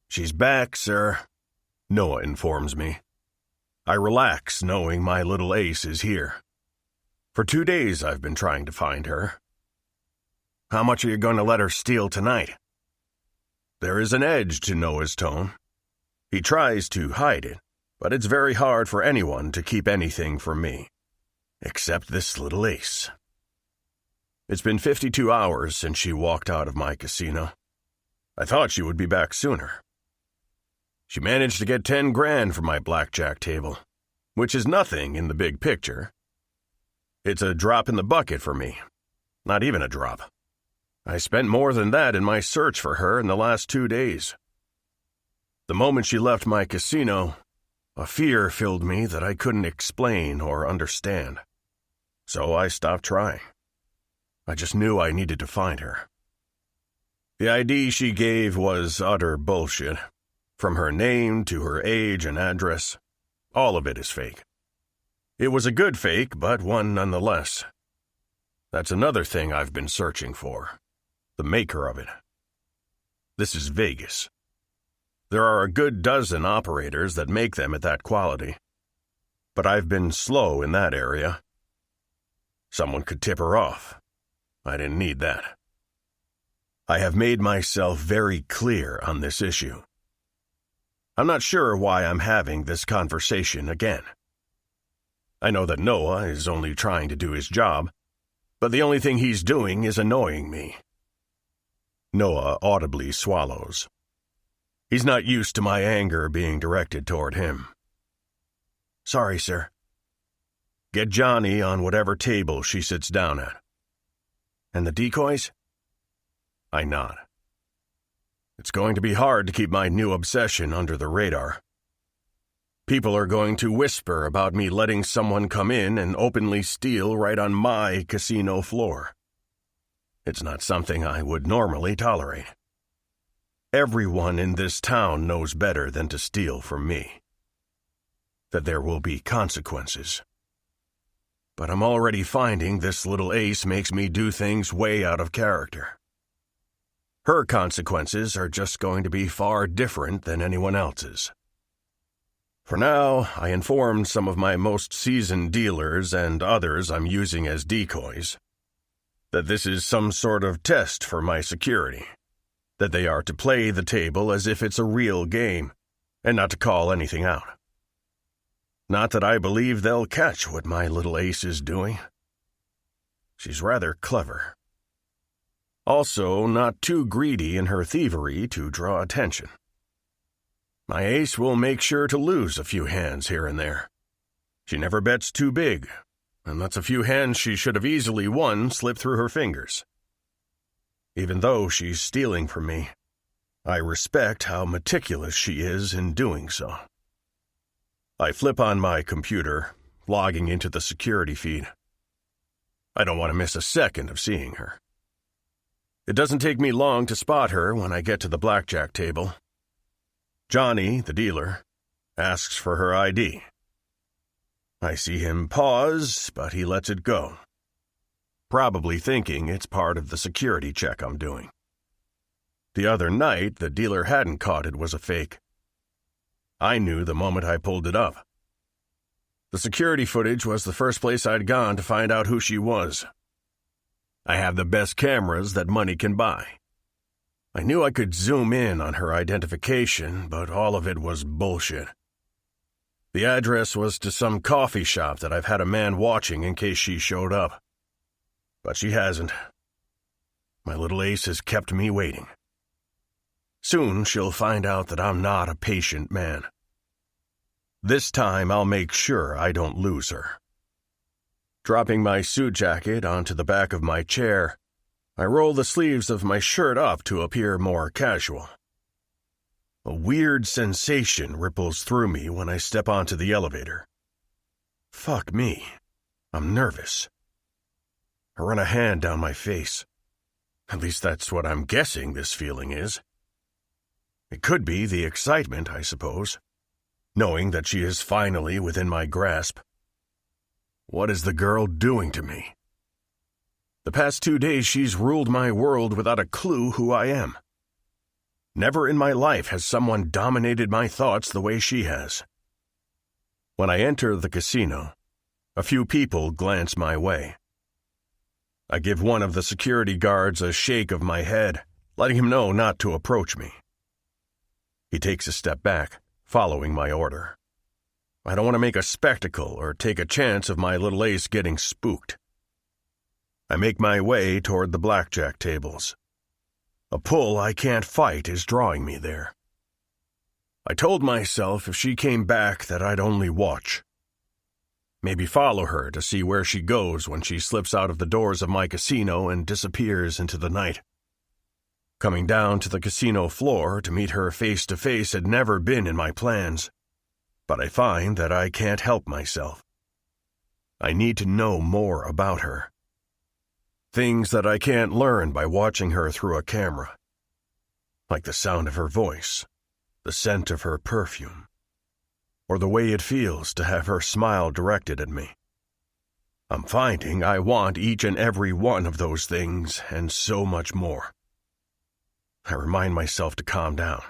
"She's back, sir," Noah informs me. I relax knowing my little ace is here. For 2 days I've been trying to find her. "How much are you going to let her steal tonight?" There is an edge to Noah's tone. He tries to hide it, but it's very hard for anyone to keep anything from me, except this little ace. It's been 52 hours since she walked out of my casino. I thought she would be back sooner. She managed to get 10 grand from my blackjack table, which is nothing in the big picture. It's a drop in the bucket for me. Not even a drop. I spent more than that in my search for her in the last 2 days. The moment she left my casino, a fear filled me that I couldn't explain or understand. So I stopped trying. I just knew I needed to find her. The ID she gave was utter bullshit. From her name to her age and address, all of it is fake. It was a good fake, but one nonetheless. That's another thing I've been searching for. The maker of it. This is Vegas. There are a good dozen operators that make them at that quality. But I've been slow in that area. Someone could tip her off. I didn't need that. I have made myself very clear on this issue. I'm not sure why I'm having this conversation again. I know that Noah is only trying to do his job, but the only thing he's doing is annoying me. Noah audibly swallows. He's not used to my anger being directed toward him. "Sorry, sir." "Get Johnny on whatever table she sits down at." "And the decoys?" I nod. It's going to be hard to keep my new obsession under the radar. People are going to whisper about me letting someone come in and openly steal right on my casino floor. It's not something I would normally tolerate. Everyone in this town knows better than to steal from me. That there will be consequences. But I'm already finding this little ace makes me do things way out of character. Her consequences are just going to be far different than anyone else's. For now, I informed some of my most seasoned dealers and others I'm using as decoys that this is some sort of test for my security, that they are to play the table as if it's a real game, and not to call anything out. Not that I believe they'll catch what my little ace is doing. She's rather clever. Also, not too greedy in her thievery to draw attention. My ace will make sure to lose a few hands here and there. She never bets too big, and lets a few hands she should have easily won slip through her fingers. Even though she's stealing from me, I respect how meticulous she is in doing so. I flip on my computer, logging into the security feed. I don't want to miss a second of seeing her. It doesn't take me long to spot her when I get to the blackjack table. Johnny, the dealer, asks for her ID. I see him pause, but he lets it go. Probably thinking it's part of the security check I'm doing. The other night, the dealer hadn't caught it was a fake. I knew the moment I pulled it up. The security footage was the first place I'd gone to find out who she was. I have the best cameras that money can buy. I knew I could zoom in on her identification, but all of it was bullshit. The address was to some coffee shop that I've had a man watching in case she showed up. But she hasn't. My little ace has kept me waiting. Soon she'll find out that I'm not a patient man. This time I'll make sure I don't lose her. Dropping my suit jacket onto the back of my chair, I roll the sleeves of my shirt up to appear more casual. A weird sensation ripples through me when I step onto the elevator. Fuck me. I'm nervous. I run a hand down my face. At least that's what I'm guessing this feeling is. It could be the excitement, I suppose, knowing that she is finally within my grasp. What is the girl doing to me? The past 2 days she's ruled my world without a clue who I am. Never in my life has someone dominated my thoughts the way she has. When I enter the casino, a few people glance my way. I give one of the security guards a shake of my head, letting him know not to approach me. He takes a step back, following my order. I don't want to make a spectacle or take a chance of my little ace getting spooked. I make my way toward the blackjack tables. A pull I can't fight is drawing me there. I told myself if she came back that I'd only watch. Maybe follow her to see where she goes when she slips out of the doors of my casino and disappears into the night. Coming down to the casino floor to meet her face to face had never been in my plans, but I find that I can't help myself. I need to know more about her. Things that I can't learn by watching her through a camera, like the sound of her voice, the scent of her perfume, or the way it feels to have her smile directed at me. I'm finding I want each and every one of those things and so much more. I remind myself to calm down,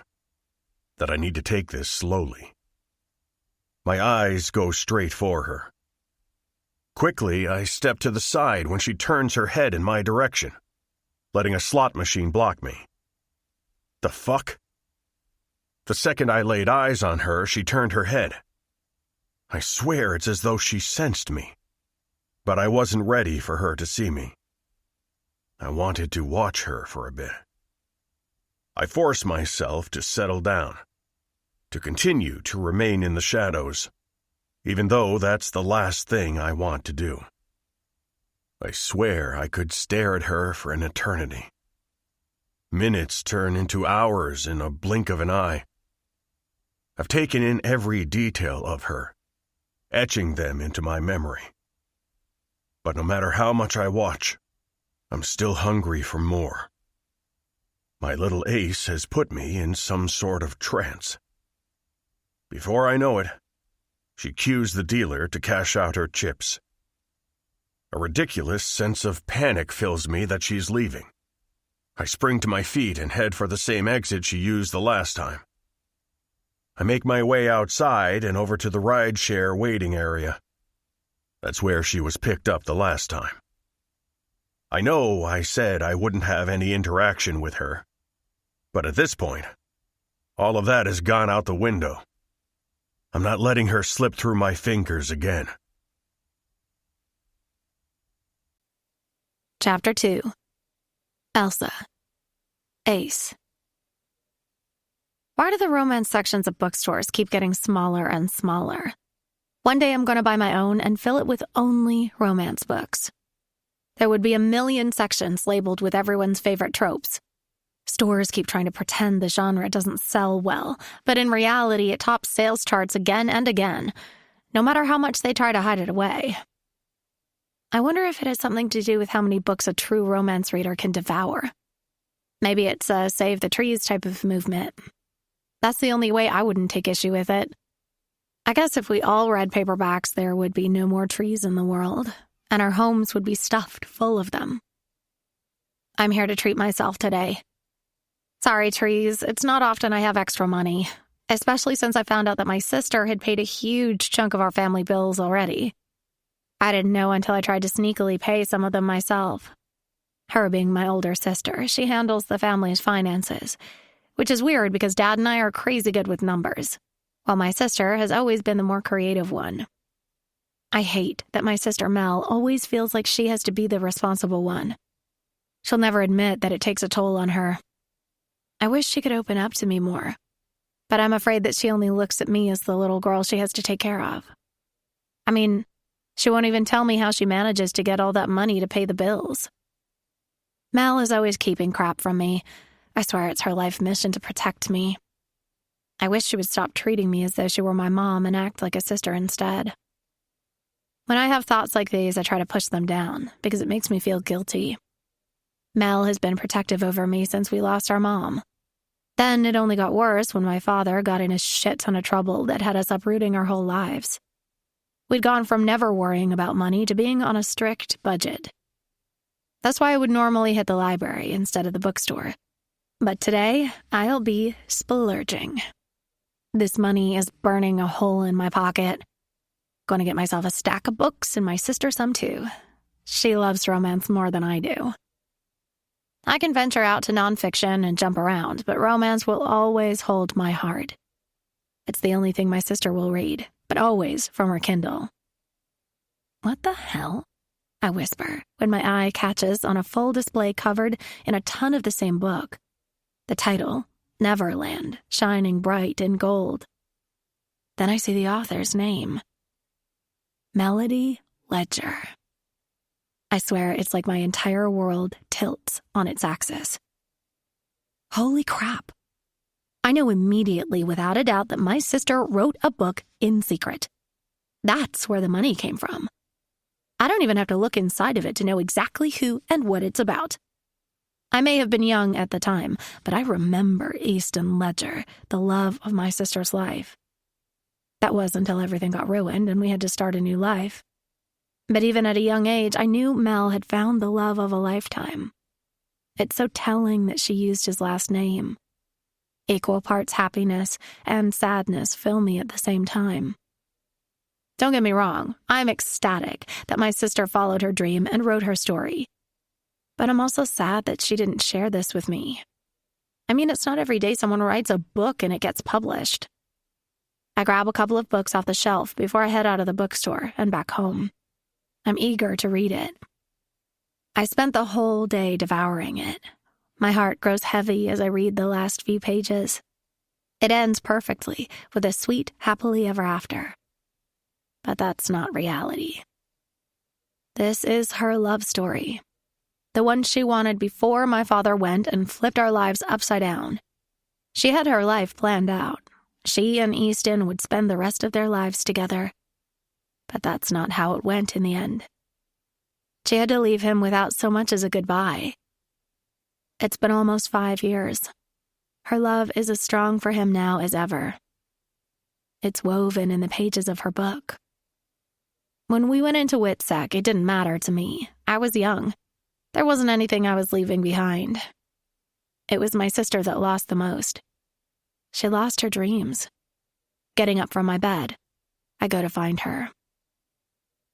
that I need to take this slowly. My eyes go straight for her. Quickly, I step to the side when she turns her head in my direction, letting a slot machine block me. The fuck? The second I laid eyes on her, she turned her head. I swear it's as though she sensed me, but I wasn't ready for her to see me. I wanted to watch her for a bit. I force myself to settle down, to continue to remain in the shadows, even though that's the last thing I want to do. I swear I could stare at her for an eternity. Minutes turn into hours in a blink of an eye. I've taken in every detail of her, etching them into my memory. But no matter how much I watch, I'm still hungry for more. My little ace has put me in some sort of trance. Before I know it, she cues the dealer to cash out her chips. A ridiculous sense of panic fills me that she's leaving. I spring to my feet and head for the same exit she used the last time. I make my way outside and over to the rideshare waiting area. That's where she was picked up the last time. I know I said I wouldn't have any interaction with her, but at this point, all of that has gone out the window. I'm not letting her slip through my fingers again. Chapter 2. Elsa. Ace. Why do the romance sections of bookstores keep getting smaller and smaller? One day I'm going to buy my own and fill it with only romance books. There would be a million sections labeled with everyone's favorite tropes. Stores keep trying to pretend the genre doesn't sell well, but in reality it tops sales charts again and again, no matter how much they try to hide it away. I wonder if it has something to do with how many books a true romance reader can devour. Maybe it's a save the trees type of movement. That's the only way I wouldn't take issue with it. I guess if we all read paperbacks, there would be no more trees in the world, and our homes would be stuffed full of them. I'm here to treat myself today. Sorry, trees, it's not often I have extra money, especially since I found out that my sister had paid a huge chunk of our family bills already. I didn't know until I tried to sneakily pay some of them myself. Her being my older sister, she handles the family's finances, which is weird because Dad and I are crazy good with numbers, while my sister has always been the more creative one. I hate that my sister Mel always feels like she has to be the responsible one. She'll never admit that it takes a toll on her. I wish she could open up to me more, but I'm afraid that she only looks at me as the little girl she has to take care of. I mean, she won't even tell me how she manages to get all that money to pay the bills. Mel is always keeping crap from me. I swear it's her life mission to protect me. I wish she would stop treating me as though she were my mom and act like a sister instead. When I have thoughts like these, I try to push them down because it makes me feel guilty. Mel has been protective over me since we lost our mom. Then it only got worse when my father got in a shit ton of trouble that had us uprooting our whole lives. We'd gone from never worrying about money to being on a strict budget. That's why I would normally hit the library instead of the bookstore. But today, I'll be splurging. This money is burning a hole in my pocket. Going to get myself a stack of books and my sister some too. She loves romance more than I do. I can venture out to nonfiction and jump around, but romance will always hold my heart. It's the only thing my sister will read, but always from her Kindle. What the hell? I whisper when my eye catches on a full display covered in a ton of the same book. The title, Neverland, shining bright in gold. Then I see the author's name. Melody Ledger. I swear it's like my entire world tilts on its axis. Holy crap. I know immediately, without a doubt, that my sister wrote a book in secret. That's where the money came from. I don't even have to look inside of it to know exactly who and what it's about. I may have been young at the time, but I remember Easton Ledger, the love of my sister's life. That was until everything got ruined and we had to start a new life. But even at a young age, I knew Mel had found the love of a lifetime. It's so telling that she used his last name. Equal parts happiness and sadness fill me at the same time. Don't get me wrong, I'm ecstatic that my sister followed her dream and wrote her story. But I'm also sad that she didn't share this with me. I mean, it's not every day someone writes a book and it gets published. I grab a couple of books off the shelf before I head out of the bookstore and back home. I'm eager to read it. I spent the whole day devouring it. My heart grows heavy as I read the last few pages. It ends perfectly with a sweet happily ever after. But that's not reality. This is her love story. The one she wanted before my father went and flipped our lives upside down. She had her life planned out. She and Easton would spend the rest of their lives together. But that's not how it went in the end. She had to leave him without so much as a goodbye. It's been almost 5 years. Her love is as strong for him now as ever. It's woven in the pages of her book. When we went into WITSEC, it didn't matter to me. I was young. There wasn't anything I was leaving behind. It was my sister that lost the most. She lost her dreams. Getting up from my bed, I go to find her.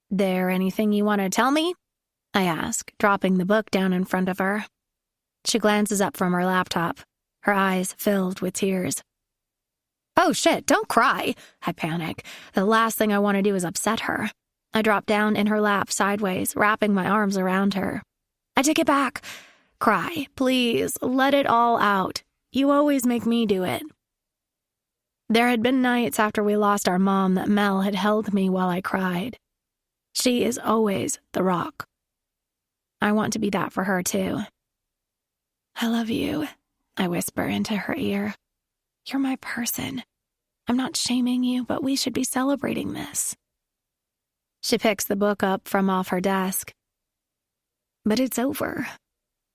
"There anything you want to tell me?" I ask, dropping the book down in front of her. She glances up from her laptop, her eyes filled with tears. "Oh shit, don't cry," I panic. The last thing I want to do is upset her. I drop down in her lap sideways, wrapping my arms around her. "I take it back. Cry, please, let it all out. You always make me do it." There had been nights after we lost our mom that Mel had held me while I cried. She is always the rock. I want to be that for her, too. "I love you," I whisper into her ear. "You're my person. I'm not shaming you, but we should be celebrating this." She picks the book up from off her desk. "But it's over.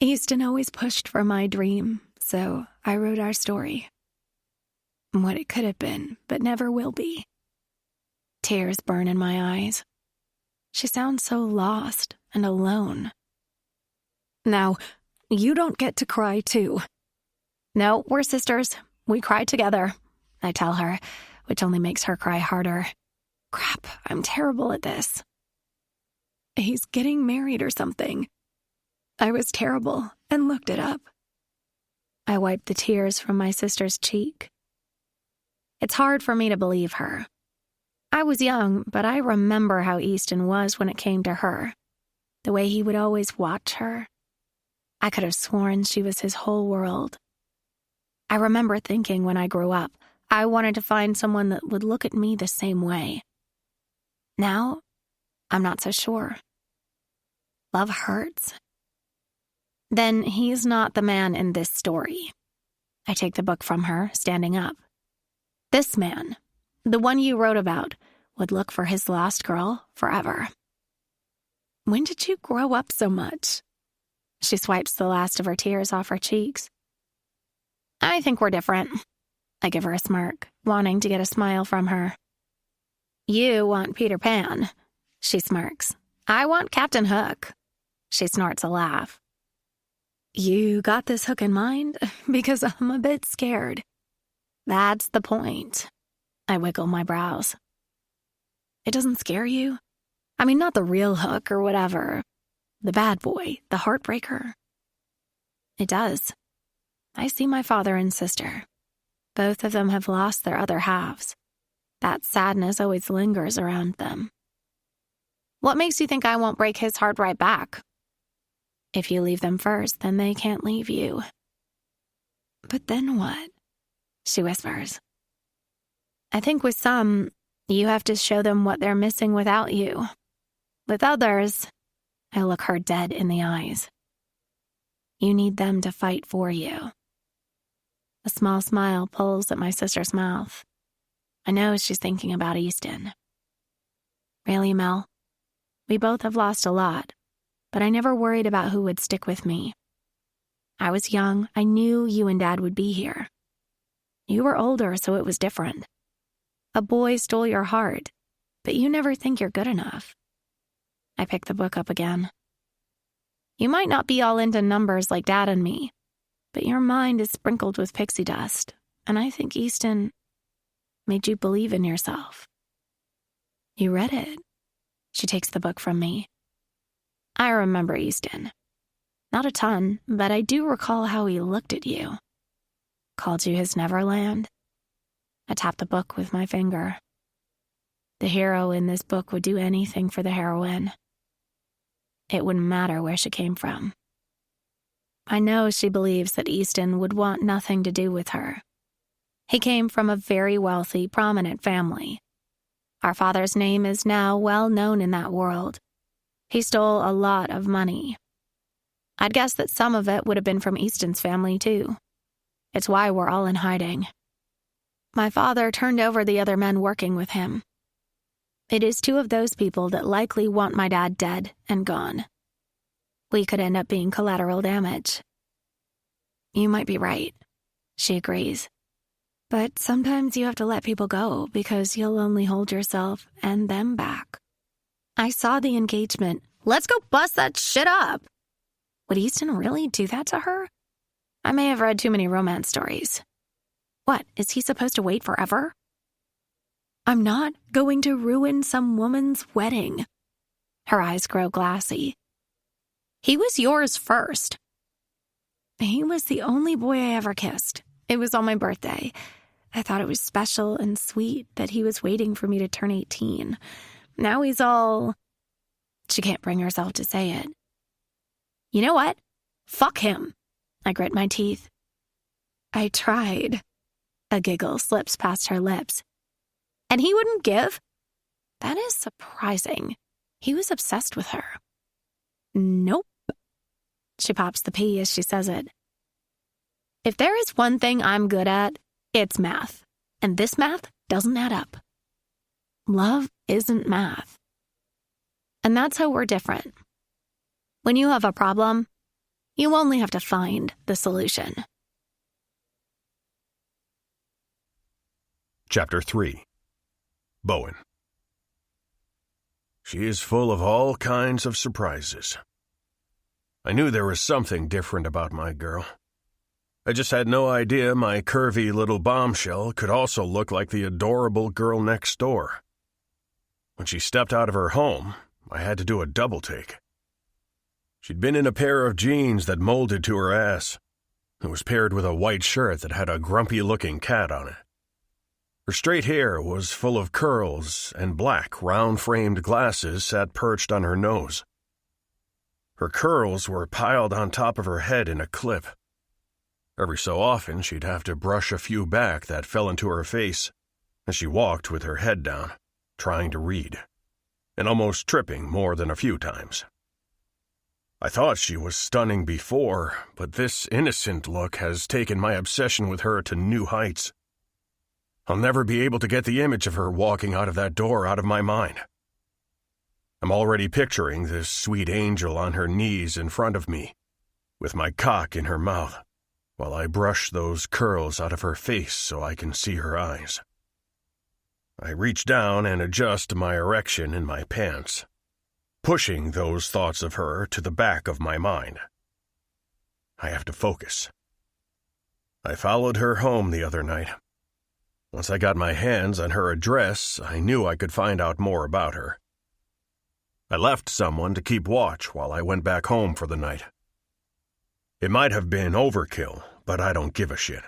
Easton always pushed for my dream, so I wrote our story. What it could have been, but never will be." Tears burn in my eyes. She sounds so lost and alone. "Now, you don't get to cry, too." "No, we're sisters. We cry together," I tell her, which only makes her cry harder. Crap, I'm terrible at this. "He's getting married or something." I was terrible and looked it up. I wiped the tears from my sister's cheek. It's hard for me to believe her. I was young, but I remember how Easton was when it came to her. The way he would always watch her. I could have sworn she was his whole world. I remember thinking when I grew up, I wanted to find someone that would look at me the same way. Now, I'm not so sure. Love hurts. Then he's not the man in this story. I take the book from her, standing up. This man, the one you wrote about, would look for his lost girl forever. When did you grow up so much? She swipes the last of her tears off her cheeks. I think we're different. I give her a smirk, wanting to get a smile from her. You want Peter Pan, she smirks. I want Captain Hook. She snorts a laugh. You got this hook in mind? Because I'm a bit scared. That's the point. I wiggle my brows. It doesn't scare you? I mean, not the real hook or whatever. The bad boy, the heartbreaker. It does. I see my father and sister. Both of them have lost their other halves. That sadness always lingers around them. What makes you think I won't break his heart right back? If you leave them first, then they can't leave you. But then what? She whispers. I think with some, you have to show them what they're missing without you. With others, I look her dead in the eyes. You need them to fight for you. A small smile pulls at my sister's mouth. I know she's thinking about Easton. Really, Mel? We both have lost a lot, but I never worried about who would stick with me. I was young. I knew you and Dad would be here. You were older, so it was different. A boy stole your heart, but you never think you're good enough. I pick the book up again. You might not be all into numbers like Dad and me, but your mind is sprinkled with pixie dust, and I think Easton made you believe in yourself. You read it. She takes the book from me. I remember Easton. Not a ton, but I do recall how he looked at you. Called you his Neverland. I tapped the book with my finger. The hero in this book would do anything for the heroine. It wouldn't matter where she came from. I know she believes that Easton would want nothing to do with her. He came from a very wealthy, prominent family. Our father's name is now well known in that world. He stole a lot of money. I'd guess that some of it would have been from Easton's family, too. It's why we're all in hiding. My father turned over the other men working with him. It is two of those people that likely want my dad dead and gone. We could end up being collateral damage. You might be right, she agrees. But sometimes you have to let people go because you'll only hold yourself and them back. I saw the engagement. Let's go bust that shit up. Would Easton really do that to her? I may have read too many romance stories. What, is he supposed to wait forever? I'm not going to ruin some woman's wedding. Her eyes grow glassy. He was yours first. He was the only boy I ever kissed. It was on my birthday. I thought it was special and sweet that he was waiting for me to turn 18. Now he's all... She can't bring herself to say it. You know what? Fuck him. I grit my teeth. I tried. A giggle slips past her lips. And he wouldn't give? That is surprising. He was obsessed with her. Nope. She pops the P as she says it. If there is one thing I'm good at, it's math. And this math doesn't add up. Love isn't math. And that's how we're different. When you have a problem, you only have to find the solution. Chapter 3. Bowen. She is full of all kinds of surprises. I knew there was something different about my girl. I just had no idea my curvy little bombshell could also look like the adorable girl next door. When she stepped out of her home, I had to do a double take. She'd been in a pair of jeans that molded to her ass. It was paired with a white shirt that had a grumpy-looking cat on it. Her straight hair was full of curls, and black, round-framed glasses sat perched on her nose. Her curls were piled on top of her head in a clip. Every so often, she'd have to brush a few back that fell into her face as she walked with her head down, trying to read, and almost tripping more than a few times. I thought she was stunning before, but this innocent look has taken my obsession with her to new heights. I'll never be able to get the image of her walking out of that door out of my mind. I'm already picturing this sweet angel on her knees in front of me, with my cock in her mouth, while I brush those curls out of her face so I can see her eyes. I reach down and adjust my erection in my pants, pushing those thoughts of her to the back of my mind. I have to focus. I followed her home the other night. Once I got my hands on her address, I knew I could find out more about her. I left someone to keep watch while I went back home for the night. It might have been overkill, but I don't give a shit.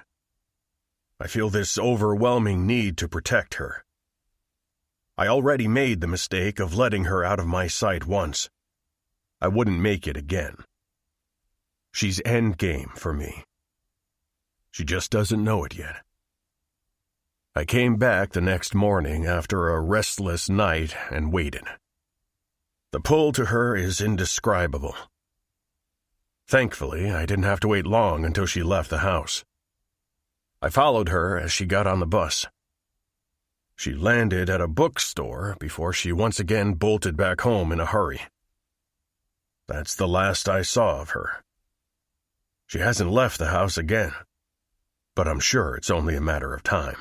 I feel this overwhelming need to protect her. I already made the mistake of letting her out of my sight once. I wouldn't make it again. She's endgame for me. She just doesn't know it yet. I came back the next morning after a restless night and waited. The pull to her is indescribable. Thankfully, I didn't have to wait long until she left the house. I followed her as she got on the bus. She landed at a bookstore before she once again bolted back home in a hurry. That's the last I saw of her. She hasn't left the house again, but I'm sure it's only a matter of time.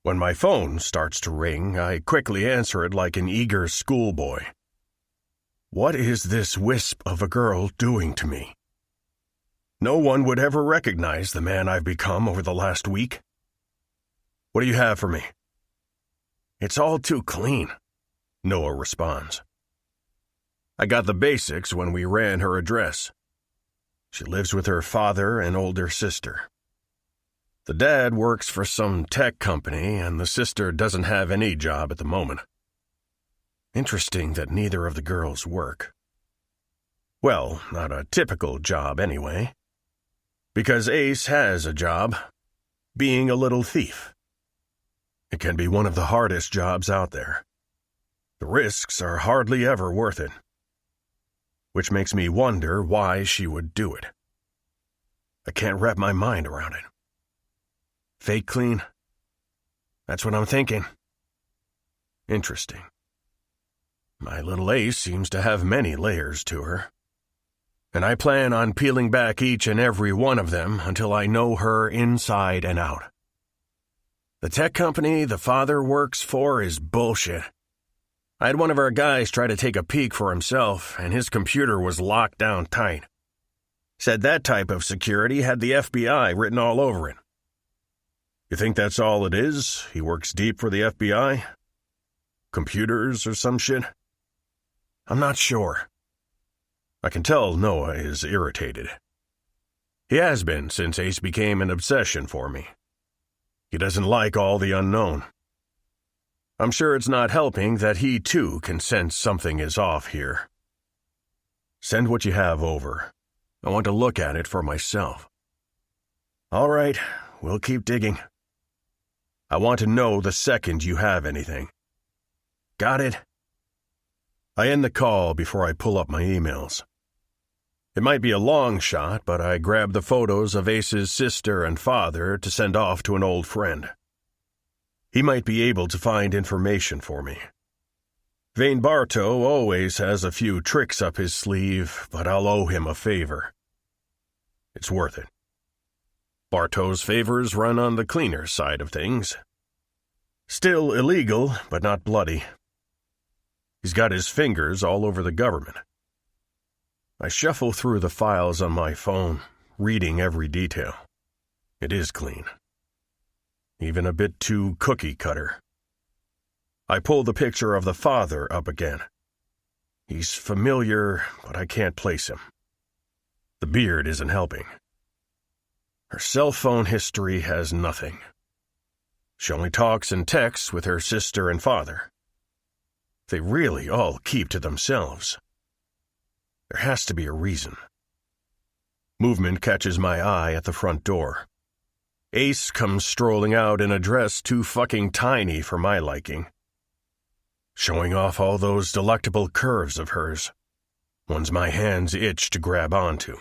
When my phone starts to ring, I quickly answer it like an eager schoolboy. What is this wisp of a girl doing to me? No one would ever recognize the man I've become over the last week. What do you have for me? It's all too clean, Noah responds. I got the basics when we ran her address. She lives with her father and older sister. The dad works for some tech company, and the sister doesn't have any job at the moment. Interesting that neither of the girls work. Well, not a typical job anyway. Because Ace has a job, being a little thief. It can be one of the hardest jobs out there. The risks are hardly ever worth it. Which makes me wonder why she would do it. I can't wrap my mind around it. Fake clean? That's what I'm thinking. Interesting. My little Ace seems to have many layers to her. And I plan on peeling back each and every one of them until I know her inside and out. The tech company the father works for is bullshit. I had one of our guys try to take a peek for himself, and his computer was locked down tight. Said that type of security had the FBI written all over it. You think that's all it is? He works deep for the FBI? Computers or some shit? I'm not sure. I can tell Noah is irritated. He has been since Ace became an obsession for me. He doesn't like all the unknown. I'm sure it's not helping that he too can sense something is off here. Send what you have over. I want to look at it for myself. All right, we'll keep digging. I want to know the second you have anything. Got it? I end the call before I pull up my emails. It might be a long shot, but I grab the photos of Ace's sister and father to send off to an old friend. He might be able to find information for me. Vane Bartow always has a few tricks up his sleeve, but I'll owe him a favor. It's worth it. Bartow's favors run on the cleaner side of things. Still illegal, but not bloody. He's got his fingers all over the government. I shuffle through the files on my phone, reading every detail. It is clean. Even a bit too cookie-cutter. I pull the picture of the father up again. He's familiar, but I can't place him. The beard isn't helping. Her cell phone history has nothing. She only talks and texts with her sister and father. They really all keep to themselves. There has to be a reason. Movement catches my eye at the front door. Ace comes strolling out in a dress too fucking tiny for my liking. Showing off all those delectable curves of hers. Ones my hands itch to grab onto.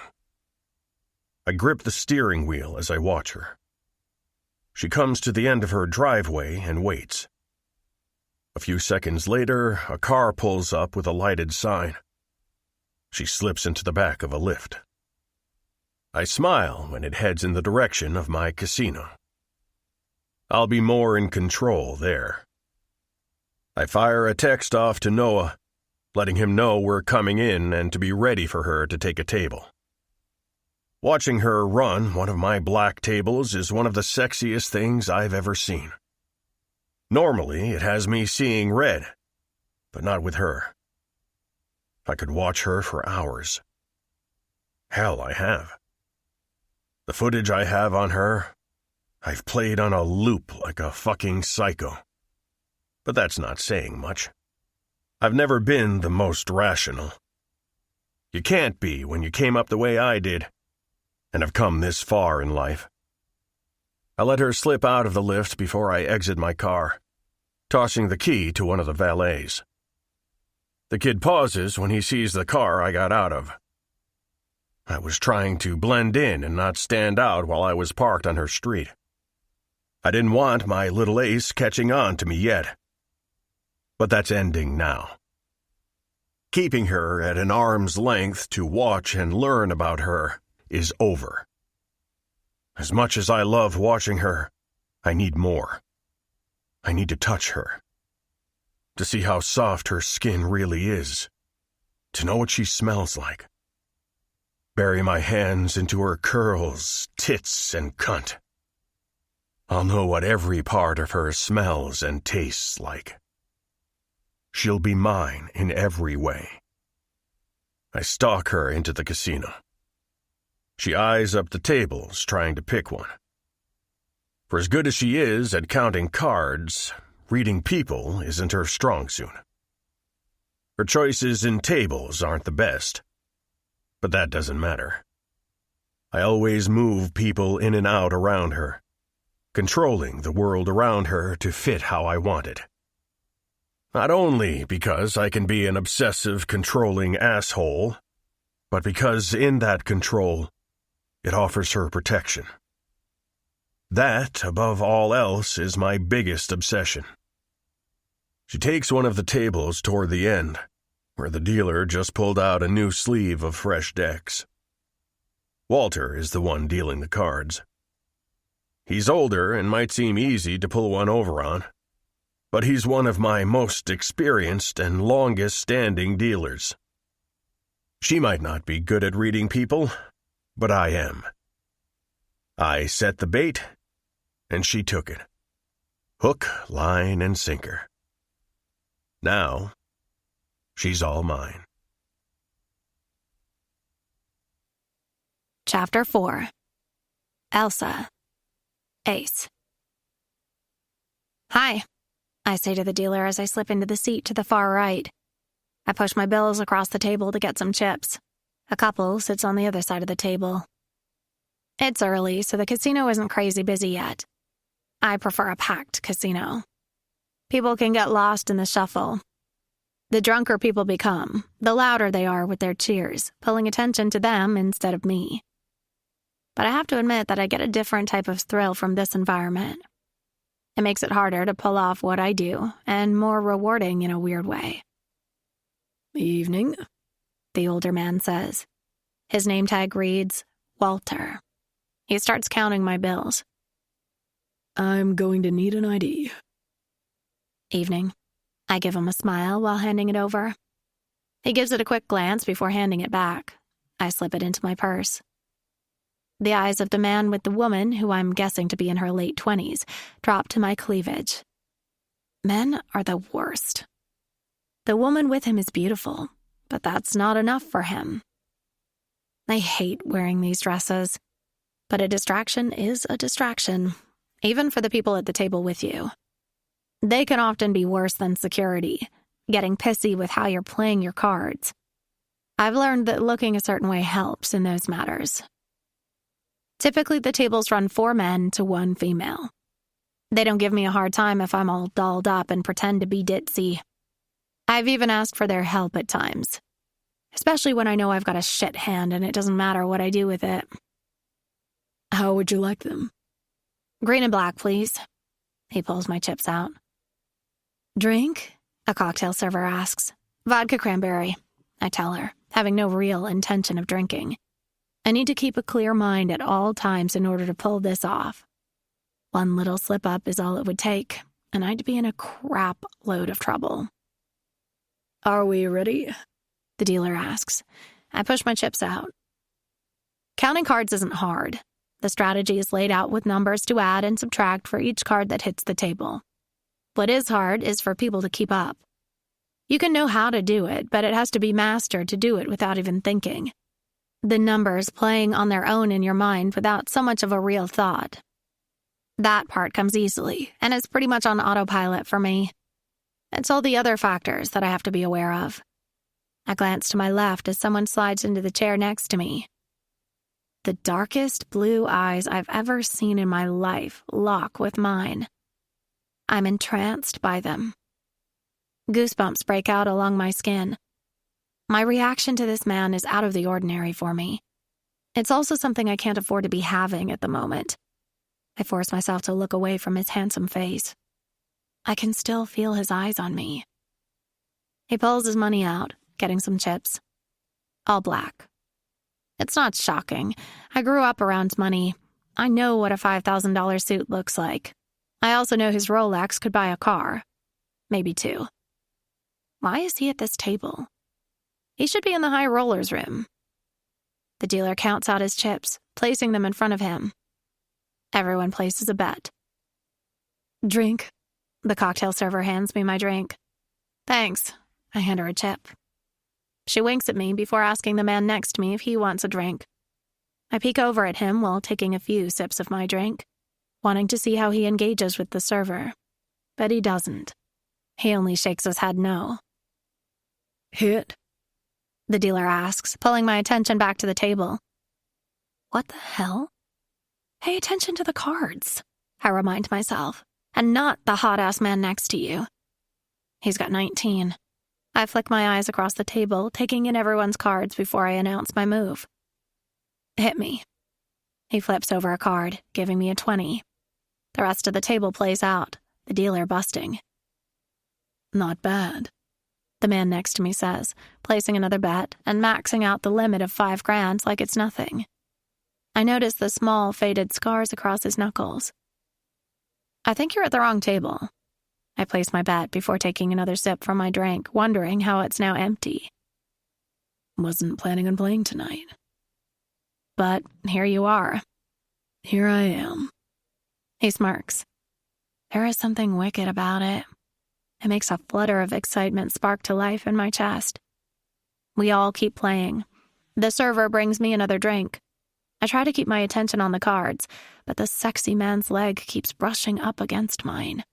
I grip the steering wheel as I watch her. She comes to the end of her driveway and waits. A few seconds later, a car pulls up with a lighted sign. She slips into the back of a lift. I smile when it heads in the direction of my casino. I'll be more in control there. I fire a text off to Noah, letting him know we're coming in and to be ready for her to take a table. Watching her run one of my black tables is one of the sexiest things I've ever seen. Normally, it has me seeing red, but not with her. I could watch her for hours. Hell, I have. The footage I have on her, I've played on a loop like a fucking psycho. But that's not saying much. I've never been the most rational. You can't be when you came up the way I did, and have come this far in life. I let her slip out of the lift before I exit my car, tossing the key to one of the valets. The kid pauses when he sees the car I got out of. I was trying to blend in and not stand out while I was parked on her street. I didn't want my little ace catching on to me yet. But that's ending now. Keeping her at an arm's length to watch and learn about her is over. As much as I love watching her, I need more. I need to touch her. To see how soft her skin really is. To know what she smells like. Bury my hands into her curls, tits, and cunt. I'll know what every part of her smells and tastes like. She'll be mine in every way. I stalk her into the casino. She eyes up the tables, trying to pick one. For as good as she is at counting cards, reading people isn't her strong suit. Her choices in tables aren't the best. But that doesn't matter. I always move people in and out around her, controlling the world around her to fit how I want it. Not only because I can be an obsessive, controlling asshole, but because in that control, it offers her protection. That, above all else, is my biggest obsession. She takes one of the tables toward the end, where the dealer just pulled out a new sleeve of fresh decks. Walter is the one dealing the cards. He's older and might seem easy to pull one over on, but he's one of my most experienced and longest-standing dealers. She might not be good at reading people, but I am. I set the bait, and she took it. Hook, line, and sinker. Now, she's all mine. Chapter 4. Elsa. Ace. Hi, I say to the dealer as I slip into the seat to the far right. I push my bills across the table to get some chips. A couple sits on the other side of the table. It's early, so the casino isn't crazy busy yet. I prefer a packed casino. People can get lost in the shuffle. The drunker people become, the louder they are with their cheers, pulling attention to them instead of me. But I have to admit that I get a different type of thrill from this environment. It makes it harder to pull off what I do, and more rewarding in a weird way. "Evening," the older man says. His name tag reads, Walter. He starts counting my bills. "I'm going to need an ID." "Evening." I give him a smile while handing it over. He gives it a quick glance before handing it back. I slip it into my purse. The eyes of the man with the woman, who I'm guessing to be in her late 20s, drop to my cleavage. Men are the worst. The woman with him is beautiful, but that's not enough for him. I hate wearing these dresses, but a distraction is a distraction, even for the people at the table with you. They can often be worse than security, getting pissy with how you're playing your cards. I've learned that looking a certain way helps in those matters. Typically, the tables run 4 men to 1 female. They don't give me a hard time if I'm all dolled up and pretend to be ditzy. I've even asked for their help at times, especially when I know I've got a shit hand and it doesn't matter what I do with it. "How would you like them?" "Green and black, please." He pulls my chips out. "Drink?" a cocktail server asks. "Vodka cranberry," I tell her, having no real intention of drinking. I need to keep a clear mind at all times in order to pull this off. One little slip-up is all it would take, and I'd be in a crap load of trouble. "Are we ready?" the dealer asks. I push my chips out. Counting cards isn't hard. The strategy is laid out with numbers to add and subtract for each card that hits the table. What is hard is for people to keep up. You can know how to do it, but it has to be mastered to do it without even thinking. The numbers playing on their own in your mind without so much of a real thought. That part comes easily, and it's pretty much on autopilot for me. It's all the other factors that I have to be aware of. I glance to my left as someone slides into the chair next to me. The darkest blue eyes I've ever seen in my life lock with mine. I'm entranced by them. Goosebumps break out along my skin. My reaction to this man is out of the ordinary for me. It's also something I can't afford to be having at the moment. I force myself to look away from his handsome face. I can still feel his eyes on me. He pulls his money out, getting some chips. All black. It's not shocking. I grew up around money. I know what a $5,000 suit looks like. I also know his Rolex could buy a car. Maybe two. Why is he at this table? He should be in the high rollers room. The dealer counts out his chips, placing them in front of him. Everyone places a bet. Drink. The cocktail server hands me my drink. Thanks. I hand her a chip. She winks at me before asking the man next to me if he wants a drink. I peek over at him while taking a few sips of my drink, wanting to see how he engages with the server. But he doesn't. He only shakes his head no. Hit? The dealer asks, pulling my attention back to the table. What the hell? Pay attention to the cards, I remind myself, and not the hot-ass man next to you. He's got 19. I flick my eyes across the table, taking in everyone's cards before I announce my move. Hit me. He flips over a card, giving me a 20. The rest of the table plays out, the dealer busting. Not bad, the man next to me says, placing another bet and maxing out the limit of $5,000 like it's nothing. I notice the small, faded scars across his knuckles. I think you're at the wrong table. I place my bet before taking another sip from my drink, wondering how it's now empty. Wasn't planning on playing tonight. But here you are. Here I am. He smirks. There is something wicked about it. It makes a flutter of excitement spark to life in my chest. We all keep playing. The server brings me another drink. I try to keep my attention on the cards, but the sexy man's leg keeps brushing up against mine.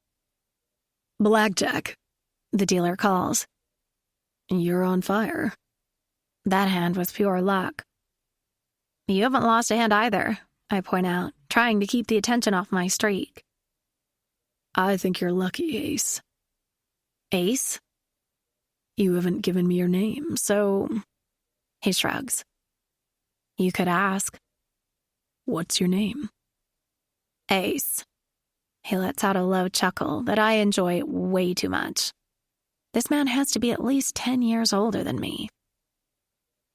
Blackjack, the dealer calls. You're on fire. That hand was pure luck. You haven't lost a hand either, I point out, trying to keep the attention off my streak. I think you're lucky, Ace. Ace? You haven't given me your name, so... He shrugs. You could ask. What's your name? Ace. He lets out a low chuckle that I enjoy way too much. This man has to be at least 10 years older than me.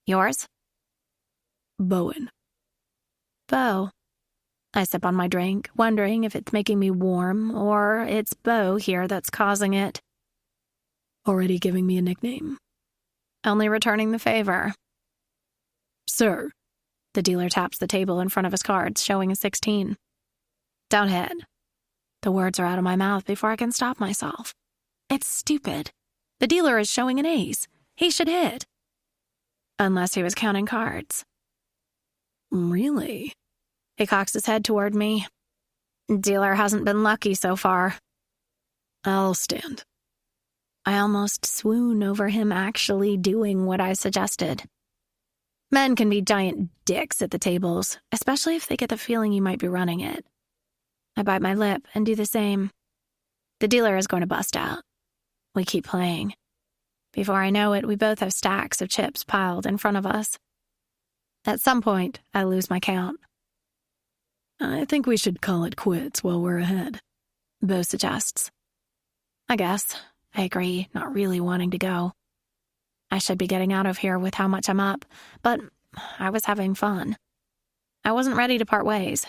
Yours? Bowen. Bo. I sip on my drink, wondering if it's making me warm or it's Bo here that's causing it. Already giving me a nickname. Only returning the favor. Sir. The dealer taps the table in front of his cards, showing a 16. Don't hit. The words are out of my mouth before I can stop myself. It's stupid. The dealer is showing an ace. He should hit. Unless he was counting cards. Really? He cocks his head toward me. Dealer hasn't been lucky so far. I'll stand. I almost swoon over him actually doing what I suggested. Men can be giant dicks at the tables, especially if they get the feeling you might be running it. I bite my lip and do the same. The dealer is going to bust out. We keep playing. Before I know it, we both have stacks of chips piled in front of us. At some point, I lose my count. I think we should call it quits while we're ahead, Bo suggests. I guess. I agree, not really wanting to go. I should be getting out of here with how much I'm up, but I was having fun. I wasn't ready to part ways.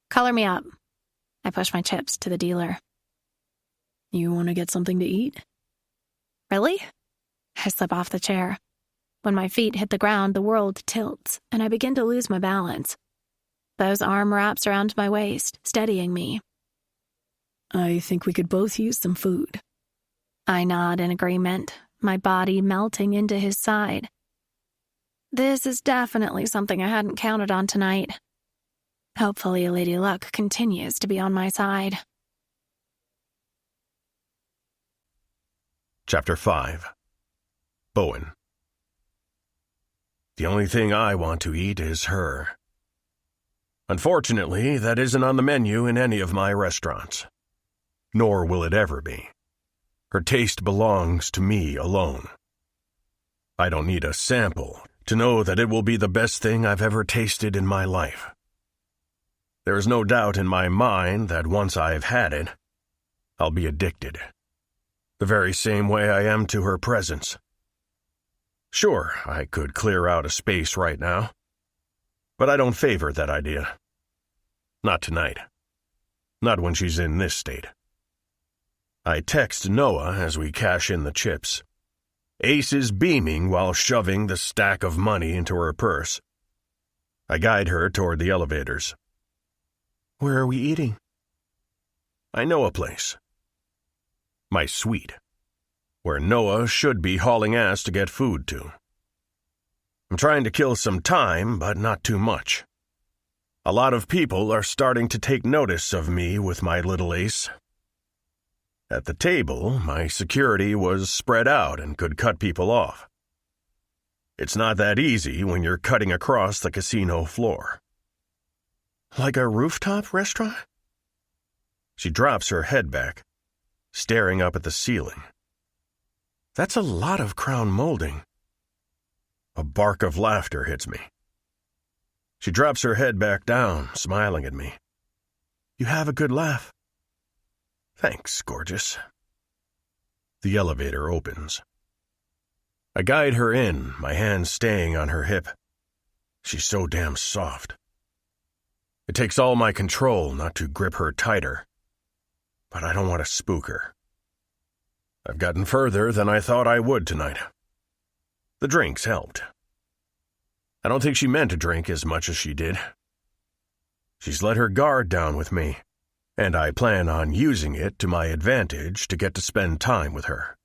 Color me up. I push my chips to the dealer. You want to get something to eat? Really? I slip off the chair. When my feet hit the ground, the world tilts, and I begin to lose my balance. Beau's arm wraps around my waist, steadying me. I think we could both use some food. I nod in agreement, my body melting into his side. This is definitely something I hadn't counted on tonight. Hopefully, Lady Luck continues to be on my side. Chapter 5. Bowen. The only thing I want to eat is her. Unfortunately, that isn't on the menu in any of my restaurants. Nor will it ever be. Her taste belongs to me alone. I don't need a sample to know that it will be the best thing I've ever tasted in my life. There is no doubt in my mind that once I've had it, I'll be addicted. The very same way I am to her presence. Sure, I could clear out a space right now, but I don't favor that idea. Not tonight. Not when she's in this state. I text Noah as we cash in the chips. Ace is beaming while shoving the stack of money into her purse. I guide her toward the elevators. Where are we eating? I know a place. My suite, where Noah should be hauling ass to get food to. I'm trying to kill some time, but not too much. A lot of people are starting to take notice of me with my little ace. At the table, my security was spread out and could cut people off. It's not that easy when you're cutting across the casino floor. Like a rooftop restaurant? She drops her head back, staring up at the ceiling. That's a lot of crown molding. A bark of laughter hits me. She drops her head back down, smiling at me. You have a good laugh. Thanks, gorgeous. The elevator opens. I guide her in, my hand staying on her hip. She's so damn soft. It takes all my control not to grip her tighter, but I don't want to spook her. I've gotten further than I thought I would tonight. The drinks helped. I don't think she meant to drink as much as she did. She's let her guard down with me, and I plan on using it to my advantage to get to spend time with her.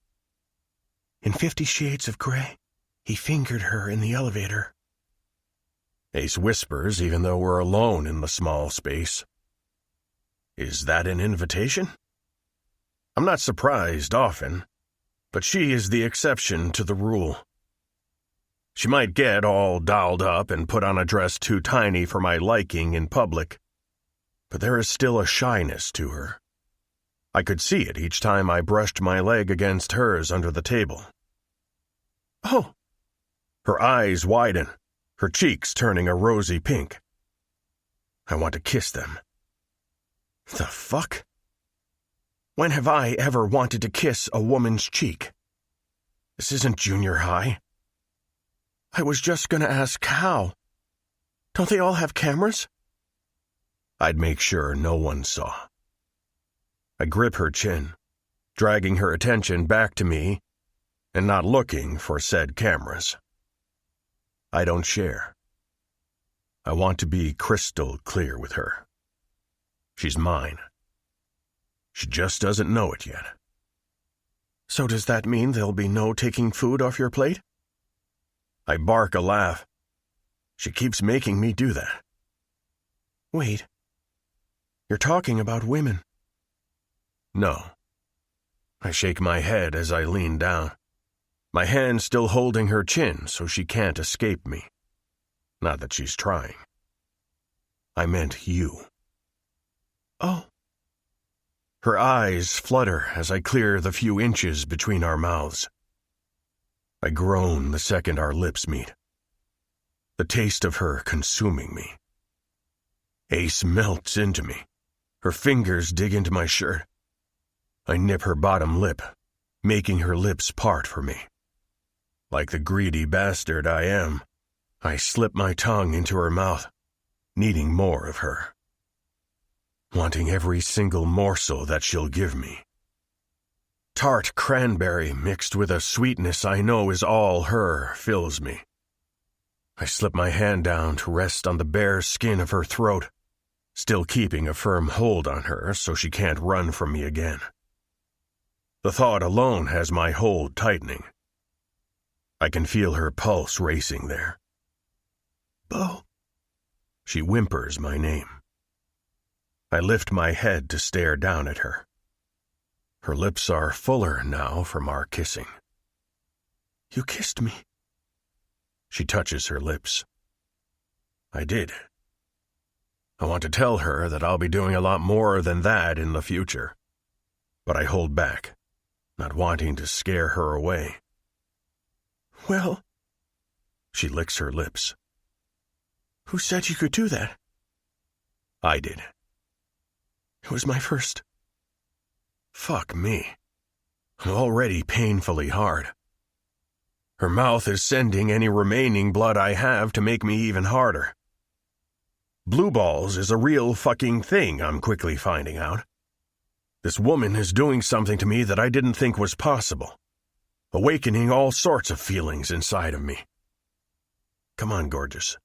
In 50 Shades of Grey, he fingered her in the elevator. Ace whispers even though we're alone in the small space. Is that an invitation? I'm not surprised often, but she is the exception to the rule. She might get all dolled up and put on a dress too tiny for my liking in public, but there is still a shyness to her. I could see it each time I brushed my leg against hers under the table. Oh! Her eyes widen, her cheeks turning a rosy pink. I want to kiss them. The fuck? When have I ever wanted to kiss a woman's cheek? This isn't junior high. I was just gonna ask how. Don't they all have cameras? I'd make sure no one saw. I grip her chin, dragging her attention back to me and not looking for said cameras. I don't share. I want to be crystal clear with her. She's mine. She just doesn't know it yet. So does that mean there'll be no taking food off your plate? I bark a laugh. She keeps making me do that. Wait. You're talking about women. No. I shake my head as I lean down, my hand still holding her chin so she can't escape me. Not that she's trying. I meant you. Oh. Her eyes flutter as I clear the few inches between our mouths. I groan the second our lips meet, the taste of her consuming me. Ace melts into me. Her fingers dig into my shirt. I nip her bottom lip, making her lips part for me. Like the greedy bastard I am, I slip my tongue into her mouth, needing more of her. Wanting every single morsel that she'll give me. tart cranberry mixed with a sweetness I know is all her fills me. I slip my hand down to rest on the bare skin of her throat, still keeping a firm hold on her so she can't run from me again. The thought alone has my hold tightening. I can feel her pulse racing there. Bo. She whimpers my name. I lift my head to stare down at her. Her lips are fuller now from our kissing. You kissed me. She touches her lips. I did. I want to tell her that I'll be doing a lot more than that in the future. But I hold back, not wanting to scare her away. Well, she licks her lips. Who said you could do that? I did. It was my first. Fuck me. I'm already painfully hard. Her mouth is sending any remaining blood I have to make me even harder. Blue balls is a real fucking thing, I'm quickly finding out. This woman is doing something to me that I didn't think was possible, awakening all sorts of feelings inside of me. Come on, gorgeous.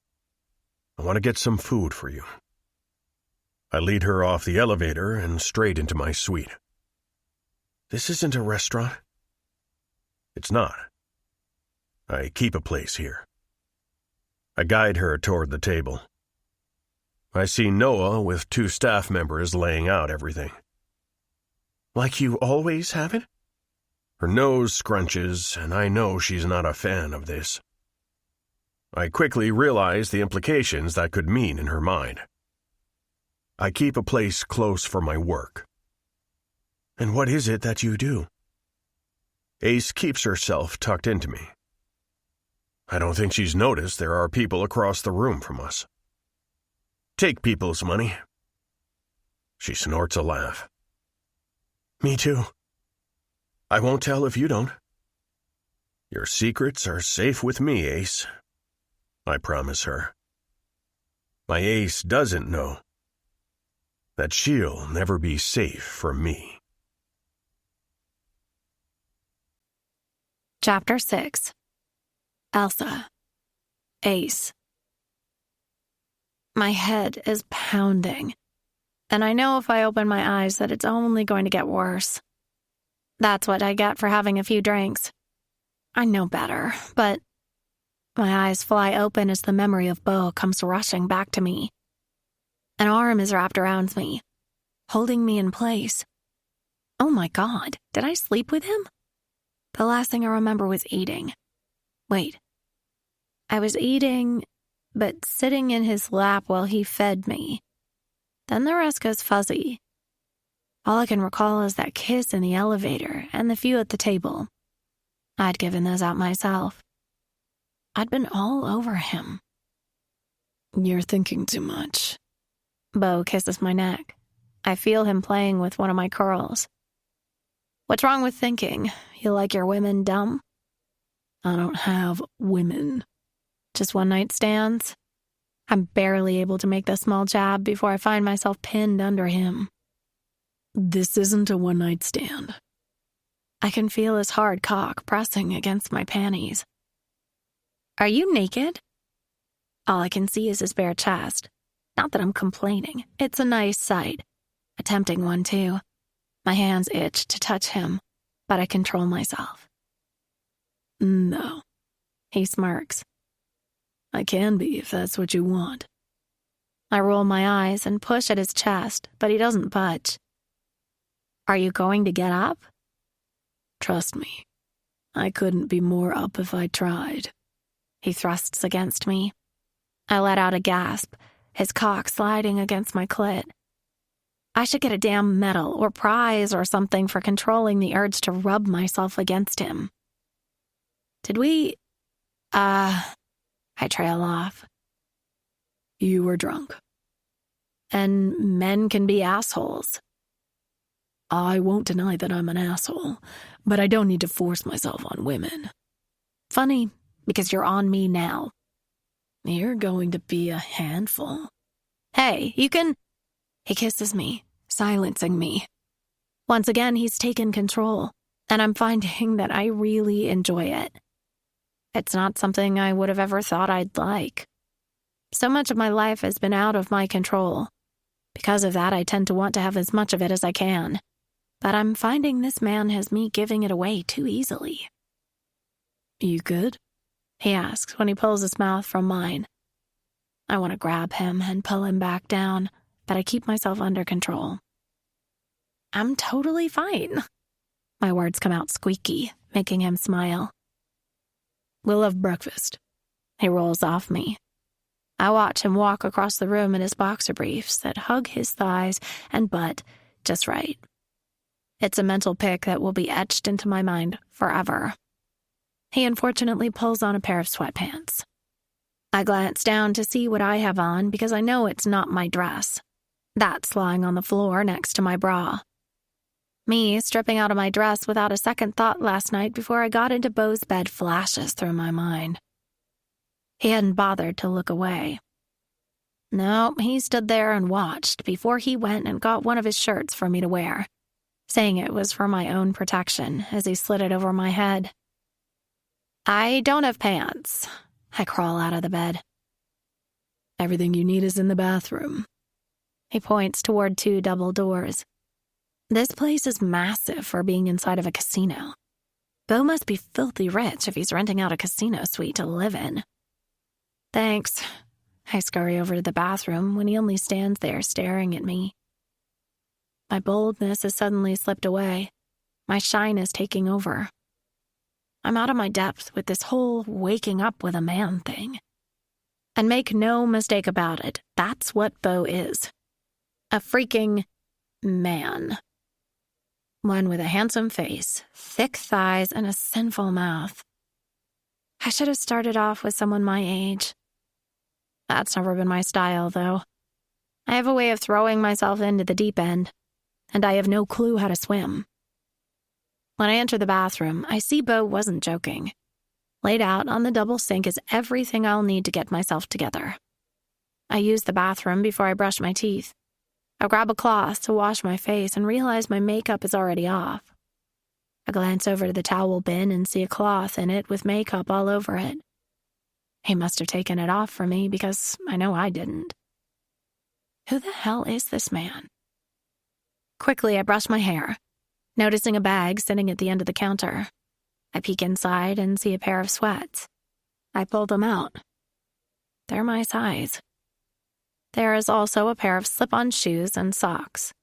I want to get some food for you. I lead her off the elevator and straight into my suite. This isn't a restaurant. It's not. I keep a place here. I guide her toward the table. I see Noah with 2 staff members laying out everything. Like you always have it? Her nose scrunches, and I know she's not a fan of this. I quickly realize the implications that could mean in her mind. I keep a place close for my work. And what is it that you do? Ace keeps herself tucked into me. I don't think she's noticed there are people across the room from us. Take people's money. She snorts a laugh. Me too. I won't tell if you don't. Your secrets are safe with me, Ace. I promise her. My Ace doesn't know that she'll never be safe from me. Chapter 6. Elsa. Ace. My head is pounding, and I know if I open my eyes that it's only going to get worse. That's what I get for having a few drinks. I know better, but my eyes fly open as the memory of Bo comes rushing back to me. An arm is wrapped around me, holding me in place. Oh my God, did I sleep with him? The last thing I remember was eating. Wait. I was eating, but sitting in his lap while he fed me. Then the rest goes fuzzy. All I can recall is that kiss in the elevator and the few at the table. I'd given those out myself. I'd been all over him. You're thinking too much. Bo kisses my neck. I feel him playing with one of my curls. What's wrong with thinking? You like your women dumb? I don't have women. Just one-night stands? I'm barely able to make the small jab before I find myself pinned under him. This isn't a one-night stand. I can feel his hard cock pressing against my panties. Are you naked? All I can see is his bare chest. Not that I'm complaining. It's a nice sight. A tempting one, too. My hands itch to touch him, but I control myself. No. He smirks. I can be if that's what you want. I roll my eyes and push at his chest, but he doesn't budge. Are you going to get up? Trust me. I couldn't be more up if I tried. He thrusts against me. I let out a gasp, his cock sliding against my clit. I should get a damn medal or prize or something for controlling the urge to rub myself against him. Did we... I trail off. You were drunk. And men can be assholes. I won't deny that I'm an asshole, but I don't need to force myself on women. Funny, because you're on me now. You're going to be a handful. Hey, you can... He kisses me, silencing me. Once again, he's taken control. And I'm finding that I really enjoy it. It's not something I would have ever thought I'd like. So much of my life has been out of my control. Because of that, I tend to want to have as much of it as I can. But I'm finding this man has me giving it away too easily. "You good?" he asks when he pulls his mouth from mine. I want to grab him and pull him back down, but I keep myself under control. "I'm totally fine." My words come out squeaky, making him smile. "We'll have breakfast." He rolls off me. I watch him walk across the room in his boxer briefs that hug his thighs and butt just right. It's a mental pic that will be etched into my mind forever. He unfortunately pulls on a pair of sweatpants. I glance down to see what I have on because I know it's not my dress. That's lying on the floor next to my bra. Me stripping out of my dress without a second thought last night before I got into Beau's bed flashes through my mind. He hadn't bothered to look away. No, he stood there and watched before he went and got one of his shirts for me to wear, saying it was for my own protection as he slid it over my head. "I don't have pants." I crawl out of the bed. "Everything you need is in the bathroom." He points toward 2 double doors. This place is massive for being inside of a casino. Beau must be filthy rich if he's renting out a casino suite to live in. "Thanks." I scurry over to the bathroom when he only stands there staring at me. My boldness has suddenly slipped away. My shyness taking over. I'm out of my depth with this whole waking up with a man thing. And make no mistake about it, that's what Beau is. A freaking man. One with a handsome face, thick thighs, and a sinful mouth. I should have started off with someone my age. That's never been my style, though. I have a way of throwing myself into the deep end, and I have no clue how to swim. When I enter the bathroom, I see Beau wasn't joking. Laid out on the double sink is everything I'll need to get myself together. I use the bathroom before I brush my teeth. I grab a cloth to wash my face and realize my makeup is already off. I glance over to the towel bin and see a cloth in it with makeup all over it. He must have taken it off for me because I know I didn't. Who the hell is this man? Quickly, I brush my hair, noticing a bag sitting at the end of the counter. I peek inside and see a pair of sweats. I pull them out. They're my size. There is also a pair of slip-on shoes and socks.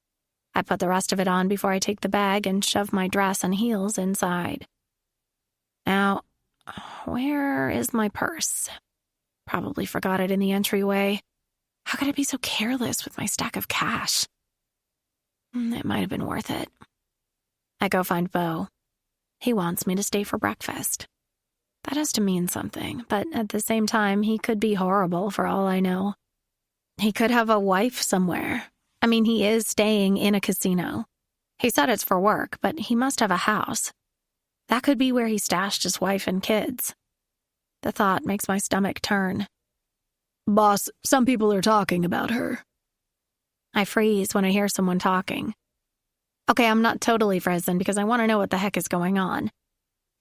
I put the rest of it on before I take the bag and shove my dress and heels inside. Now, where is my purse? Probably forgot it in the entryway. How could I be so careless with my stack of cash? It might have been worth it. I go find Beau. He wants me to stay for breakfast. That has to mean something, but at the same time, he could be horrible for all I know. He could have a wife somewhere. I mean, he is staying in a casino. He said it's for work, but he must have a house. That could be where he stashed his wife and kids. The thought makes my stomach turn. "Boss, some people are talking about her." I freeze when I hear someone talking. Okay, I'm not totally frozen because I want to know what the heck is going on.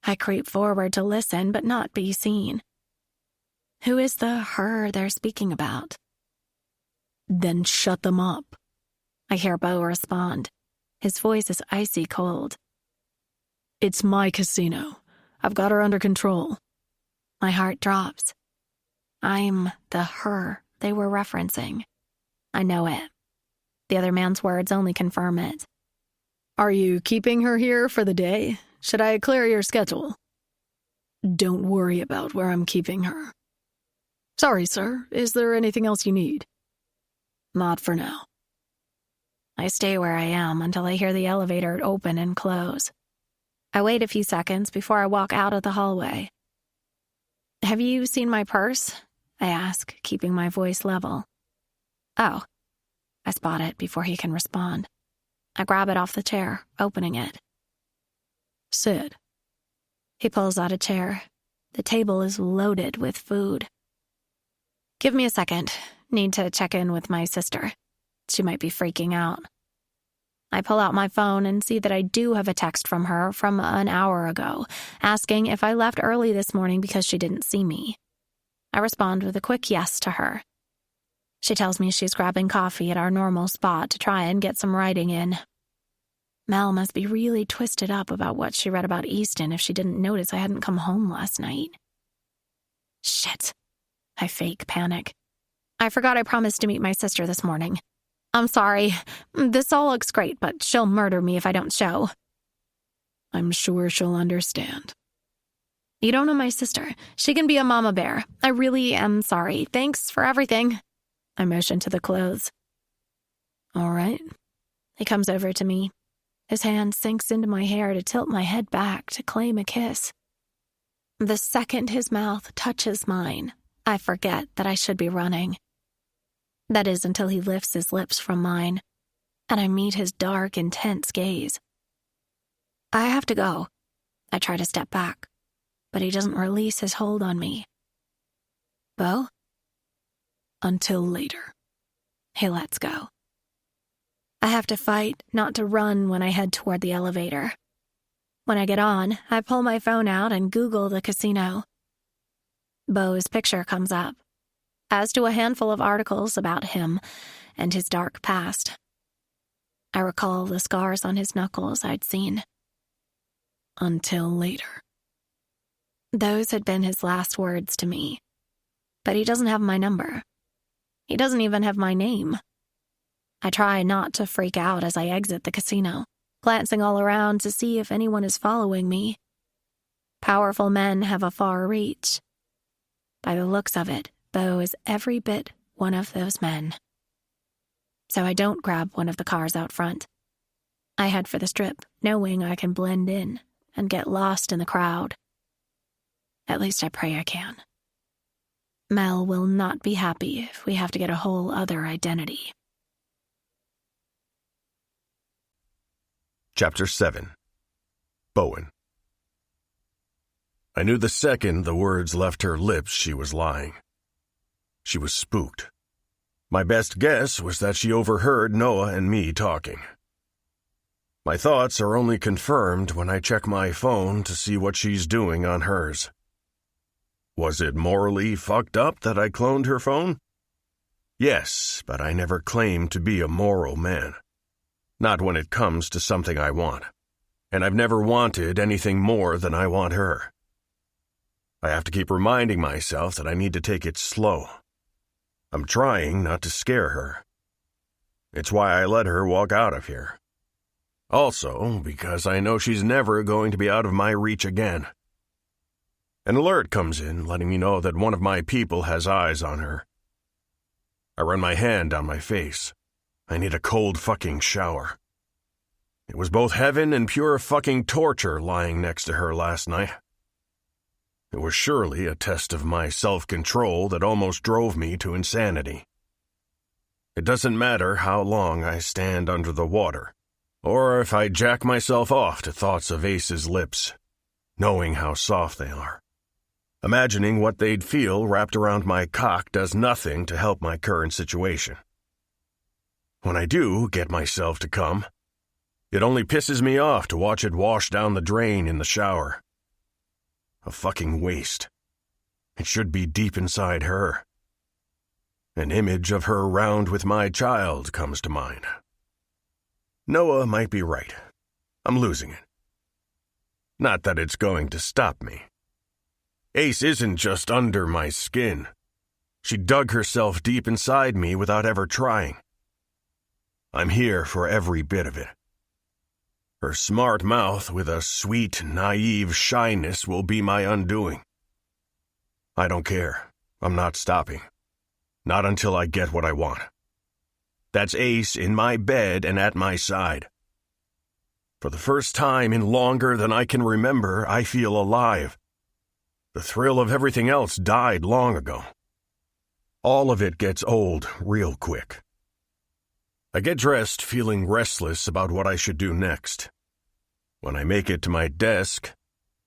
I creep forward to listen but not be seen. Who is the her they're speaking about? "Then shut them up." I hear Beau respond. His voice is icy cold. "It's my casino. I've got her under control." My heart drops. I'm the her they were referencing. I know it. The other man's words only confirm it. "Are you keeping her here for the day? Should I clear your schedule?" "Don't worry about where I'm keeping her." "Sorry, sir. Is there anything else you need?" "Not for now." I stay where I am until I hear the elevator open and close. I wait a few seconds before I walk out of the hallway. "Have you seen my purse?" I ask, keeping my voice level. "Oh." I spot it before he can respond. I grab it off the chair, opening it. "Sid." He pulls out a chair. The table is loaded with food. "Give me a second. Need to check in with my sister. She might be freaking out." I pull out my phone and see that I do have a text from her from an hour ago, asking if I left early this morning because she didn't see me. I respond with a quick yes to her. She tells me she's grabbing coffee at our normal spot to try and get some writing in. Mel must be really twisted up about what she read about Easton if she didn't notice I hadn't come home last night. Shit. I fake panic. I forgot I promised to meet my sister this morning. I'm sorry. This all looks great, but she'll murder me if I don't show. I'm sure she'll understand. You don't know my sister. She can be a mama bear. I really am sorry. Thanks for everything. I motion to the clothes. All right. He comes over to me. His hand sinks into my hair to tilt my head back to claim a kiss. The second his mouth touches mine, I forget that I should be running. That is until he lifts his lips from mine, and I meet his dark, intense gaze. I have to go. I try to step back, but he doesn't release his hold on me. Bo? Until later. He lets go. I have to fight not to run when I head toward the elevator. When I get on, I pull my phone out and Google the casino. Bo's picture comes up, as do a handful of articles about him and his dark past. I recall the scars on his knuckles I'd seen. Until later. Those had been his last words to me. But he doesn't have my number. He doesn't even have my name. I try not to freak out as I exit the casino, glancing all around to see if anyone is following me. Powerful men have a far reach. By the looks of it, Bo is every bit one of those men. So I don't grab one of the cars out front. I head for the strip, knowing I can blend in and get lost in the crowd. At least I pray I can. Mel will not be happy if we have to get a whole other identity. Chapter 7. Bowen. I knew the second the words left her lips she was lying. She was spooked. My best guess was that she overheard Noah and me talking. My thoughts are only confirmed when I check my phone to see what she's doing on hers. Was it morally fucked up that I cloned her phone? Yes, but I never claimed to be a moral man. Not when it comes to something I want. And I've never wanted anything more than I want her. I have to keep reminding myself that I need to take it slow. I'm trying not to scare her. It's why I let her walk out of here. Also, because I know she's never going to be out of my reach again. An alert comes in, letting me know that one of my people has eyes on her. I run my hand down my face. I need a cold fucking shower. It was both heaven and pure fucking torture lying next to her last night. It was surely a test of my self-control that almost drove me to insanity. It doesn't matter how long I stand under the water, or if I jack myself off to thoughts of Ace's lips, knowing how soft they are. Imagining what they'd feel wrapped around my cock does nothing to help my current situation. When I do get myself to come, it only pisses me off to watch it wash down the drain in the shower. A fucking waste. It should be deep inside her. An image of her around with my child comes to mind. Noah might be right. I'm losing it. Not that it's going to stop me. Ace isn't just under my skin. She dug herself deep inside me without ever trying. I'm here for every bit of it. Her smart mouth with a sweet, naive shyness will be my undoing. I don't care. I'm not stopping. Not until I get what I want. That's Ace in my bed and at my side. For the first time in longer than I can remember, I feel alive. The thrill of everything else died long ago. All of it gets old real quick. I get dressed feeling restless about what I should do next. When I make it to my desk,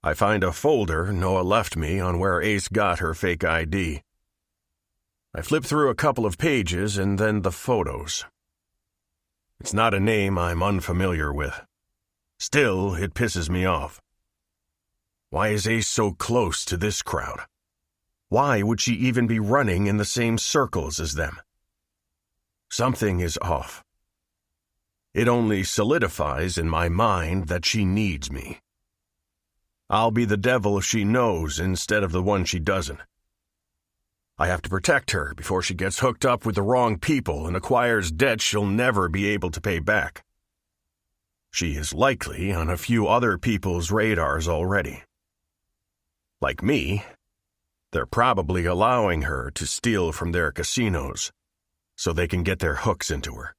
I find a folder Noah left me on where Ace got her fake ID. I flip through a couple of pages and then the photos. It's not a name I'm unfamiliar with. Still, it pisses me off. Why is Ace so close to this crowd? Why would she even be running in the same circles as them? Something is off. It only solidifies in my mind that she needs me. I'll be the devil she knows instead of the one she doesn't. I have to protect her before she gets hooked up with the wrong people and acquires debt she'll never be able to pay back. She is likely on a few other people's radars already. Like me, they're probably allowing her to steal from their casinos so they can get their hooks into her.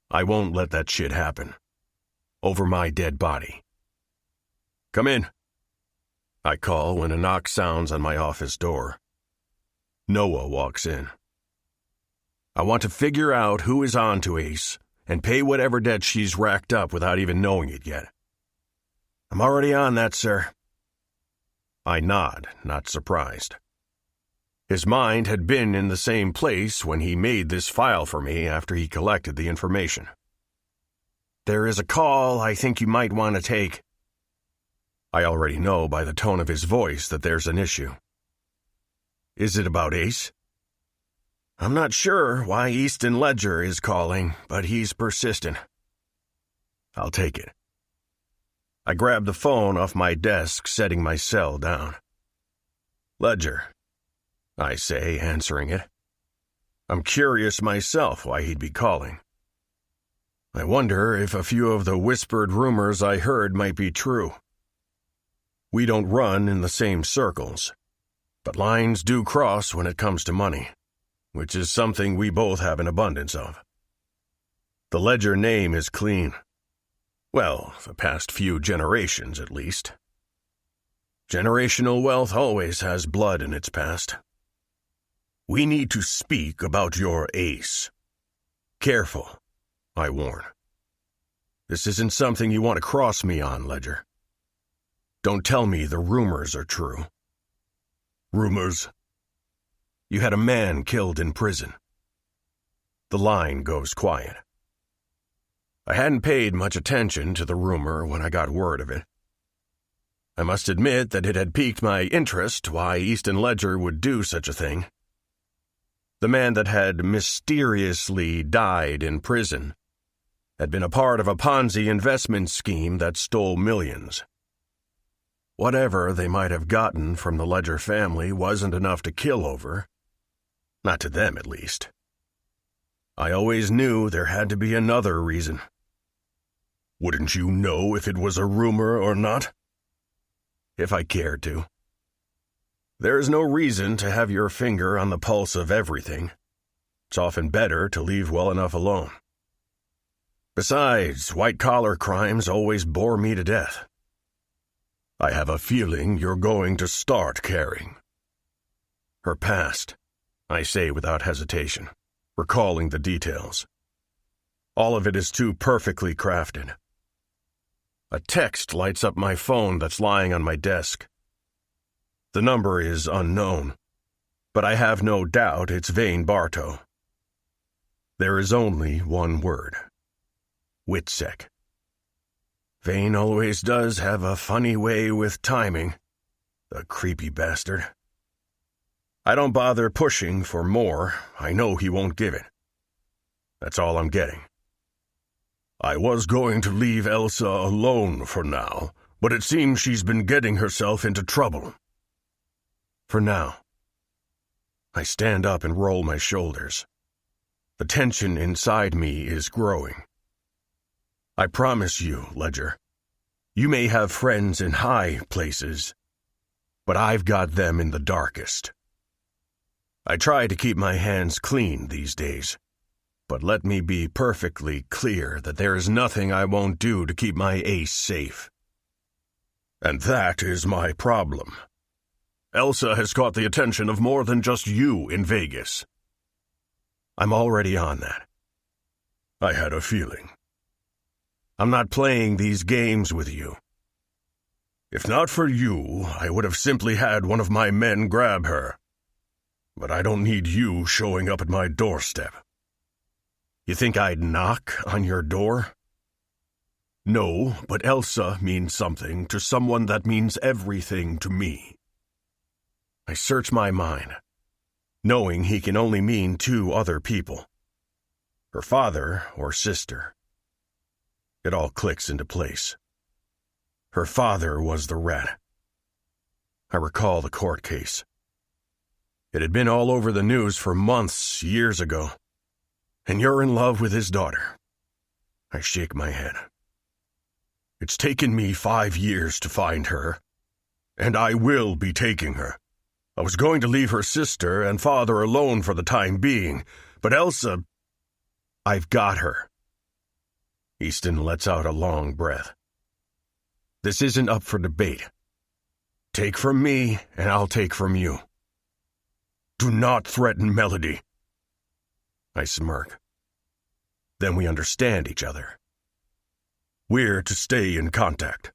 I won't let that shit happen. Over my dead body. Come in. I call when a knock sounds on my office door. Noah walks in. I want to figure out who is on to Ace and pay whatever debt she's racked up without even knowing it yet. I'm already on that, sir. I nod, not surprised. His mind had been in the same place when he made this file for me after he collected the information. There is a call I think you might want to take. I already know by the tone of his voice that there's an issue. Is it about Ace? I'm not sure why Easton Ledger is calling, but he's persistent. I'll take it. I grab the phone off my desk, setting my cell down. Ledger, I say, answering it. I'm curious myself why he'd be calling. I wonder if a few of the whispered rumors I heard might be true. We don't run in the same circles, but lines do cross when it comes to money, which is something we both have an abundance of. The Ledger name is clean. Well, the past few generations at least. Generational wealth always has blood in its past. We need to speak about your Ace. Careful, I warn. This isn't something you want to cross me on, Ledger. Don't tell me the rumors are true. Rumors? You had a man killed in prison. The line goes quiet. I hadn't paid much attention to the rumor when I got word of it. I must admit that it had piqued my interest why Easton Ledger would do such a thing. The man that had mysteriously died in prison had been a part of a Ponzi investment scheme that stole millions. Whatever they might have gotten from the Ledger family wasn't enough to kill over. Not to them, at least. I always knew there had to be another reason. Wouldn't you know if it was a rumor or not? If I cared to. There's no reason to have your finger on the pulse of everything. It's often better to leave well enough alone. Besides, white-collar crimes always bore me to death. I have a feeling you're going to start caring. Her past, I say without hesitation, recalling the details. All of it is too perfectly crafted. A text lights up my phone that's lying on my desk. The number is unknown, but I have no doubt it's Vane Bartow. There is only one word. Witsec. Vane always does have a funny way with timing, the creepy bastard. I don't bother pushing for more. I know he won't give it. That's all I'm getting. I was going to leave Elsa alone for now, but it seems she's been getting herself into trouble. For now. I stand up and roll my shoulders. The tension inside me is growing. I promise you, Ledger, you may have friends in high places, but I've got them in the darkest. I try to keep my hands clean these days, but let me be perfectly clear that there is nothing I won't do to keep my Ace safe. And that is my problem. Elsa has caught the attention of more than just you in Vegas. I'm already on that. I had a feeling. I'm not playing these games with you. If not for you, I would have simply had one of my men grab her. But I don't need you showing up at my doorstep. You think I'd knock on your door? No, but Elsa means something to someone that means everything to me. I search my mind, knowing he can only mean two other people. Her father or sister. It all clicks into place. Her father was the rat. I recall the court case. It had been all over the news for months, years ago. And you're in love with his daughter. I shake my head. It's taken me 5 years to find her, and I will be taking her. I was going to leave her sister and father alone for the time being, but Elsa, I've got her. Easton lets out a long breath. This isn't up for debate. Take from me, and I'll take from you. Do not threaten Melody. I smirk. Then we understand each other. We're to stay in contact.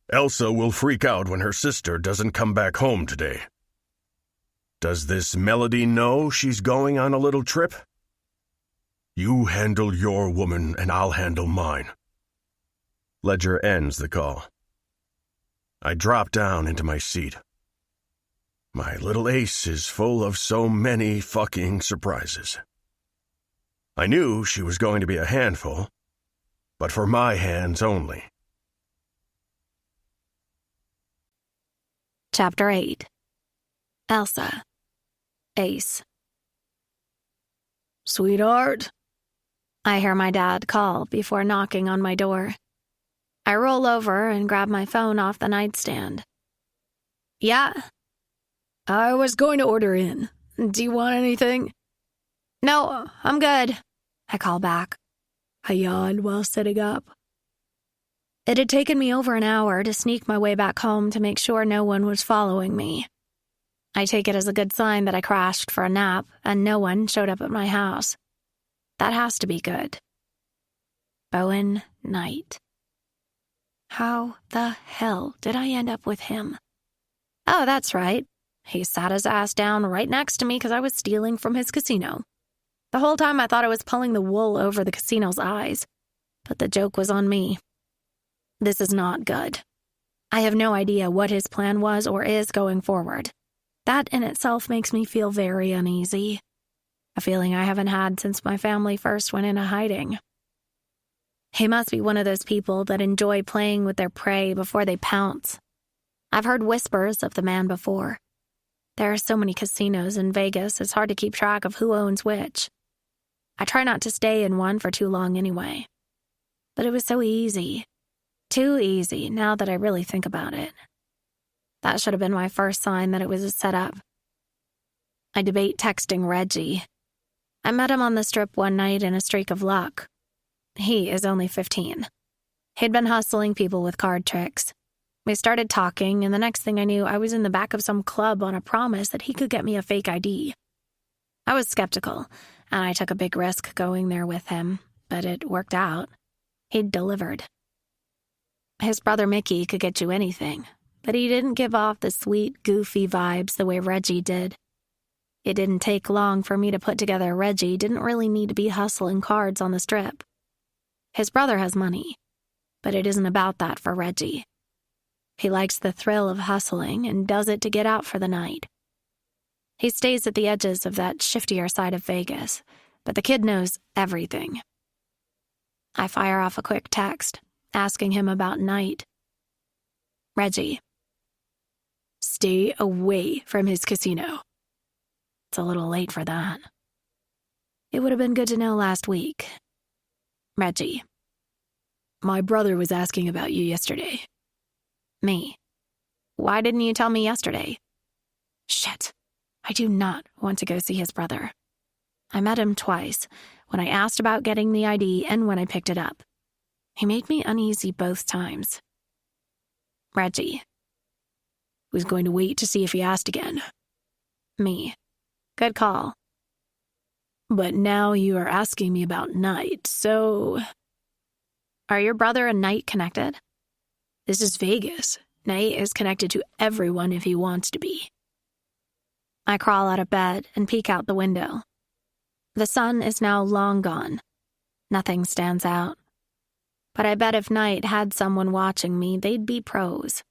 Elsa will freak out when her sister doesn't come back home today. Does this Melody know she's going on a little trip? You handle your woman and I'll handle mine. Ledger ends the call. I drop down into my seat. My little ace is full of so many fucking surprises. I knew she was going to be a handful, but for my hands only. Chapter 8. Elsa. Ace. Sweetheart? I hear my dad call before knocking on my door. I roll over and grab my phone off the nightstand. Yeah? I was going to order in. Do you want anything? No, I'm good. I call back. I yawned while sitting up. It had taken me over an hour to sneak my way back home to make sure no one was following me. I take it as a good sign that I crashed for a nap and no one showed up at my house. That has to be good. Bowen Knight. How the hell did I end up with him? Oh, that's right. He sat his ass down right next to me because I was stealing from his casino. The whole time I thought I was pulling the wool over the casino's eyes, but the joke was on me. This is not good. I have no idea what his plan was or is going forward. That in itself makes me feel very uneasy. A feeling I haven't had since my family first went into hiding. He must be one of those people that enjoy playing with their prey before they pounce. I've heard whispers of the man before. There are so many casinos in Vegas, it's hard to keep track of who owns which. I try not to stay in one for too long anyway. But it was so easy. Too easy, now that I really think about it. That should have been my first sign that it was a setup. I debate texting Reggie. I met him on the strip one night in a streak of luck. He is only 15. He'd been hustling people with card tricks. We started talking, and the next thing I knew, I was in the back of some club on a promise that he could get me a fake ID. I was skeptical, and I took a big risk going there with him, but it worked out. He'd delivered. His brother Mickey could get you anything, but he didn't give off the sweet, goofy vibes the way Reggie did. It didn't take long for me to put together Reggie didn't really need to be hustling cards on the strip. His brother has money, but it isn't about that for Reggie. He likes the thrill of hustling and does it to get out for the night. He stays at the edges of that shiftier side of Vegas, but the kid knows everything. I fire off a quick text, asking him about Knight. Reggie. Stay away from his casino. It's a little late for that. It would have been good to know last week. Reggie. My brother was asking about you yesterday. Me. Why didn't you tell me yesterday? Shit. I do not want to go see his brother. I met him twice, when I asked about getting the ID and when I picked it up. He made me uneasy both times. Reggie. Was going to wait to see if he asked again. Me. Good call. But now you are asking me about Knight, so... Are your brother and Knight connected? This is Vegas. Knight is connected to everyone if he wants to be. I crawl out of bed and peek out the window. The sun is now long gone, Nothing stands out. But I bet if Knight had someone watching me, they'd be pros.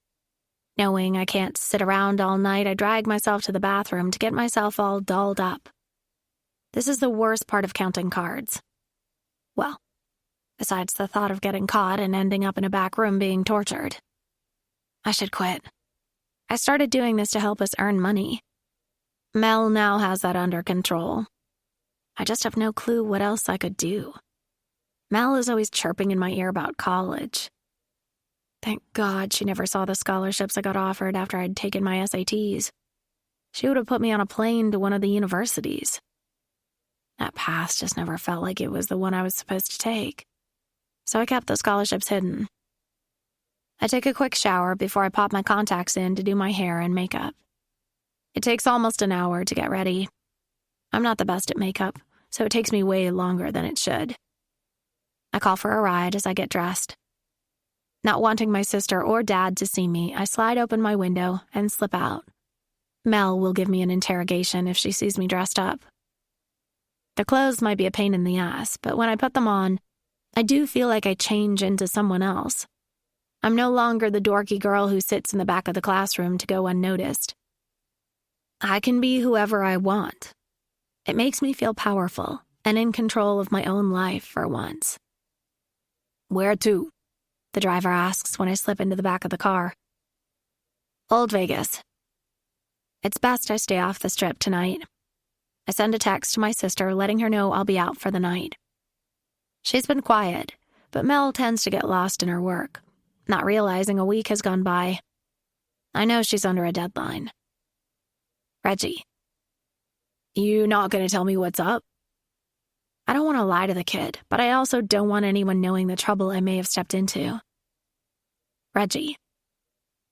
Knowing I can't sit around all night, I drag myself to the bathroom to get myself all dolled up. This is the worst part of counting cards. Well, besides the thought of getting caught and ending up in a back room being tortured. I should quit. I started doing this to help us earn money. Mel now has that under control. I just have no clue what else I could do. Mel is always chirping in my ear about college. Thank God she never saw the scholarships I got offered after I'd taken my SATs. She would have put me on a plane to one of the universities. That path just never felt like it was the one I was supposed to take. So I kept the scholarships hidden. I take a quick shower before I pop my contacts in to do my hair and makeup. It takes almost an hour to get ready. I'm not the best at makeup, so it takes me way longer than it should. I call for a ride as I get dressed. Not wanting my sister or dad to see me, I slide open my window and slip out. Mel will give me an interrogation if she sees me dressed up. The clothes might be a pain in the ass, but when I put them on, I do feel like I change into someone else. I'm no longer the dorky girl who sits in the back of the classroom to go unnoticed. I can be whoever I want. It makes me feel powerful and in control of my own life for once. "Where to?" the driver asks when I slip into the back of the car. "Old Vegas. It's best I stay off the strip tonight." I send a text to my sister letting her know I'll be out for the night. She's been quiet, but Mel tends to get lost in her work, not realizing a week has gone by. I know she's under a deadline. "Reggie. You not gonna tell me what's up?" I don't want to lie to the kid, but I also don't want anyone knowing the trouble I may have stepped into. "Reggie.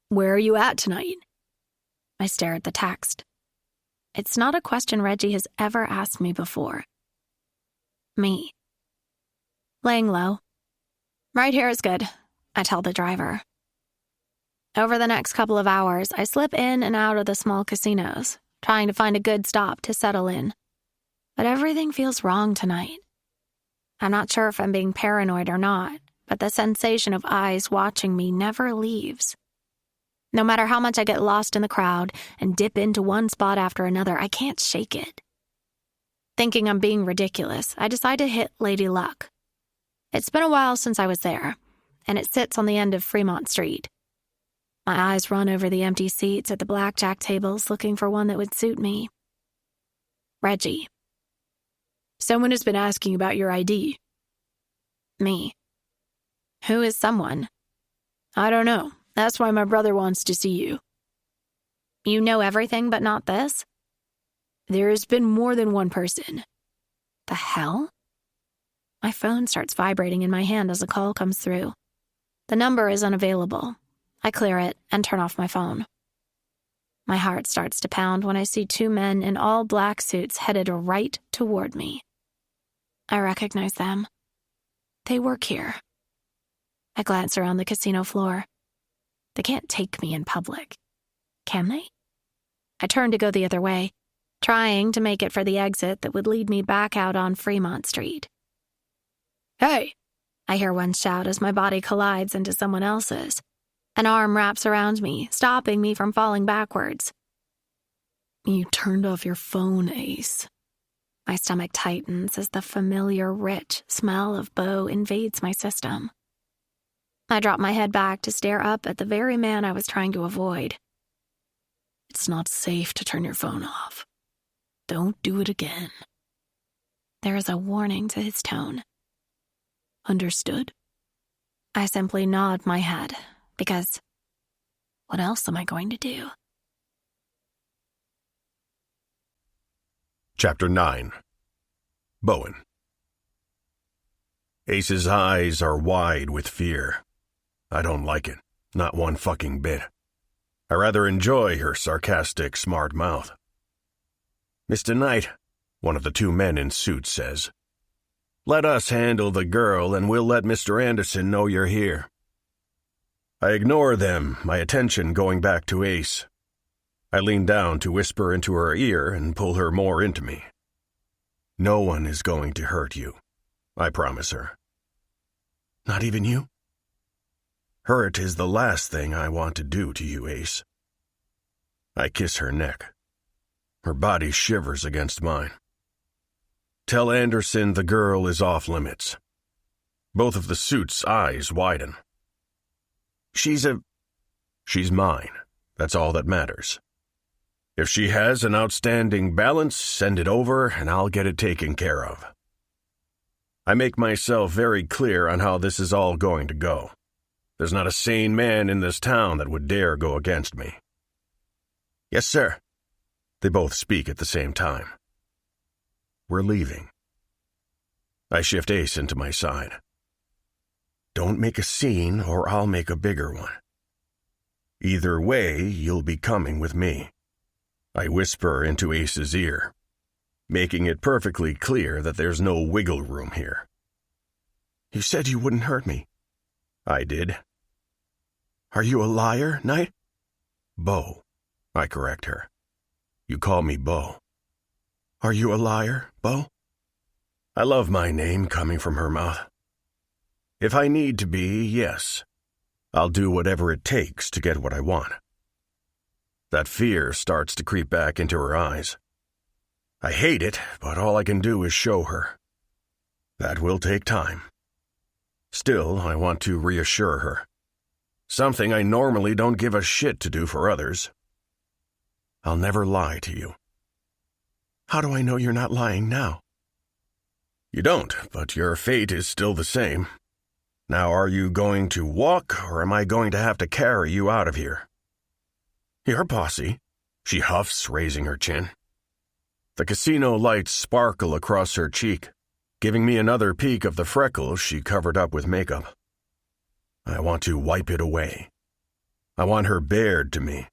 Where are you at tonight?" I stare at the text. It's not a question Reggie has ever asked me before. Me. Laying low. "Right here is good," I tell the driver. Over the next couple of hours, I slip in and out of the small casinos, trying to find a good stop to settle in. But everything feels wrong tonight. I'm not sure if I'm being paranoid or not, but the sensation of eyes watching me never leaves. No matter how much I get lost in the crowd and dip into one spot after another, I can't shake it. Thinking I'm being ridiculous, I decide to hit Lady Luck. It's been a while since I was there, and it sits on the end of Fremont Street. My eyes run over the empty seats at the blackjack tables looking for one that would suit me. Reggie. "Someone has been asking about your ID." Me. "Who is someone?" "I don't know. That's why my brother wants to see you." "You know everything but not this?" "There's been more than one person." The hell? My phone starts vibrating in my hand as a call comes through. The number is unavailable. I clear it and turn off my phone. My heart starts to pound when I see two men in all black suits headed right toward me. I recognize them. They work here. I glance around the casino floor. They can't take me in public. Can they? I turn to go the other way, trying to make it for the exit that would lead me back out on Fremont Street. "Hey!" I hear one shout as my body collides into someone else's. An arm wraps around me, stopping me from falling backwards. "You turned off your phone, Ace." My stomach tightens as the familiar, rich smell of Beau invades my system. I drop my head back to stare up at the very man I was trying to avoid. "It's not safe to turn your phone off. Don't do it again." There is a warning to his tone. "Understood?" I simply nod my head, because what else am I going to do? Chapter 9. Bowen. Ace's eyes are wide with fear. I don't like it, not one fucking bit. I rather enjoy her sarcastic, smart mouth. "Mr. Knight," one of the two men in suits says, "let us handle the girl and we'll let Mr. Anderson know you're here." I ignore them, my attention going back to Ace. I lean down to whisper into her ear and pull her more into me. "No one is going to hurt you. I promise her. Not even you? Hurt is the last thing I want to do to you, Ace. I kiss her neck. Her body shivers against mine. Tell Anderson the girl is off limits. Both of the suit's eyes widen. She's mine. That's all that matters. If she has an outstanding balance, send it over and I'll get it taken care of. I make myself very clear on how this is all going to go. There's not a sane man in this town that would dare go against me. Yes, sir. They both speak at the same time. We're leaving. I shift Ace into my side. Don't make a scene or I'll make a bigger one. Either way, you'll be coming with me. I whisper into Ace's ear, making it perfectly clear that there's no wiggle room here. You said you wouldn't hurt me. I did. Are you a liar, Knight? Bo, I correct her. You call me Bo. Are you a liar, Bo? I love my name coming from her mouth. If I need to be, yes. I'll do whatever it takes to get what I want. That fear starts to creep back into her eyes. I hate it, but all I can do is show her. That will take time. Still, I want to reassure her. Something I normally don't give a shit to do for others. I'll never lie to you. How do I know you're not lying now? You don't, but your fate is still the same. Now, are you going to walk, or am I going to have to carry you out of here? Your posse, she huffs, raising her chin. The casino lights sparkle across her cheek, giving me another peek of the freckles she covered up with makeup. I want to wipe it away. I want her bared to me,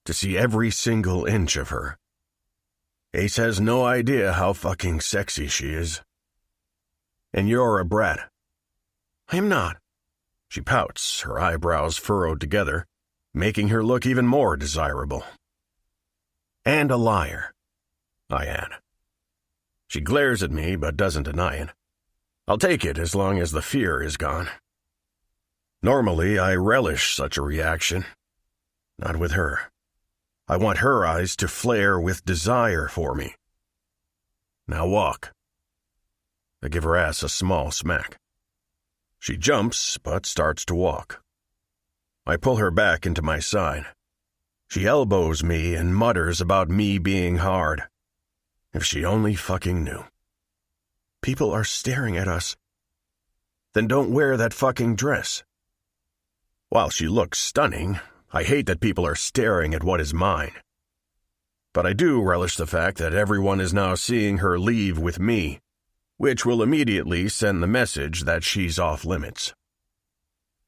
to see every single inch of her. Ace has no idea how fucking sexy she is. And you're a brat. I'm not. She pouts, her eyebrows furrowed together, making her look even more desirable. And a liar, I add. She glares at me but doesn't deny it. I'll take it as long as the fear is gone. Normally, I relish such a reaction. Not with her. I want her eyes to flare with desire for me. Now walk. I give her ass a small smack. She jumps, but starts to walk. I pull her back into my side. She elbows me and mutters about me being hard. If she only fucking knew. People are staring at us. Then don't wear that fucking dress. While she looks stunning, I hate that people are staring at what is mine. But I do relish the fact that everyone is now seeing her leave with me, which will immediately send the message that she's off limits.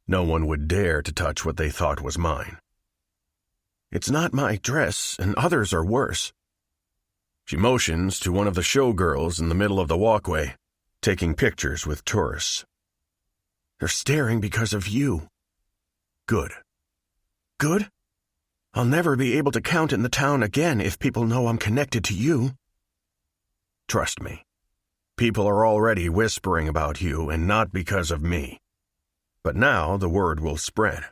No one would dare to touch what they thought was mine. It's not my dress, and others are worse. She motions to one of the showgirls in the middle of the walkway, taking pictures with tourists. They're staring because of you. Good. Good? I'll never be able to count in the town again if people know I'm connected to you. Trust me. People are already whispering about you, and not because of me. But now the word will spread.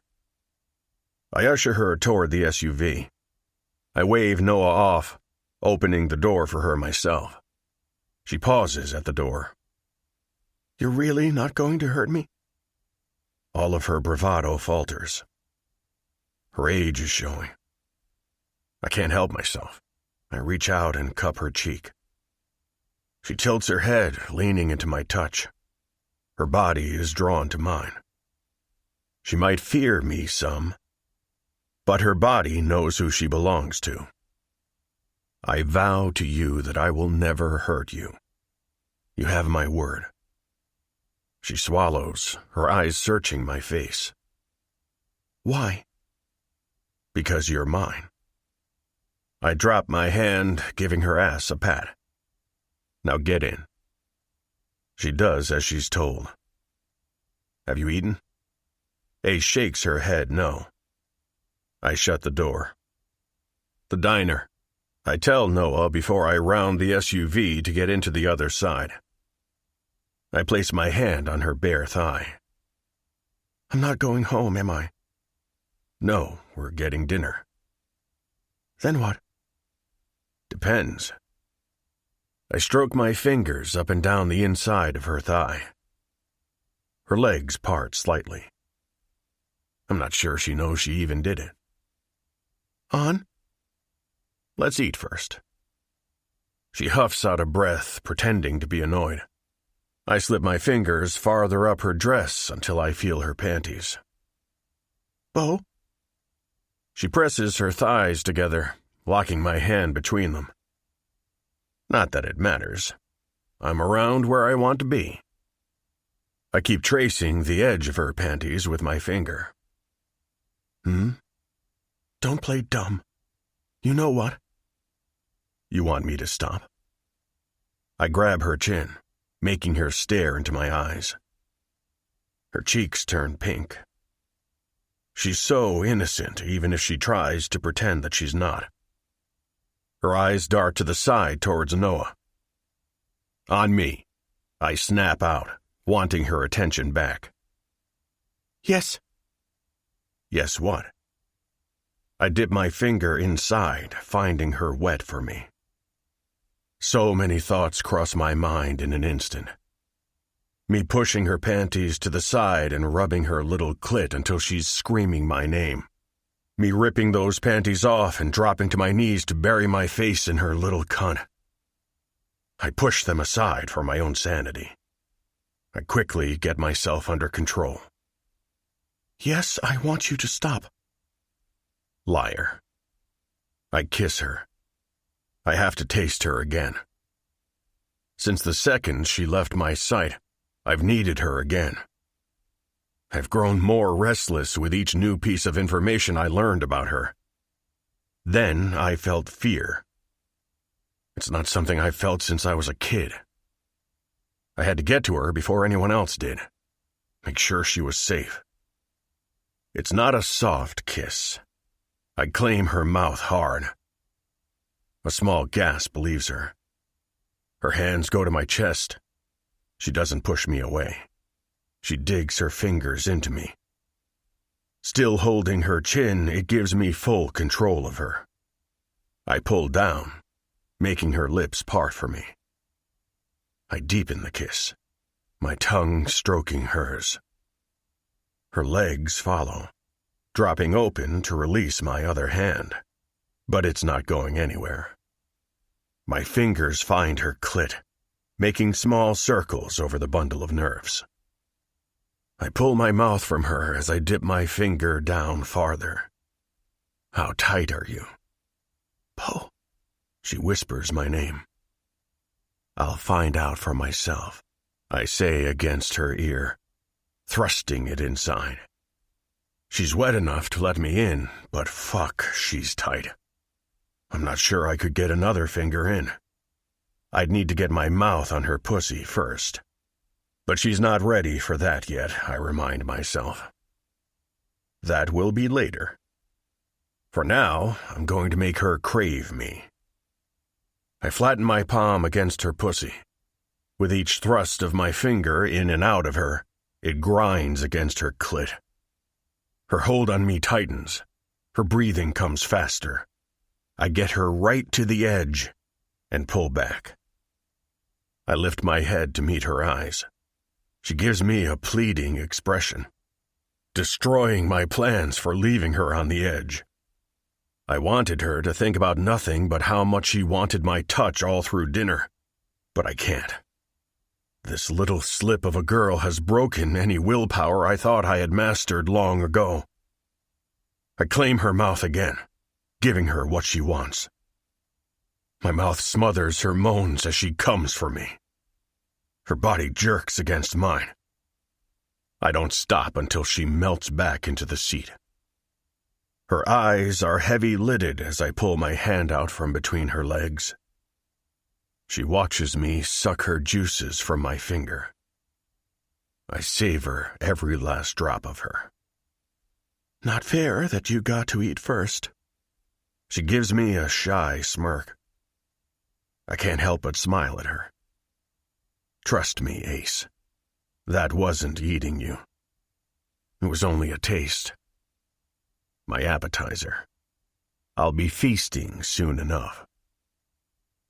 I usher her toward the SUV. I wave Noah off, opening the door for her myself. She pauses at the door. You're really not going to hurt me? All of her bravado falters. Her age is showing. I can't help myself. I reach out and cup her cheek. She tilts her head, leaning into my touch. Her body is drawn to mine. She might fear me some, but her body knows who she belongs to. I vow to you that I will never hurt you. You have my word. She swallows, her eyes searching my face. Why? Because you're mine. I drop my hand, giving her ass a pat. Now get in. She does as she's told. Have you eaten? Ace shakes her head no. I shut the door. The diner. I tell Noah before I round the SUV to get into the other side. I place my hand on her bare thigh. I'm not going home, am I? No, we're getting dinner. Then what? Depends. I stroke my fingers up and down the inside of her thigh. Her legs part slightly. I'm not sure she knows she even did it. On? Let's eat first. She huffs out a breath, pretending to be annoyed. I slip my fingers farther up her dress until I feel her panties. Bo? She presses her thighs together, locking my hand between them. Not that it matters. I'm around where I want to be. I keep tracing the edge of her panties with my finger. Don't play dumb. You know what? You want me to stop? I grab her chin, making her stare into my eyes. Her cheeks turn pink. She's so innocent, even if she tries to pretend that she's not. Her eyes dart to the side towards Noah. On me, I snap out, wanting her attention back. Yes. Yes, what? I dip my finger inside, finding her wet for me. So many thoughts cross my mind in an instant. Me pushing her panties to the side and rubbing her little clit until she's screaming my name. Me ripping those panties off and dropping to my knees to bury my face in her little cunt. I push them aside for my own sanity. I quickly get myself under control. Yes, I want you to stop. Liar. I kiss her. I have to taste her again. Since the second she left my sight, I've needed her again. I've grown more restless with each new piece of information I learned about her. Then I felt fear. It's not something I've felt since I was a kid. I had to get to her before anyone else did. Make sure she was safe. It's not a soft kiss. I claim her mouth hard. A small gasp leaves her. Her hands go to my chest. She doesn't push me away. She digs her fingers into me. Still holding her chin, it gives me full control of her. I pull down, making her lips part for me. I deepen the kiss, my tongue stroking hers. Her legs follow, dropping open to release my other hand. But it's not going anywhere. My fingers find her clit, making small circles over the bundle of nerves. I pull my mouth from her as I dip my finger down farther. How tight are you? Bo. She whispers my name. I'll find out for myself, I say against her ear, thrusting it inside. She's wet enough to let me in, but fuck, she's tight. I'm not sure I could get another finger in. I'd need to get my mouth on her pussy first. But she's not ready for that yet, I remind myself. That will be later. For now, I'm going to make her crave me. I flatten my palm against her pussy. With each thrust of my finger in and out of her, it grinds against her clit. Her hold on me tightens. Her breathing comes faster. I get her right to the edge and pull back. I lift my head to meet her eyes. She gives me a pleading expression, destroying my plans for leaving her on the edge. I wanted her to think about nothing but how much she wanted my touch all through dinner, but I can't. This little slip of a girl has broken any willpower I thought I had mastered long ago. I claim her mouth again, giving her what she wants. My mouth smothers her moans as she comes for me. Her body jerks against mine. I don't stop until she melts back into the seat. Her eyes are heavy-lidded as I pull my hand out from between her legs. She watches me suck her juices from my finger. I savor every last drop of her. Not fair that you got to eat first. She gives me a shy smirk. I can't help but smile at her. Trust me, Ace. That wasn't eating you. It was only a taste. My appetizer. I'll be feasting soon enough.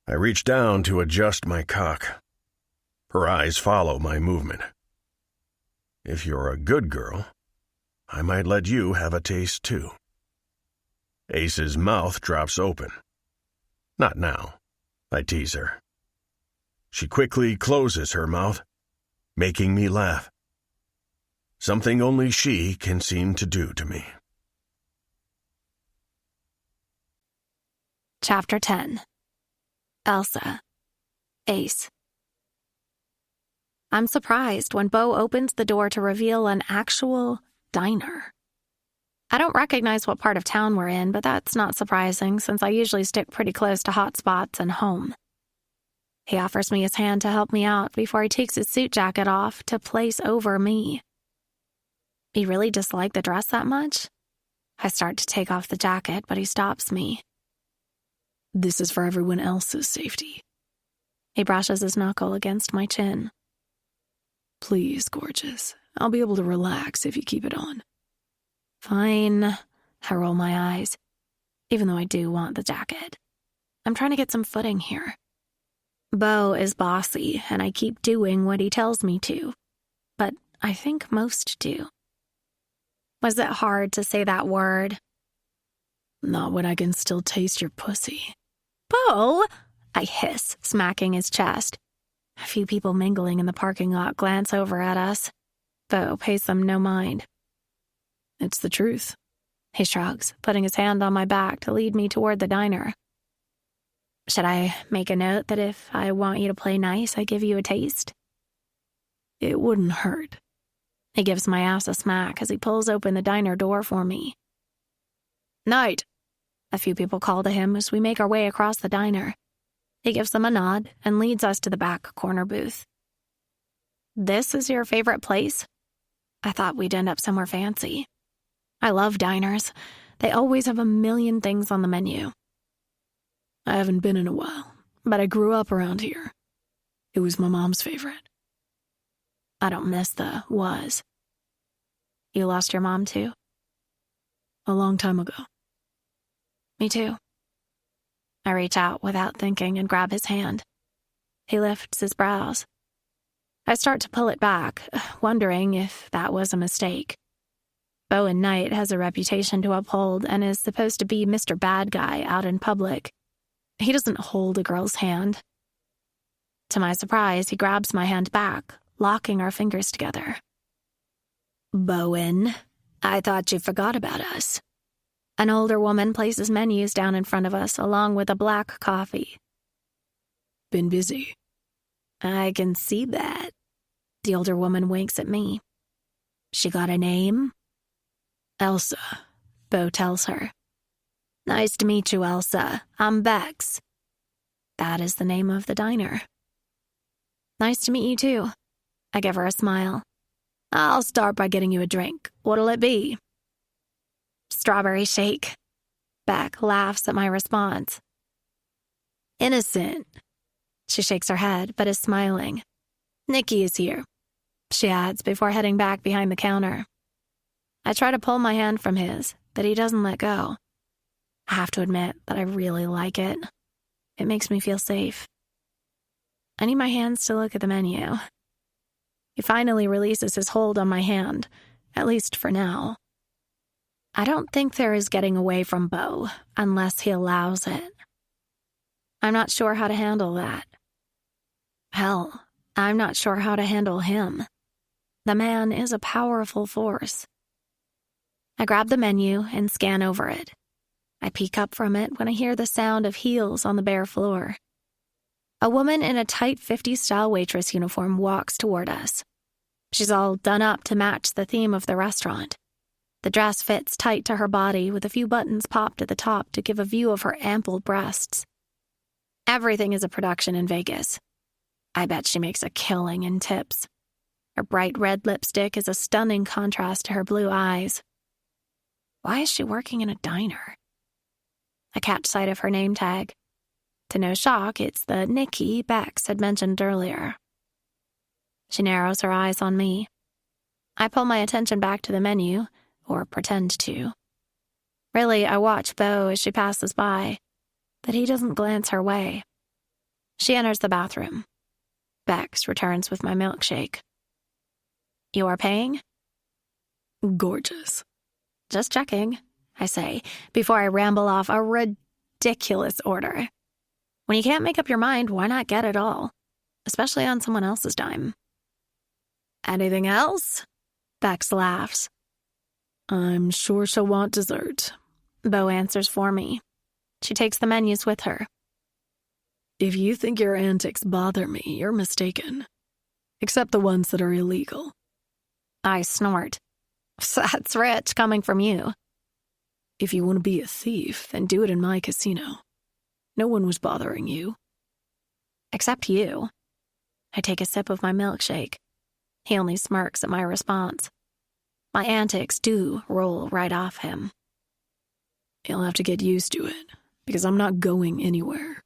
I reach down to adjust my cock. Her eyes follow my movement. If you're a good girl, I might let you have a taste too. Ace's mouth drops open. Not now, I tease her. She quickly closes her mouth, making me laugh. Something only she can seem to do to me. Chapter 10. Elsa. Ace. I'm surprised when Beau opens the door to reveal an actual diner. I don't recognize what part of town we're in, but that's not surprising since I usually stick pretty close to hot spots and home. He offers me his hand to help me out before he takes his suit jacket off to place over me. He really disliked the dress that much? I start to take off the jacket, but he stops me. This is for everyone else's safety. He brushes his knuckle against my chin. Please, gorgeous. I'll be able to relax if you keep it on. Fine. I roll my eyes, even though I do want the jacket. I'm trying to get some footing here. Beau is bossy, and I keep doing what he tells me to. But I think most do. Was it hard to say that word? Not when I can still taste your pussy. Beau! I hiss, smacking his chest. A few people mingling in the parking lot glance over at us. Beau pays them no mind. It's the truth. He shrugs, putting his hand on my back to lead me toward the diner. Should I make a note that if I want you to play nice, I give you a taste? It wouldn't hurt. He gives my ass a smack as he pulls open the diner door for me. Night! A few people call to him as we make our way across the diner. He gives them a nod and leads us to the back corner booth. This is your favorite place? I thought we'd end up somewhere fancy. I love diners. They always have a million things on the menu. I haven't been in a while, but I grew up around here. It was my mom's favorite. I don't miss the was. You lost your mom too? A long time ago. Me too. I reach out without thinking and grab his hand. He lifts his brows. I start to pull it back, wondering if that was a mistake. Bowen Knight has a reputation to uphold and is supposed to be Mr. Bad Guy out in public. He doesn't hold a girl's hand. To my surprise, he grabs my hand back, locking our fingers together. Bowen, I thought you forgot about us. An older woman places menus down in front of us, along with a black coffee. Been busy. I can see that. The older woman winks at me. She got a name? Elsa, Beau tells her. Nice to meet you, Elsa. I'm Bex. That is the name of the diner. Nice to meet you, too. I give her a smile. I'll start by getting you a drink. What'll it be? Strawberry shake. Beck laughs at my response. Innocent. She shakes her head, but is smiling. Nikki is here, she adds before heading back behind the counter. I try to pull my hand from his, but he doesn't let go. I have to admit that I really like it. It makes me feel safe. I need my hands to look at the menu. He finally releases his hold on my hand, at least for now. I don't think there is getting away from Beau unless he allows it. I'm not sure how to handle that. Hell, I'm not sure how to handle him. The man is a powerful force. I grab the menu and scan over it. I peek up from it when I hear the sound of heels on the bare floor. A woman in a tight 50s-style waitress uniform walks toward us. She's all done up to match the theme of the restaurant. The dress fits tight to her body with a few buttons popped at the top to give a view of her ample breasts. Everything is a production in Vegas. I bet she makes a killing in tips. Her bright red lipstick is a stunning contrast to her blue eyes. Why is she working in a diner? I catch sight of her name tag. To no shock, it's the Nikki Bex had mentioned earlier. She narrows her eyes on me. I pull my attention back to the menu, or pretend to. Really, I watch Beau as she passes by, but he doesn't glance her way. She enters the bathroom. Bex returns with my milkshake. You are paying? Gorgeous. Just checking, I say, before I ramble off a ridiculous order. When you can't make up your mind, why not get it all? Especially on someone else's dime. Anything else? Bex laughs. I'm sure she'll want dessert. Beau answers for me. She takes the menus with her. If you think your antics bother me, you're mistaken. Except the ones that are illegal. I snort. That's rich coming from you. If you want to be a thief, then do it in my casino. No one was bothering you. Except you. I take a sip of my milkshake. He only smirks at my response. My antics do roll right off him. You'll have to get used to it, because I'm not going anywhere.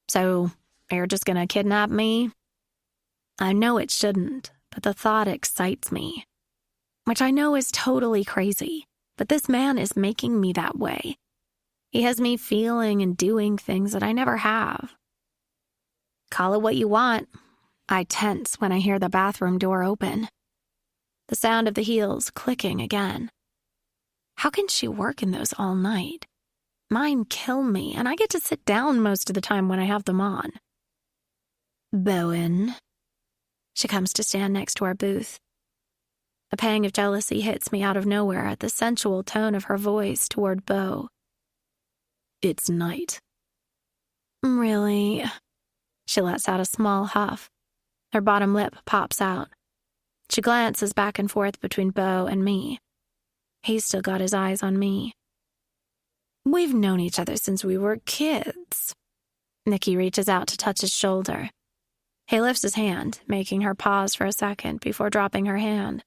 So, you're just gonna kidnap me? I know it shouldn't, but the thought excites me. Which I know is totally crazy, but this man is making me that way. He has me feeling and doing things that I never have. Call it what you want. I tense when I hear the bathroom door open. The sound of the heels clicking again. How can she work in those all night? Mine kill me, and I get to sit down most of the time when I have them on. Bowen. She comes to stand next to our booth. A pang of jealousy hits me out of nowhere at the sensual tone of her voice toward Beau. It's night. Really? She lets out a small huff. Her bottom lip pops out. She glances back and forth between Beau and me. He's still got his eyes on me. We've known each other since we were kids. Nikki reaches out to touch his shoulder. He lifts his hand, making her pause for a second before dropping her hand.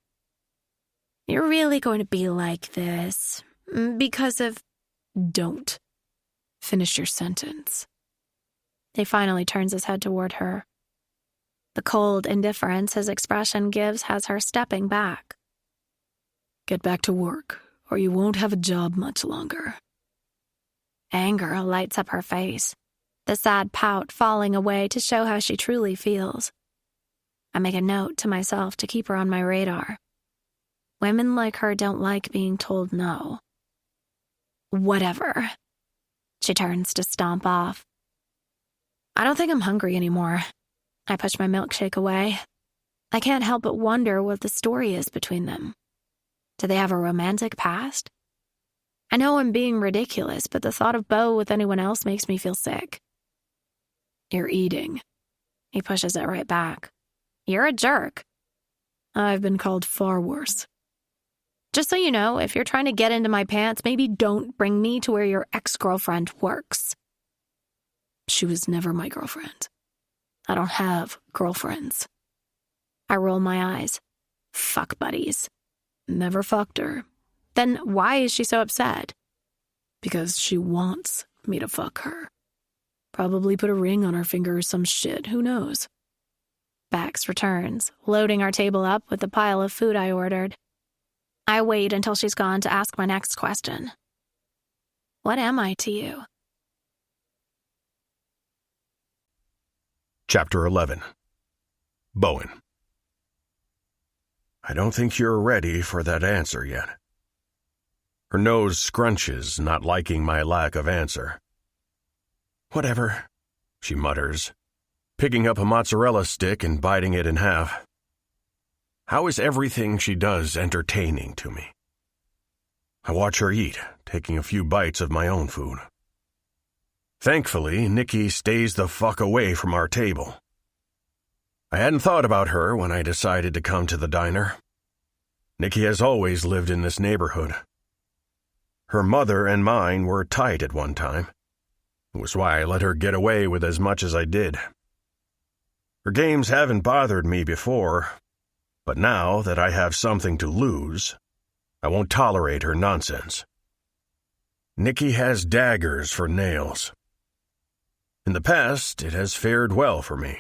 You're really going to be like this because of... Don't. Finish your sentence. He finally turns his head toward her. The cold indifference his expression gives has her stepping back. Get back to work, or you won't have a job much longer. Anger lights up her face, the sad pout falling away to show how she truly feels. I make a note to myself to keep her on my radar. Women like her don't like being told no. Whatever. She turns to stomp off. I don't think I'm hungry anymore. I push my milkshake away. I can't help but wonder what the story is between them. Do they have a romantic past? I know I'm being ridiculous, but the thought of Beau with anyone else makes me feel sick. You're eating. He pushes it right back. You're a jerk. I've been called far worse. Just so you know, if you're trying to get into my pants, maybe don't bring me to where your ex-girlfriend works. She was never my girlfriend. I don't have girlfriends. I roll my eyes. Fuck buddies. Never fucked her. Then why is she so upset? Because she wants me to fuck her. Probably put a ring on her finger or some shit, who knows? Bex returns, loading our table up with the pile of food I ordered. I wait until she's gone to ask my next question. What am I to you? Chapter 11. Bowen. I don't think you're ready for that answer yet. Her nose scrunches, not liking my lack of answer. Whatever, she mutters, picking up a mozzarella stick and biting it in half. How is everything she does entertaining to me? I watch her eat, taking a few bites of my own food. Thankfully, Nikki stays the fuck away from our table. I hadn't thought about her when I decided to come to the diner. Nikki has always lived in this neighborhood. Her mother and mine were tight at one time. It was why I let her get away with as much as I did. Her games haven't bothered me before, but now that I have something to lose, I won't tolerate her nonsense. Nikki has daggers for nails. In the past, it has fared well for me.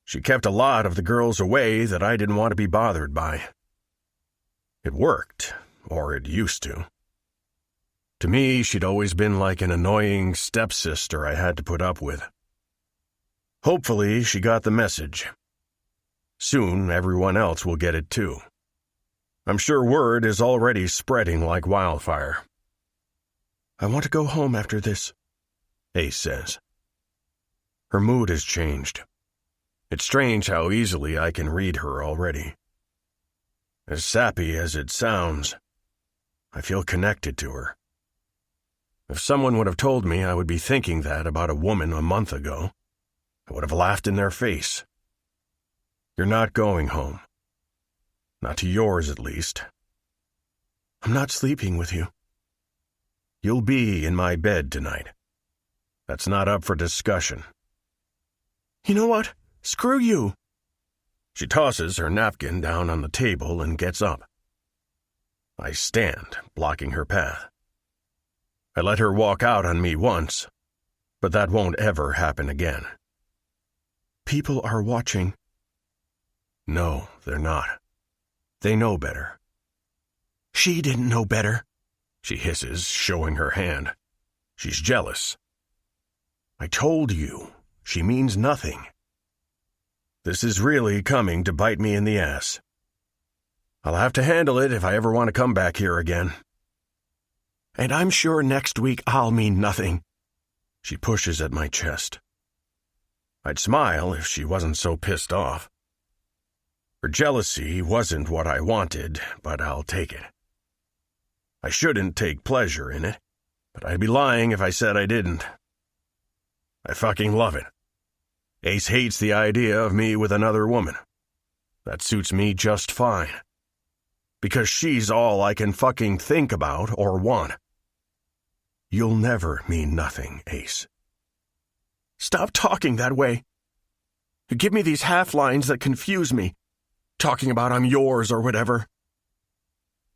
She kept a lot of the girls away that I didn't want to be bothered by. It worked, or it used to. To me, she'd always been like an annoying stepsister I had to put up with. Hopefully, she got the message. Soon, everyone else will get it too. I'm sure word is already spreading like wildfire. I want to go home after this, Ace says. Her mood has changed. It's strange how easily I can read her already. As sappy as it sounds, I feel connected to her. If someone would have told me I would be thinking that about a woman a month ago, I would have laughed in their face. You're not going home. Not to yours, at least. I'm not sleeping with you. You'll be in my bed tonight. That's not up for discussion. You know what? Screw you. She tosses her napkin down on the table and gets up. I stand, blocking her path. I let her walk out on me once, but that won't ever happen again. People are watching. No, they're not. They know better. She didn't know better, she hisses, showing her hand. She's jealous. I told you, she means nothing. This is really coming to bite me in the ass. I'll have to handle it if I ever want to come back here again. And I'm sure next week I'll mean nothing. She pushes at my chest. I'd smile if she wasn't so pissed off. Her jealousy wasn't what I wanted, but I'll take it. I shouldn't take pleasure in it, but I'd be lying if I said I didn't. I fucking love it. Ace hates the idea of me with another woman. That suits me just fine. Because she's all I can fucking think about or want. You'll never mean nothing, Ace. Stop talking that way. You give me these half-lines that confuse me. Talking about I'm yours or whatever.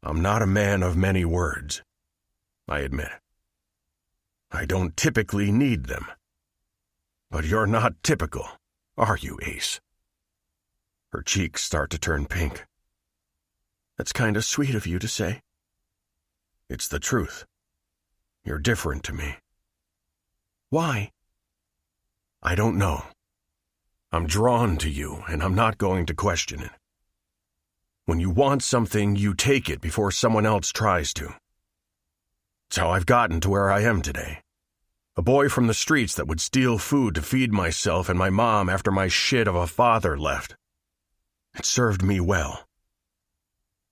I'm not a man of many words, I admit. I don't typically need them. But you're not typical, are you, Ace? Her cheeks start to turn pink. That's kind of sweet of you to say. It's the truth. You're different to me. Why? I don't know. I'm drawn to you, and I'm not going to question it. When you want something, you take it before someone else tries to. It's how I've gotten to where I am today. A boy from the streets that would steal food to feed myself and my mom after my shit of a father left. It served me well.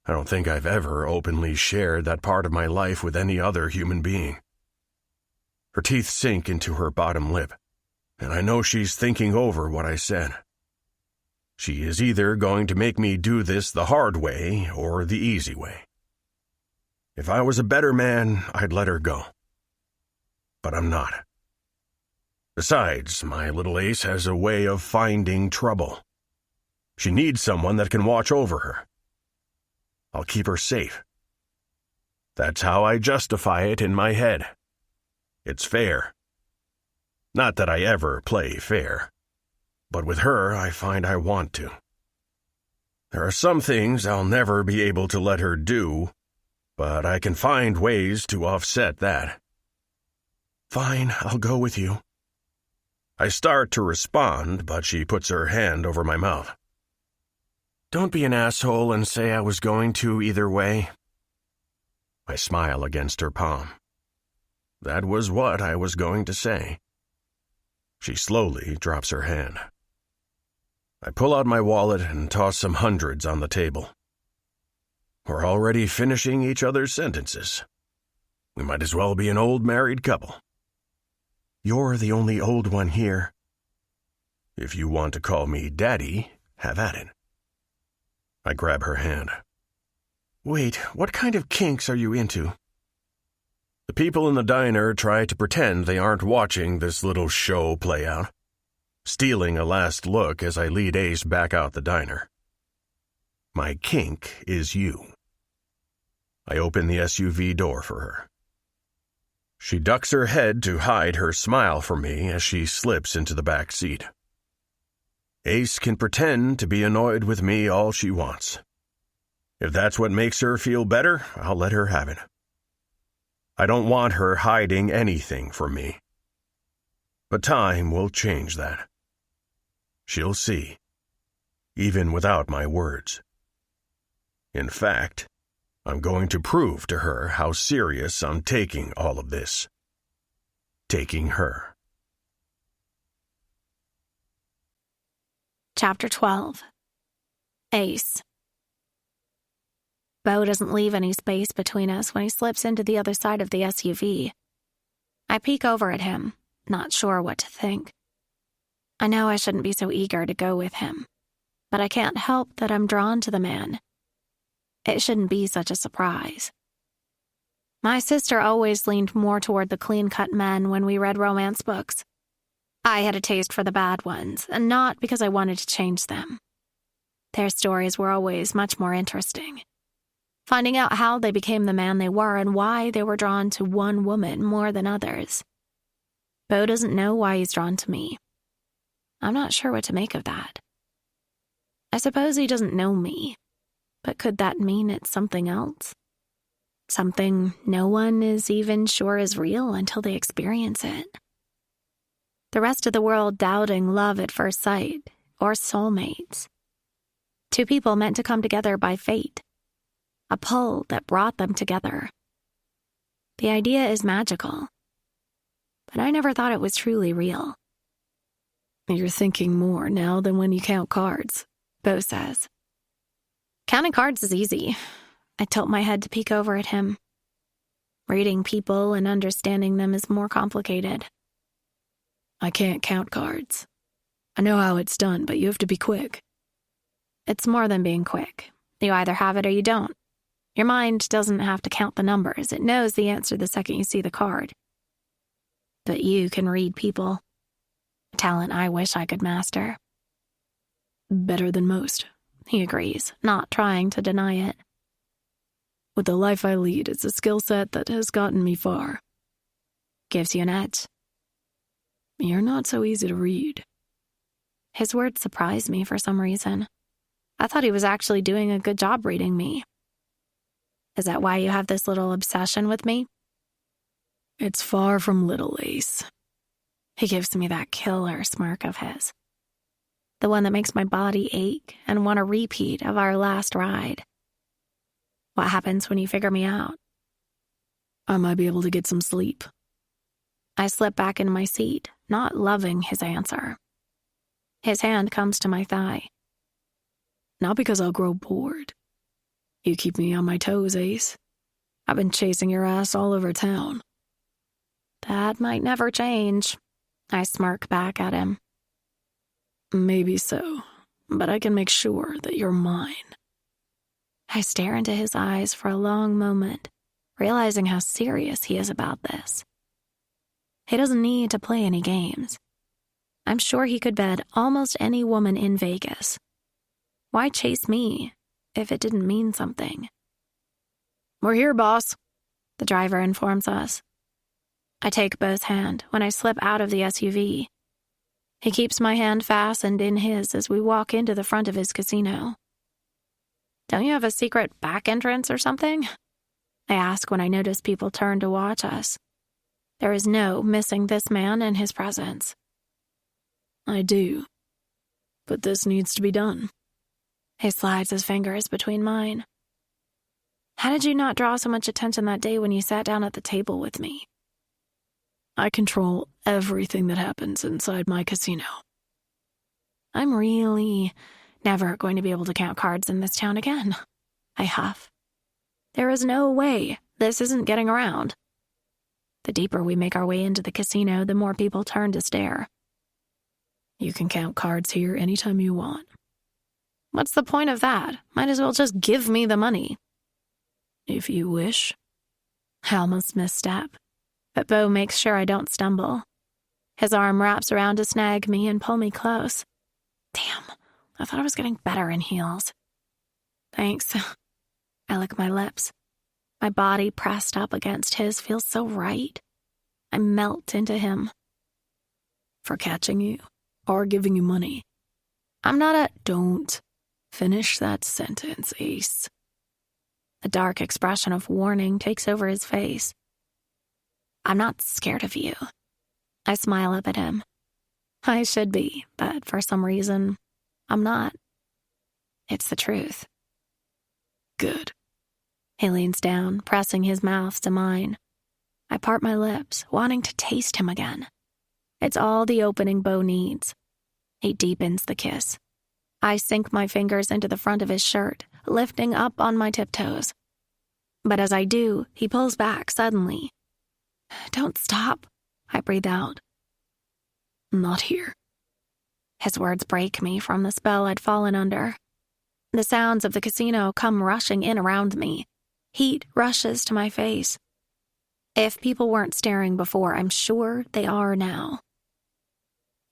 I don't think I've ever openly shared that part of my life with any other human being. Her teeth sink into her bottom lip, and I know she's thinking over what I said. She is either going to make me do this the hard way or the easy way. If I was a better man, I'd let her go. But I'm not. Besides, my little Ace has a way of finding trouble. She needs someone that can watch over her. I'll keep her safe. That's how I justify it in my head. It's fair. Not that I ever play fair, but with her I find I want to. There are some things I'll never be able to let her do, but I can find ways to offset that. Fine, I'll go with you. I start to respond, but she puts her hand over my mouth. Don't be an asshole and say I was going to either way. I smile against her palm. That was what I was going to say. She slowly drops her hand. I pull out my wallet and toss some hundreds on the table. We're already finishing each other's sentences. We might as well be an old married couple. You're the only old one here. If you want to call me Daddy, have at it. I grab her hand. Wait, what kind of kinks are you into? The people in the diner try to pretend they aren't watching this little show play out, stealing a last look as I lead Ace back out the diner. My kink is you. I open the SUV door for her. She ducks her head to hide her smile from me as she slips into the back seat. Ace can pretend to be annoyed with me all she wants. If that's what makes her feel better, I'll let her have it. I don't want her hiding anything from me. But time will change that. She'll see, even without my words. In fact, I'm going to prove to her how serious I'm taking all of this. Taking her. Chapter 12. Ace. Beau doesn't leave any space between us when he slips into the other side of the SUV. I peek over at him, not sure what to think. I know I shouldn't be so eager to go with him, but I can't help that I'm drawn to the man. It shouldn't be such a surprise. My sister always leaned more toward the clean-cut men when we read romance books. I had a taste for the bad ones, and not because I wanted to change them. Their stories were always much more interesting. Finding out how they became the man they were and why they were drawn to one woman more than others. Beau doesn't know why he's drawn to me. I'm not sure what to make of that. I suppose he doesn't know me, but could that mean it's something else? Something no one is even sure is real until they experience it. The rest of the world doubting love at first sight, or soulmates. Two people meant to come together by fate. A pull that brought them together. The idea is magical, but I never thought it was truly real. You're thinking more now than when you count cards, Beau says. Counting cards is easy. I tilt my head to peek over at him. Reading people and understanding them is more complicated. I can't count cards. I know how it's done, but you have to be quick. It's more than being quick. You either have it or you don't. Your mind doesn't have to count the numbers. It knows the answer the second you see the card. But you can read people. A talent I wish I could master. Better than most, he agrees, not trying to deny it. With the life I lead, it's a skill set that has gotten me far. Gives you an edge. You're not so easy to read. His words surprised me for some reason. I thought he was actually doing a good job reading me. Is that why you have this little obsession with me? It's far from little, Ace. He gives me that killer smirk of his. The one that makes my body ache and want a repeat of our last ride. What happens when you figure me out? I might be able to get some sleep. I slip back into my seat, not loving his answer. His hand comes to my thigh. Not because I'll grow bored. You keep me on my toes, Ace. I've been chasing your ass all over town. That might never change. I smirk back at him. Maybe so, but I can make sure that you're mine. I stare into his eyes for a long moment, realizing how serious he is about this. He doesn't need to play any games. I'm sure he could bed almost any woman in Vegas. Why chase me if it didn't mean something? We're here, boss, the driver informs us. I take Beau's hand when I slip out of the SUV. He keeps my hand fastened in his as we walk into the front of his casino. Don't you have a secret back entrance or something? I ask when I notice people turn to watch us. There is no missing this man and his presence. I do, but this needs to be done. He slides his fingers between mine. How did you not draw so much attention that day when you sat down at the table with me? I control everything that happens inside my casino. I'm really never going to be able to count cards in this town again. I huff. There is no way this isn't getting around. The deeper we make our way into the casino, the more people turn to stare. You can count cards here anytime you want. What's the point of that? Might as well just give me the money. If you wish. I almost misstep, but Beau makes sure I don't stumble. His arm wraps around to snag me and pull me close. Damn, I thought I was getting better in heels. Thanks. I lick my lips. My body pressed up against his feels so right. I melt into him. For catching you, or giving you money. I'm not a... Don't finish that sentence, Ace. A dark expression of warning takes over his face. I'm not scared of you. I smile up at him. I should be, but for some reason, I'm not. It's the truth. Good. He leans down, pressing his mouth to mine. I part my lips, wanting to taste him again. It's all the opening Beau needs. He deepens the kiss. I sink my fingers into the front of his shirt, lifting up on my tiptoes. But as I do, he pulls back suddenly. Don't stop, I breathe out. Not here. His words break me from the spell I'd fallen under. The sounds of the casino come rushing in around me. Heat rushes to my face. If people weren't staring before, I'm sure they are now.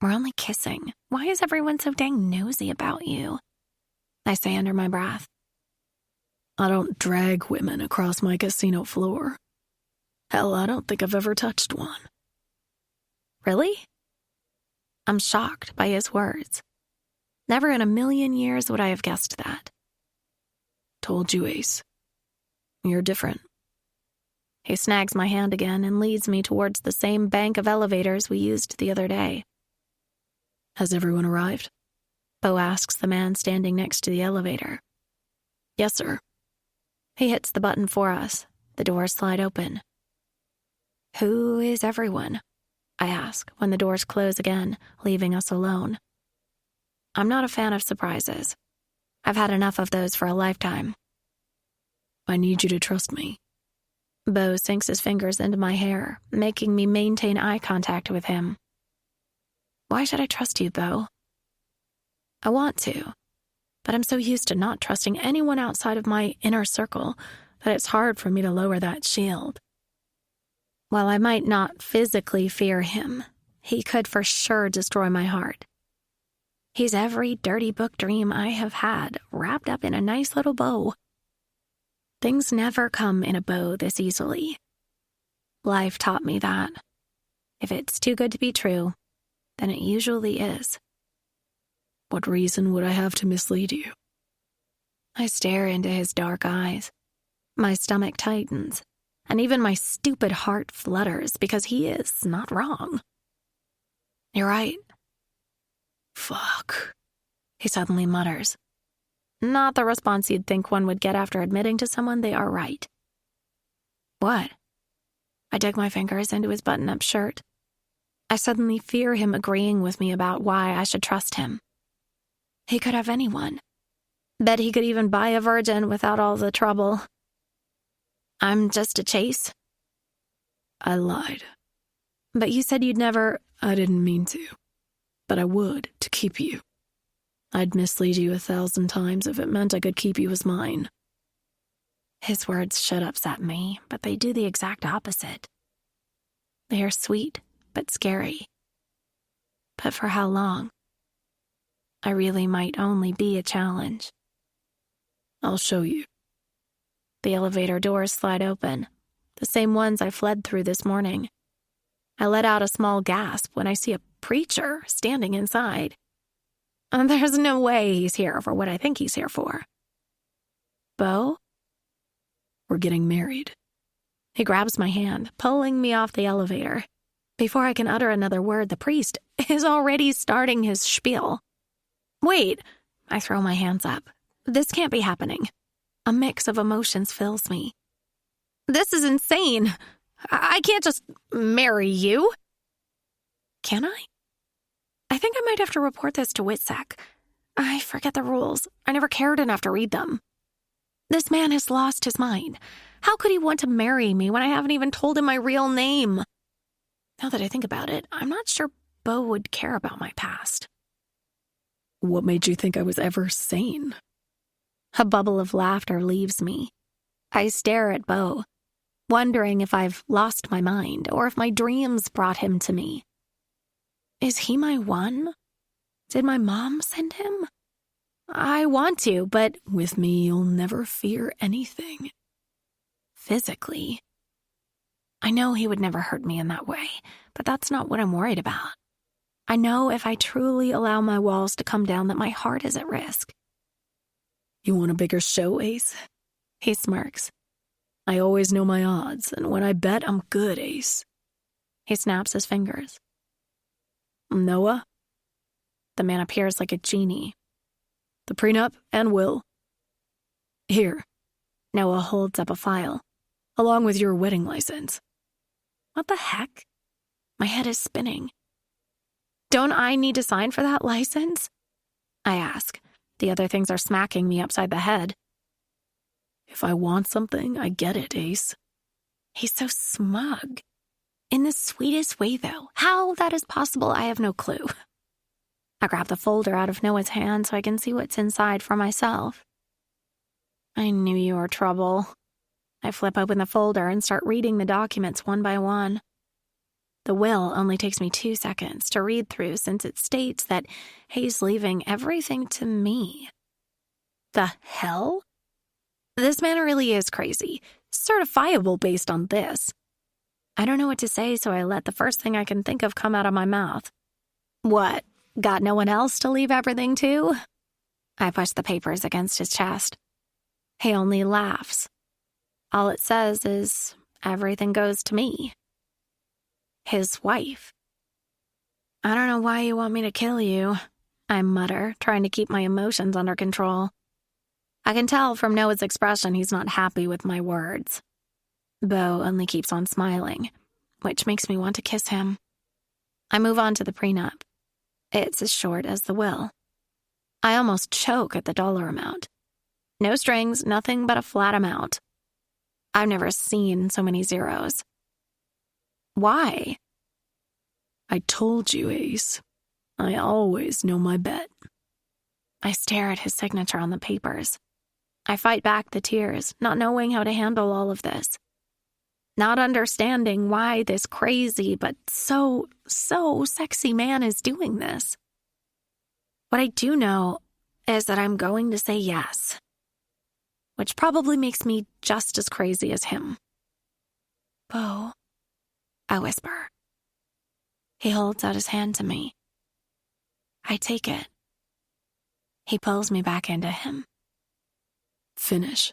We're only kissing. Why is everyone so dang nosy about you? I say under my breath. I don't drag women across my casino floor. Hell, I don't think I've ever touched one. Really? I'm shocked by his words. Never in a million years would I have guessed that. Told you, Ace. You're different. He snags my hand again and leads me towards the same bank of elevators we used the other day. Has everyone arrived? Beau asks the man standing next to the elevator. Yes, sir. He hits the button for us. The doors slide open. Who is everyone? I ask when the doors close again, leaving us alone. I'm not a fan of surprises. I've had enough of those for a lifetime. I need you to trust me. Beau sinks his fingers into my hair, making me maintain eye contact with him. Why should I trust you, Beau? I want to, but I'm so used to not trusting anyone outside of my inner circle that it's hard for me to lower that shield. While I might not physically fear him, he could for sure destroy my heart. He's every dirty book dream I have had wrapped up in a nice little bow. Things never come in a bow this easily. Life taught me that. If it's too good to be true, then it usually is. What reason would I have to mislead you? I stare into his dark eyes. My stomach tightens, and even my stupid heart flutters because he is not wrong. You're right. Fuck, he suddenly mutters. Not the response you'd think one would get after admitting to someone they are right. What? I dig my fingers into his button-up shirt. I suddenly fear him agreeing with me about why I should trust him. He could have anyone. Bet he could even buy a virgin without all the trouble. I'm just a chase. I lied. But you said you'd never... I didn't mean to. But I would, to keep you. I'd mislead you 1,000 times if it meant I could keep you as mine. His words should upset me, but they do the exact opposite. They are sweet, but scary. But for how long? I really might only be a challenge. I'll show you. The elevator doors slide open, the same ones I fled through this morning. I let out a small gasp when I see a preacher standing inside. There's no way he's here for what I think he's here for. Beau? We're getting married. He grabs my hand, pulling me off the elevator. Before I can utter another word, the priest is already starting his spiel. Wait, I throw my hands up. This can't be happening. A mix of emotions fills me. This is insane. I can't just marry you. Can I? I think I might have to report this to WITSEC. I forget the rules. I never cared enough to read them. This man has lost his mind. How could he want to marry me when I haven't even told him my real name? Now that I think about it, I'm not sure Beau would care about my past. What made you think I was ever sane? A bubble of laughter leaves me. I stare at Beau, wondering if I've lost my mind or if my dreams brought him to me. Is he my one? Did my mom send him? I want to, but with me you'll never fear anything. Physically. I know he would never hurt me in that way, but that's not what I'm worried about. I know if I truly allow my walls to come down that my heart is at risk. You want a bigger show, Ace? He smirks. I always know my odds, and when I bet, I'm good, Ace. He snaps his fingers. Noah? The man appears like a genie. The prenup and will. Here. Noah holds up a file. Along with your wedding license. What the heck? My head is spinning. Don't I need to sign for that license? I ask. The other things are smacking me upside the head. If I want something, I get it, Ace. He's so smug. In the sweetest way, though. How that is possible, I have no clue. I grab the folder out of Noah's hand so I can see what's inside for myself. I knew you were trouble. I flip open the folder and start reading the documents one by one. The will only takes me 2 seconds to read through since it states that he's leaving everything to me. The hell? This man really is crazy. Certifiable based on this. I don't know what to say, so I let the first thing I can think of come out of my mouth. What? Got no one else to leave everything to? I push the papers against his chest. He only laughs. All it says is, everything goes to me. His wife. I don't know why you want me to kill you, I mutter, trying to keep my emotions under control. I can tell from Noah's expression he's not happy with my words. Beau only keeps on smiling, which makes me want to kiss him. I move on to the prenup. It's as short as the will. I almost choke at the dollar amount. No strings, nothing but a flat amount. I've never seen so many zeros. Why? I told you, Ace. I always know my bet. I stare at his signature on the papers. I fight back the tears, not knowing how to handle all of this. Not understanding why this crazy but so sexy man is doing this. What I do know is that I'm going to say yes, which probably makes me just as crazy as him. Beau, I whisper. He holds out his hand to me. I take it. He pulls me back into him. Finish,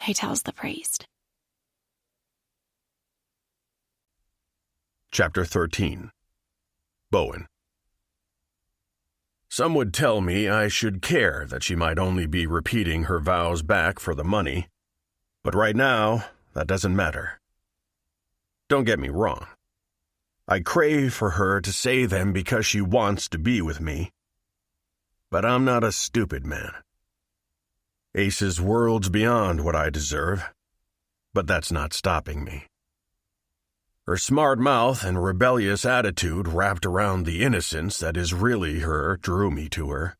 he tells the priest. Chapter 13. Bowen. Some would tell me I should care that she might only be repeating her vows back for the money, but right now, that doesn't matter. Don't get me wrong. I crave for her to say them because she wants to be with me, but I'm not a stupid man. Ace is worlds beyond what I deserve, but that's not stopping me. Her smart mouth and rebellious attitude wrapped around the innocence that is really her drew me to her.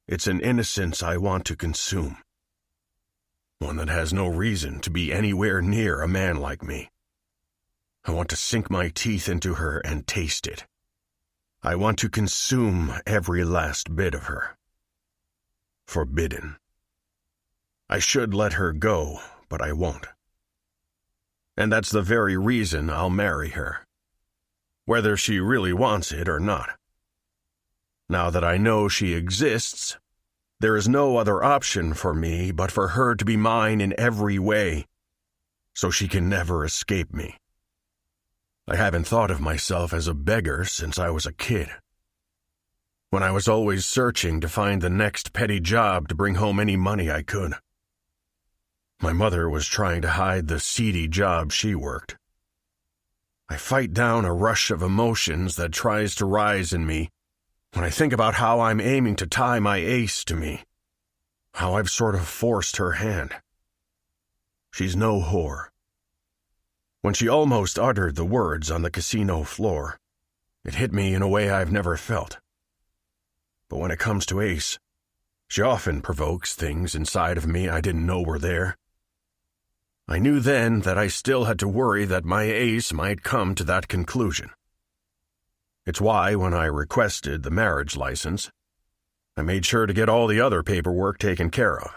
It's an innocence I want to consume. One that has no reason to be anywhere near a man like me. I want to sink my teeth into her and taste it. I want to consume every last bit of her. Forbidden. I should let her go, but I won't. And that's the very reason I'll marry her, whether she really wants it or not. Now that I know she exists, there is no other option for me but for her to be mine in every way, so she can never escape me. I haven't thought of myself as a beggar since I was a kid, when I was always searching to find the next petty job to bring home any money I could. My mother was trying to hide the seedy job she worked. I fight down a rush of emotions that tries to rise in me when I think about how I'm aiming to tie my Ace to me, how I've sort of forced her hand. She's no whore. When she almost uttered the words on the casino floor, it hit me in a way I've never felt. But when it comes to Ace, she often provokes things inside of me I didn't know were there. I knew then that I still had to worry that my Ace might come to that conclusion. It's why, when I requested the marriage license, I made sure to get all the other paperwork taken care of.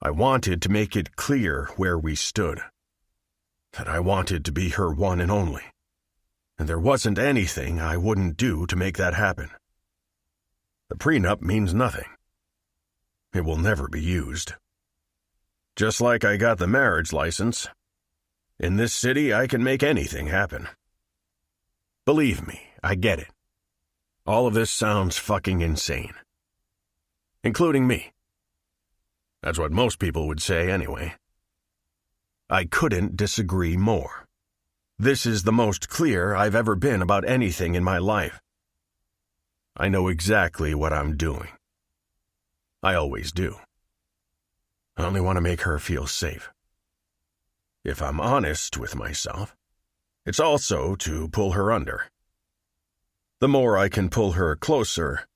I wanted to make it clear where we stood, that I wanted to be her one and only, and there wasn't anything I wouldn't do to make that happen. The prenup means nothing. It will never be used. Just like I got the marriage license, in this city I can make anything happen. Believe me, I get it. All of this sounds fucking insane. Including me. That's what most people would say anyway. I couldn't disagree more. This is the most clear I've ever been about anything in my life. I know exactly what I'm doing. I always do. I only want to make her feel safe. If I'm honest with myself, it's also to pull her under. The more I can pull her closer,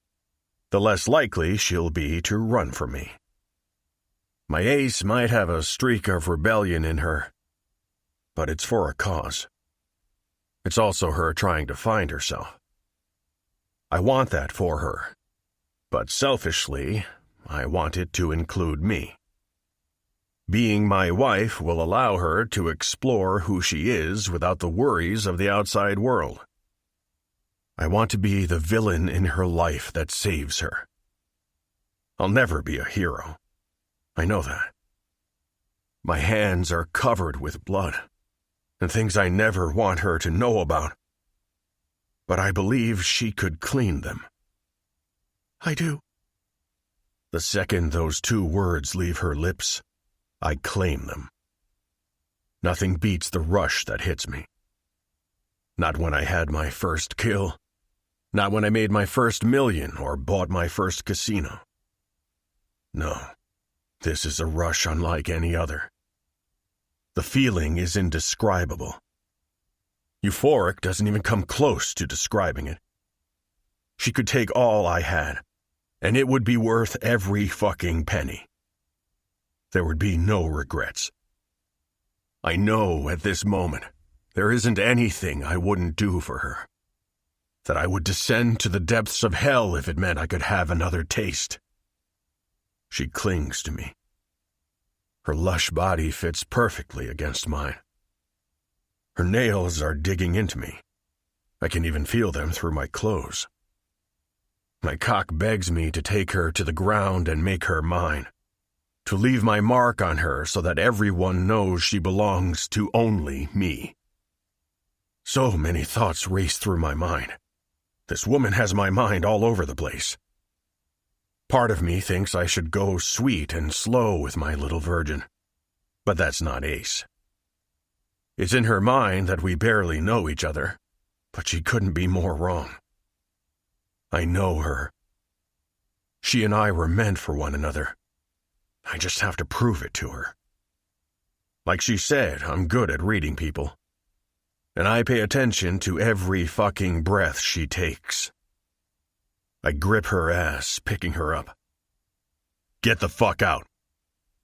the less likely she'll be to run from me. My ace might have a streak of rebellion in her, but it's for a cause. It's also her trying to find herself. I want that for her, but selfishly, I want it to include me. Being my wife will allow her to explore who she is without the worries of the outside world. I want to be the villain in her life that saves her. I'll never be a hero. I know that. My hands are covered with blood, and things I never want her to know about. But I believe she could clean them. I do. The second those two words leave her lips, I claim them. Nothing beats the rush that hits me. Not when I had my first kill. Not when I made my first million or bought my first casino. No, this is a rush unlike any other. The feeling is indescribable. Euphoric doesn't even come close to describing it. She could take all I had, and it would be worth every fucking penny. There would be no regrets. I know at this moment there isn't anything I wouldn't do for her. That I would descend to the depths of hell if it meant I could have another taste. She clings to me. Her lush body fits perfectly against mine. Her nails are digging into me. I can even feel them through my clothes. My cock begs me to take her to the ground and make her mine. To leave my mark on her so that everyone knows she belongs to only me. So many thoughts race through my mind. This woman has my mind all over the place. Part of me thinks I should go sweet and slow with my little virgin. But that's not Ace. It's in her mind that we barely know each other, but she couldn't be more wrong. I know her. She and I were meant for one another. I just have to prove it to her. Like she said, I'm good at reading people. And I pay attention to every fucking breath she takes. I grip her ass, picking her up. Get the fuck out.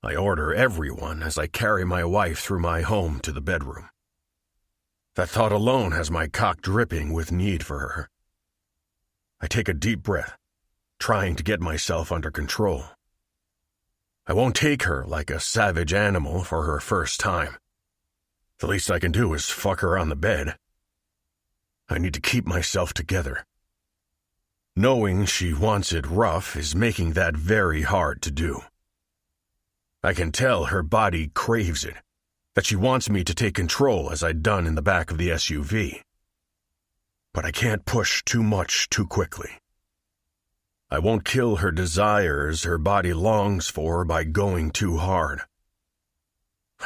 I order everyone as I carry my wife through my home to the bedroom. That thought alone has my cock dripping with need for her. I take a deep breath, trying to get myself under control. I won't take her like a savage animal for her first time. The least I can do is fuck her on the bed. I need to keep myself together. Knowing she wants it rough is making that very hard to do. I can tell her body craves it, that she wants me to take control as I'd done in the back of the SUV. But I can't push too much too quickly. I won't kill her desires her body longs for by going too hard.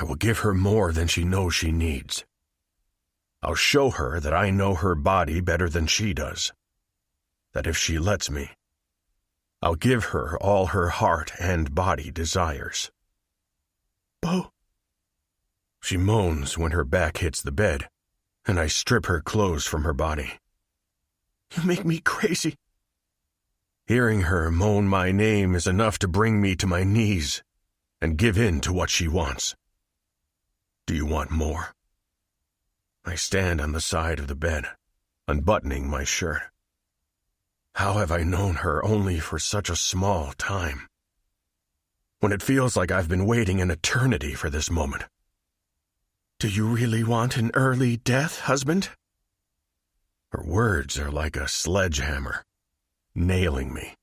I will give her more than she knows she needs. I'll show her that I know her body better than she does. That if she lets me, I'll give her all her heart and body desires. Bo. She moans when her back hits the bed, and I strip her clothes from her body. You make me crazy. Hearing her moan my name is enough to bring me to my knees and give in to what she wants. Do you want more? I stand on the side of the bed, unbuttoning my shirt. How have I known her only for such a small time? When it feels like I've been waiting an eternity for this moment. Do you really want an early death, husband? Her words are like a sledgehammer, nailing me.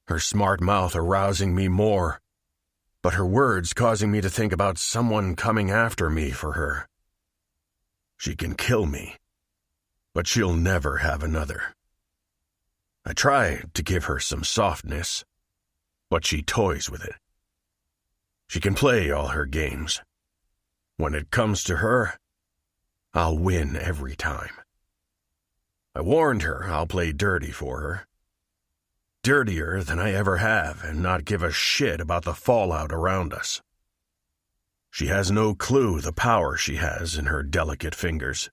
Her smart mouth arousing me more, but her words causing me to think about someone coming after me for her. She can kill me, but she'll never have another. I try to give her some softness, but she toys with it. She can play all her games. When it comes to her, I'll win every time. I warned her I'll play dirty for her. Dirtier than I ever have, and not give a shit about the fallout around us. She has no clue the power she has in her delicate fingers.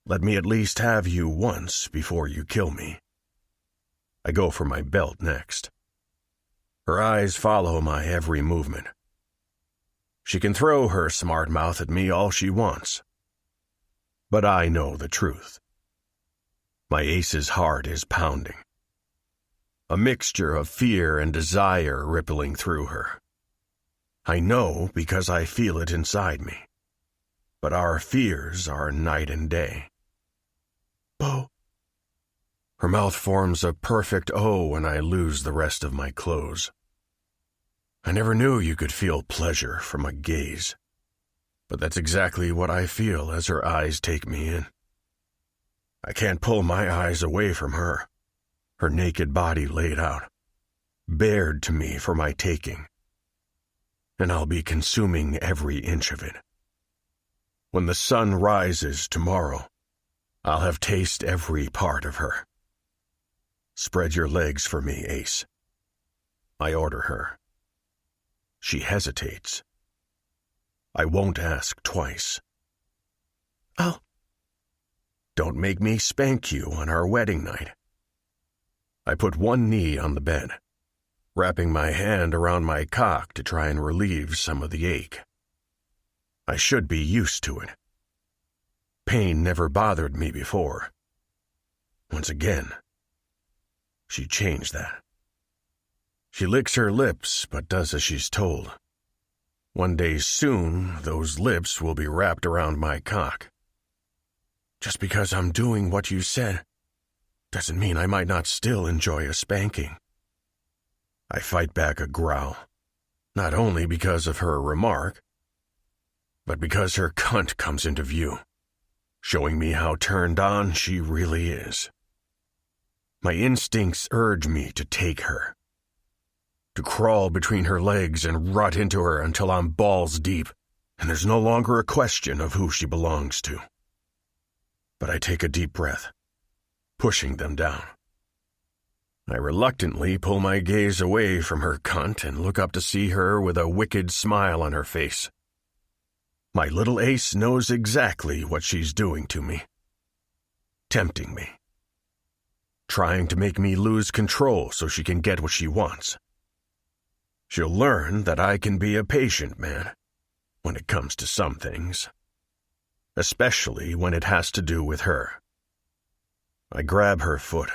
Let me at least have you once before you kill me. I go for my belt next. Her eyes follow my every movement. She can throw her smart mouth at me all she wants. But I know the truth. My ace's heart is pounding. A mixture of fear and desire rippling through her. I know because I feel it inside me. But our fears are night and day. Bo. Her mouth forms a perfect O when I lose the rest of my clothes. I never knew you could feel pleasure from a gaze. But that's exactly what I feel as her eyes take me in. I can't pull my eyes away from her. Her naked body laid out, bared to me for my taking. And I'll be consuming every inch of it. When the sun rises tomorrow, I'll have tasted every part of her. Spread your legs for me, Ace. I order her. She hesitates. I won't ask twice. Don't make me spank you on our wedding night. I put one knee on the bed, wrapping my hand around my cock to try and relieve some of the ache. I should be used to it. Pain never bothered me before. Once again, she changed that. She licks her lips, but does as she's told. One day soon, those lips will be wrapped around my cock. Just because I'm doing what you said doesn't mean I might not still enjoy a spanking. I fight back a growl, not only because of her remark, but because her cunt comes into view, showing me how turned on she really is. My instincts urge me to take her, to crawl between her legs and rut into her until I'm balls deep, and there's no longer a question of who she belongs to. But I take a deep breath, pushing them down. I reluctantly pull my gaze away from her cunt and look up to see her with a wicked smile on her face. My little Ace knows exactly what she's doing to me. Tempting me. Trying to make me lose control so she can get what she wants. She'll learn that I can be a patient man when it comes to some things. Especially when it has to do with her. I grab her foot,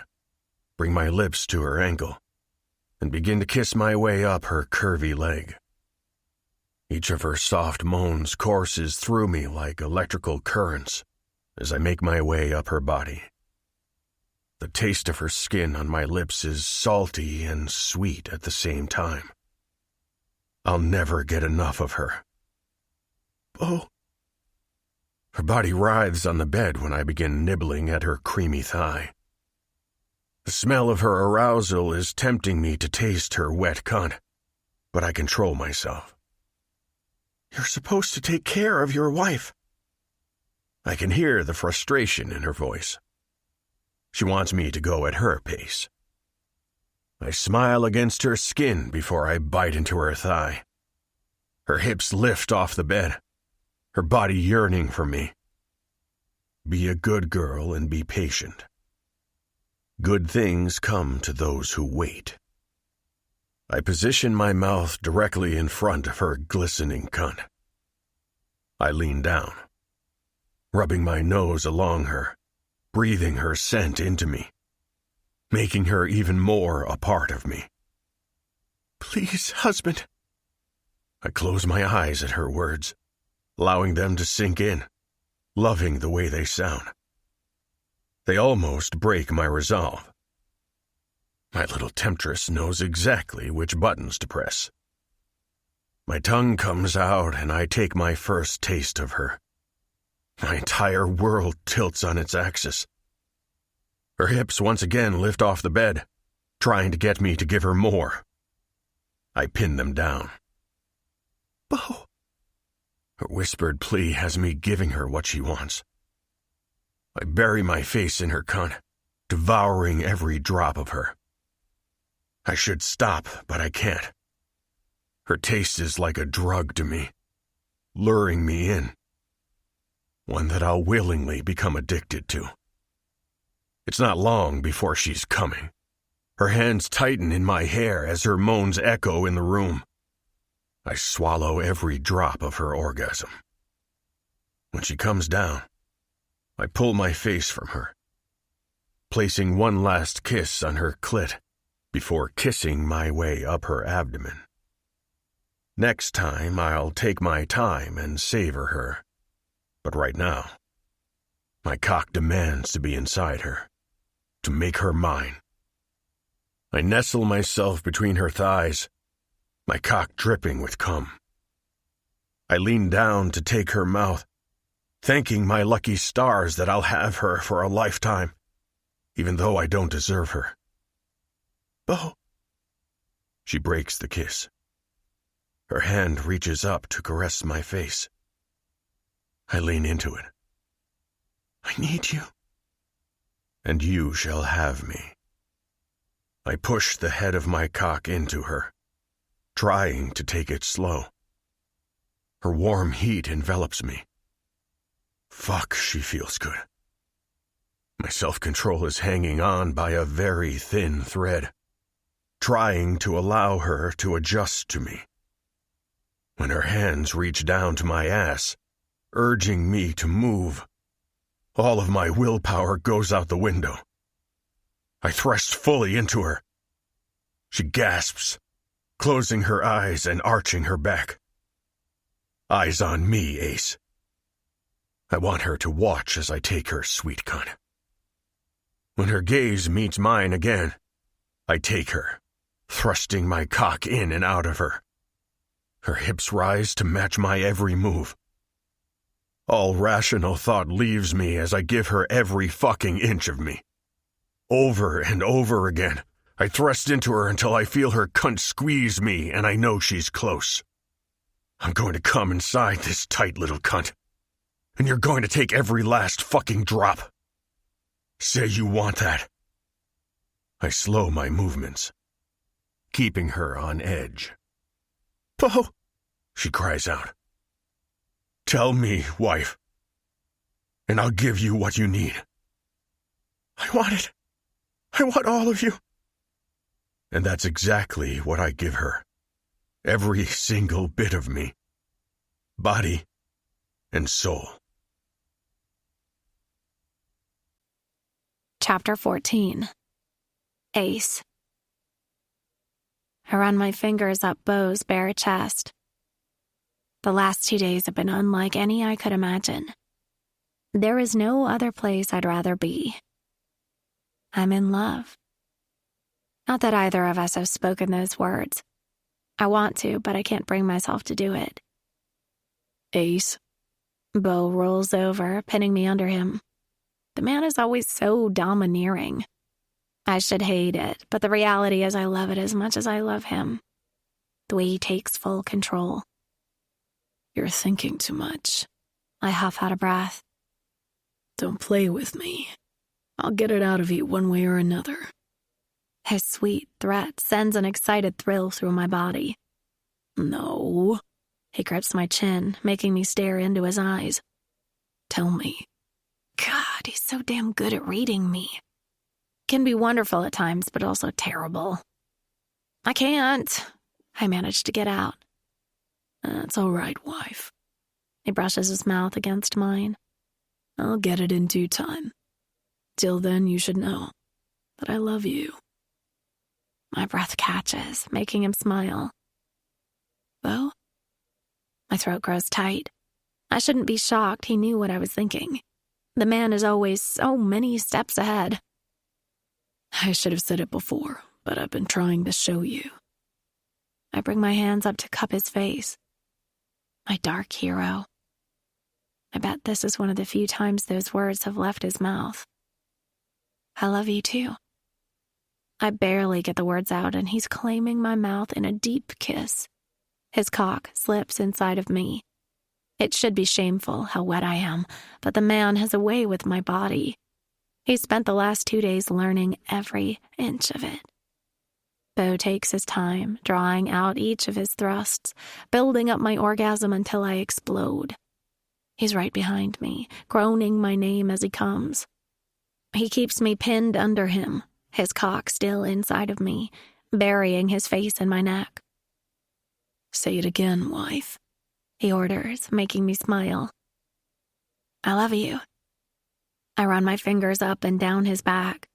bring my lips to her ankle, and begin to kiss my way up her curvy leg. Each of her soft moans courses through me like electrical currents as I make my way up her body. The taste of her skin on my lips is salty and sweet at the same time. I'll never get enough of her. Oh. Her body writhes on the bed when I begin nibbling at her creamy thigh. The smell of her arousal is tempting me to taste her wet cunt, but I control myself. You're supposed to take care of your wife. I can hear the frustration in her voice. She wants me to go at her pace. I smile against her skin before I bite into her thigh. Her hips lift off the bed, her body yearning for me. Be a good girl and be patient. Good things come to those who wait. I position my mouth directly in front of her glistening cunt. I lean down, rubbing my nose along her, breathing her scent into me, making her even more a part of me. Please, husband. I close my eyes at her words, allowing them to sink in, loving the way they sound. They almost break my resolve. My little temptress knows exactly which buttons to press. My tongue comes out and I take my first taste of her. My entire world tilts on its axis. Her hips once again lift off the bed, trying to get me to give her more. I pin them down. Bo! Her whispered plea has me giving her what she wants. I bury my face in her cunt, devouring every drop of her. I should stop, but I can't. Her taste is like a drug to me, luring me in. One that I'll willingly become addicted to. It's not long before she's coming. Her hands tighten in my hair as her moans echo in the room. I swallow every drop of her orgasm. When she comes down, I pull my face from her, placing one last kiss on her clit before kissing my way up her abdomen. Next time, I'll take my time and savor her. But right now, my cock demands to be inside her, to make her mine. I nestle myself between her thighs, my cock dripping with cum. I lean down to take her mouth, thanking my lucky stars that I'll have her for a lifetime, even though I don't deserve her. Bo! She breaks the kiss. Her hand reaches up to caress my face. I lean into it. I need you. And you shall have me. I push the head of my cock into her, trying to take it slow. Her warm heat envelops me. Fuck, she feels good. My self-control is hanging on by a very thin thread, trying to allow her to adjust to me. When her hands reach down to my ass, urging me to move, all of my willpower goes out the window. I thrust fully into her. She gasps, closing her eyes and arching her back. Eyes on me, Ace. I want her to watch as I take her sweet cunt. When her gaze meets mine again, I take her, thrusting my cock in and out of her. Her hips rise to match my every move. All rational thought leaves me as I give her every fucking inch of me. Over and over again, I thrust into her until I feel her cunt squeeze me and I know she's close. I'm going to come inside this tight little cunt, and you're going to take every last fucking drop. Say you want that. I slow my movements, keeping her on edge. Bo! She cries out. Tell me, wife, and I'll give you what you need. I want it. I want all of you. And that's exactly what I give her. Every single bit of me. Body and soul. Chapter 14. Ace. I run my fingers up Beau's bare chest. The last 2 days have been unlike any I could imagine. There is no other place I'd rather be. I'm in love. Not that either of us have spoken those words. I want to, but I can't bring myself to do it. Ace. Beau rolls over, pinning me under him. The man is always so domineering. I should hate it, but the reality is I love it as much as I love him. The way he takes full control. You're thinking too much. I huff out of breath. Don't play with me. I'll get it out of you one way or another. His sweet threat sends an excited thrill through my body. No. He grips my chin, making me stare into his eyes. Tell me. God, he's so damn good at reading me. Can be wonderful at times, but also terrible. I can't. I managed to get out. That's all right, wife. He brushes his mouth against mine. I'll get it in due time. Till then, you should know that I love you. My breath catches, making him smile. Beau? My throat grows tight. I shouldn't be shocked. He knew what I was thinking. The man is always so many steps ahead. I should have said it before, but I've been trying to show you. I bring my hands up to cup his face. My dark hero. I bet this is one of the few times those words have left his mouth. I love you too. I barely get the words out, and he's claiming my mouth in a deep kiss. His cock slips inside of me. It should be shameful how wet I am, but the man has a way with my body. He spent the last 2 days learning every inch of it. Beau takes his time, drawing out each of his thrusts, building up my orgasm until I explode. He's right behind me, groaning my name as he comes. He keeps me pinned under him, his cock still inside of me, burying his face in my neck. Say it again, wife, he orders, making me smile. I love you. I run my fingers up and down his back.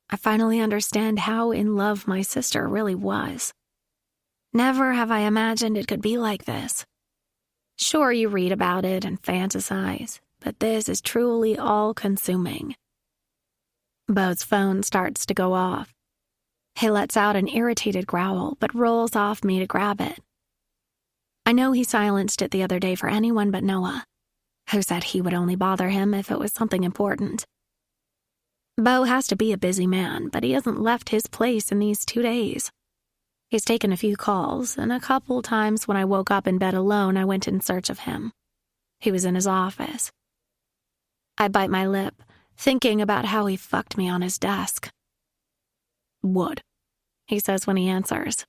I finally understand how in love my sister really was. Never have I imagined it could be like this. Sure, you read about it and fantasize, but this is truly all-consuming. Beau's phone starts to go off. He lets out an irritated growl, but rolls off me to grab it. I know he silenced it the other day for anyone but Noah, who said he would only bother him if it was something important. Beau has to be a busy man, but he hasn't left his place in these 2 days. He's taken a few calls, and a couple times when I woke up in bed alone, I went in search of him. He was in his office. I bite my lip, thinking about how he fucked me on his desk. What? He says when he answers.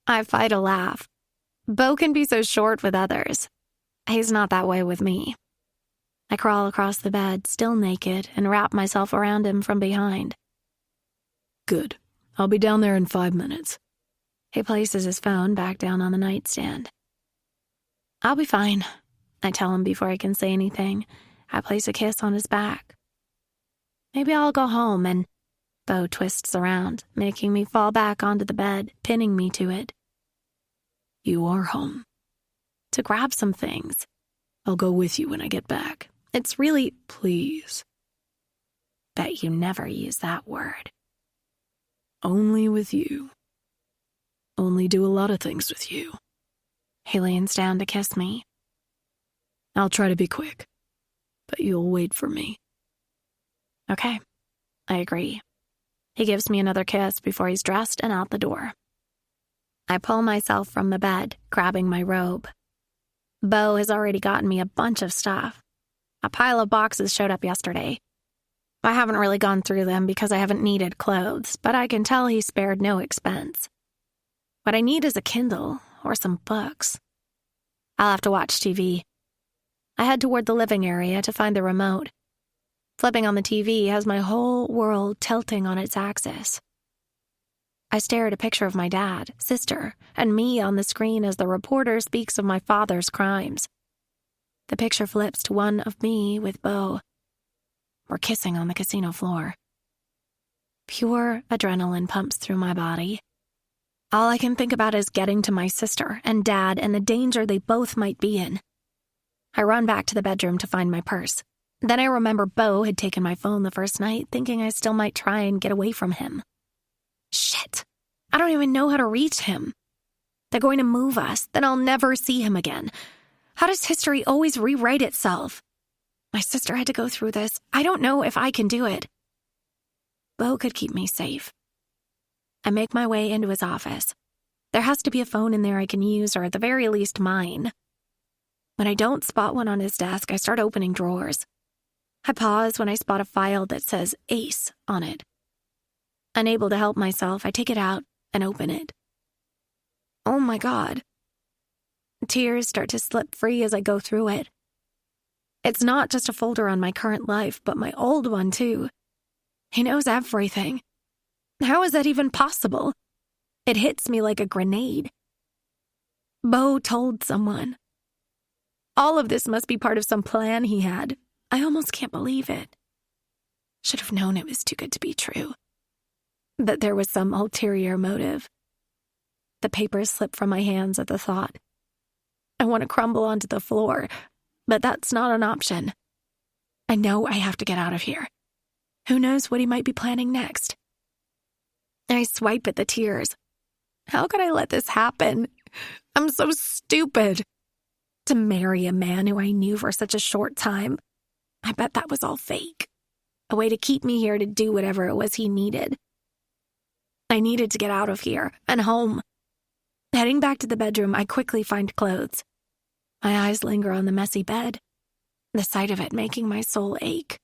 I fight a laugh. Beau can be so short with others. He's not that way with me. I crawl across the bed, still naked, and wrap myself around him from behind. Good. I'll be down there in 5 minutes. He places his phone back down on the nightstand. I'll be fine, I tell him before I can say anything. I place a kiss on his back. Maybe I'll go home, and Beau twists around, making me fall back onto the bed, pinning me to it. You are home. To grab some things. I'll go with you when I get back. It's really, please. Bet you never use that word. Only with you. Only do a lot of things with you. He leans down to kiss me. I'll try to be quick, but you'll wait for me. Okay, I agree. He gives me another kiss before he's dressed and out the door. I pull myself from the bed, grabbing my robe. Beau has already gotten me a bunch of stuff. A pile of boxes showed up yesterday. I haven't really gone through them because I haven't needed clothes, but I can tell he spared no expense. What I need is a Kindle or some books. I'll have to watch TV. I head toward the living area to find the remote. Flipping on the TV has my whole world tilting on its axis. I stare at a picture of my dad, sister, and me on the screen as the reporter speaks of my father's crimes. The picture flips to one of me with Beau. We're kissing on the casino floor. Pure adrenaline pumps through my body. All I can think about is getting to my sister and dad and the danger they both might be in. I run back to the bedroom to find my purse. Then I remember Beau had taken my phone the first night, thinking I still might try and get away from him. Shit. I don't even know how to reach him. They're going to move us, then I'll never see him again. How does history always rewrite itself? My sister had to go through this. I don't know if I can do it. Beau could keep me safe. I make my way into his office. There has to be a phone in there I can use, or at the very least mine. When I don't spot one on his desk, I start opening drawers. I pause when I spot a file that says Ace on it. Unable to help myself, I take it out and open it. Oh my God. Tears start to slip free as I go through it. It's not just a folder on my current life, but my old one too. He knows everything. How is that even possible? It hits me like a grenade. Beau told someone. All of this must be part of some plan he had. I almost can't believe it. Should have known it was too good to be true. That there was some ulterior motive. The papers slip from my hands at the thought. I want to crumble onto the floor, but that's not an option. I know I have to get out of here. Who knows what he might be planning next? I swipe at the tears. How could I let this happen? I'm so stupid. To marry a man who I knew for such a short time. I bet that was all fake. A way to keep me here to do whatever it was he needed. I needed to get out of here and home. Heading back to the bedroom, I quickly find clothes. My eyes linger on the messy bed, the sight of it making my soul ache.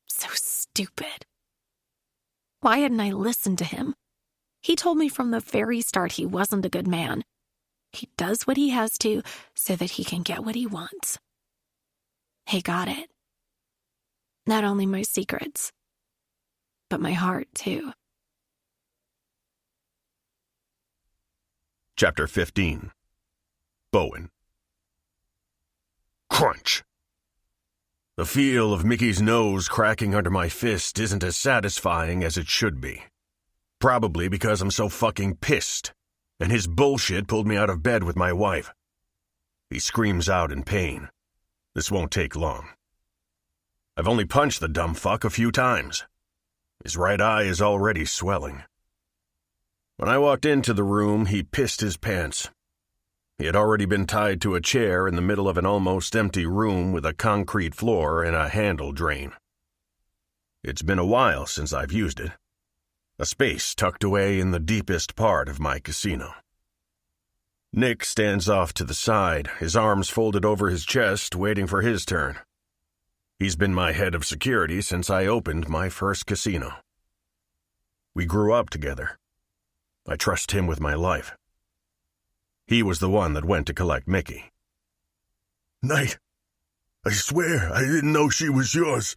So stupid. Why hadn't I listened to him? He told me from the very start he wasn't a good man. He does what he has to so that he can get what he wants. He got it. Not only my secrets, but my heart too. Chapter 15. Bowen. Crunch! The feel of Mickey's nose cracking under my fist isn't as satisfying as it should be. Probably because I'm so fucking pissed, and his bullshit pulled me out of bed with my wife. He screams out in pain. This won't take long. I've only punched the dumb fuck a few times. His right eye is already swelling. When I walked into the room, he pissed his pants. He had already been tied to a chair in the middle of an almost empty room with a concrete floor and a handle drain. It's been a while since I've used it. A space tucked away in the deepest part of my casino. Nick stands off to the side, his arms folded over his chest, waiting for his turn. He's been my head of security since I opened my first casino. We grew up together. I trust him with my life. He was the one that went to collect Mickey. Knight, I swear I didn't know she was yours.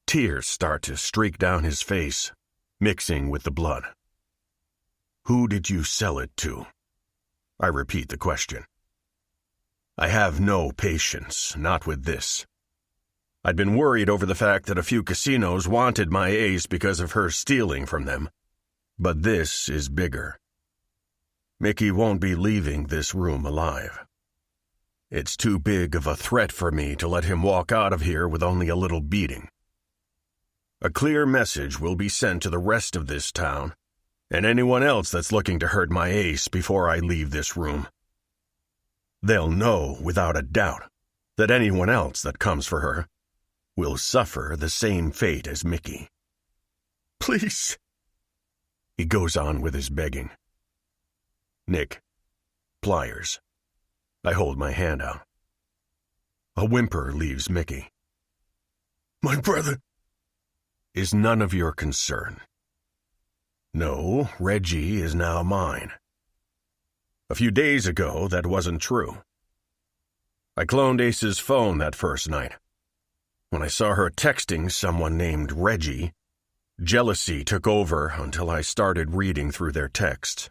Tears start to streak down his face, mixing with the blood. Who did you sell it to? I repeat the question. I have no patience, not with this. I'd been worried over the fact that a few casinos wanted my ace because of her stealing from them. But this is bigger. Mickey won't be leaving this room alive. It's too big of a threat for me to let him walk out of here with only a little beating. A clear message will be sent to the rest of this town, and anyone else that's looking to hurt my ace before I leave this room. They'll know, without a doubt, that anyone else that comes for her will suffer the same fate as Mickey. Please. He goes on with his begging. Nick. Pliers. I hold my hand out. A whimper leaves Mickey. My brother is none of your concern. No, Reggie is now mine. A few days ago, that wasn't true. I cloned Ace's phone that first night. When I saw her texting someone named Reggie, jealousy took over until I started reading through their texts.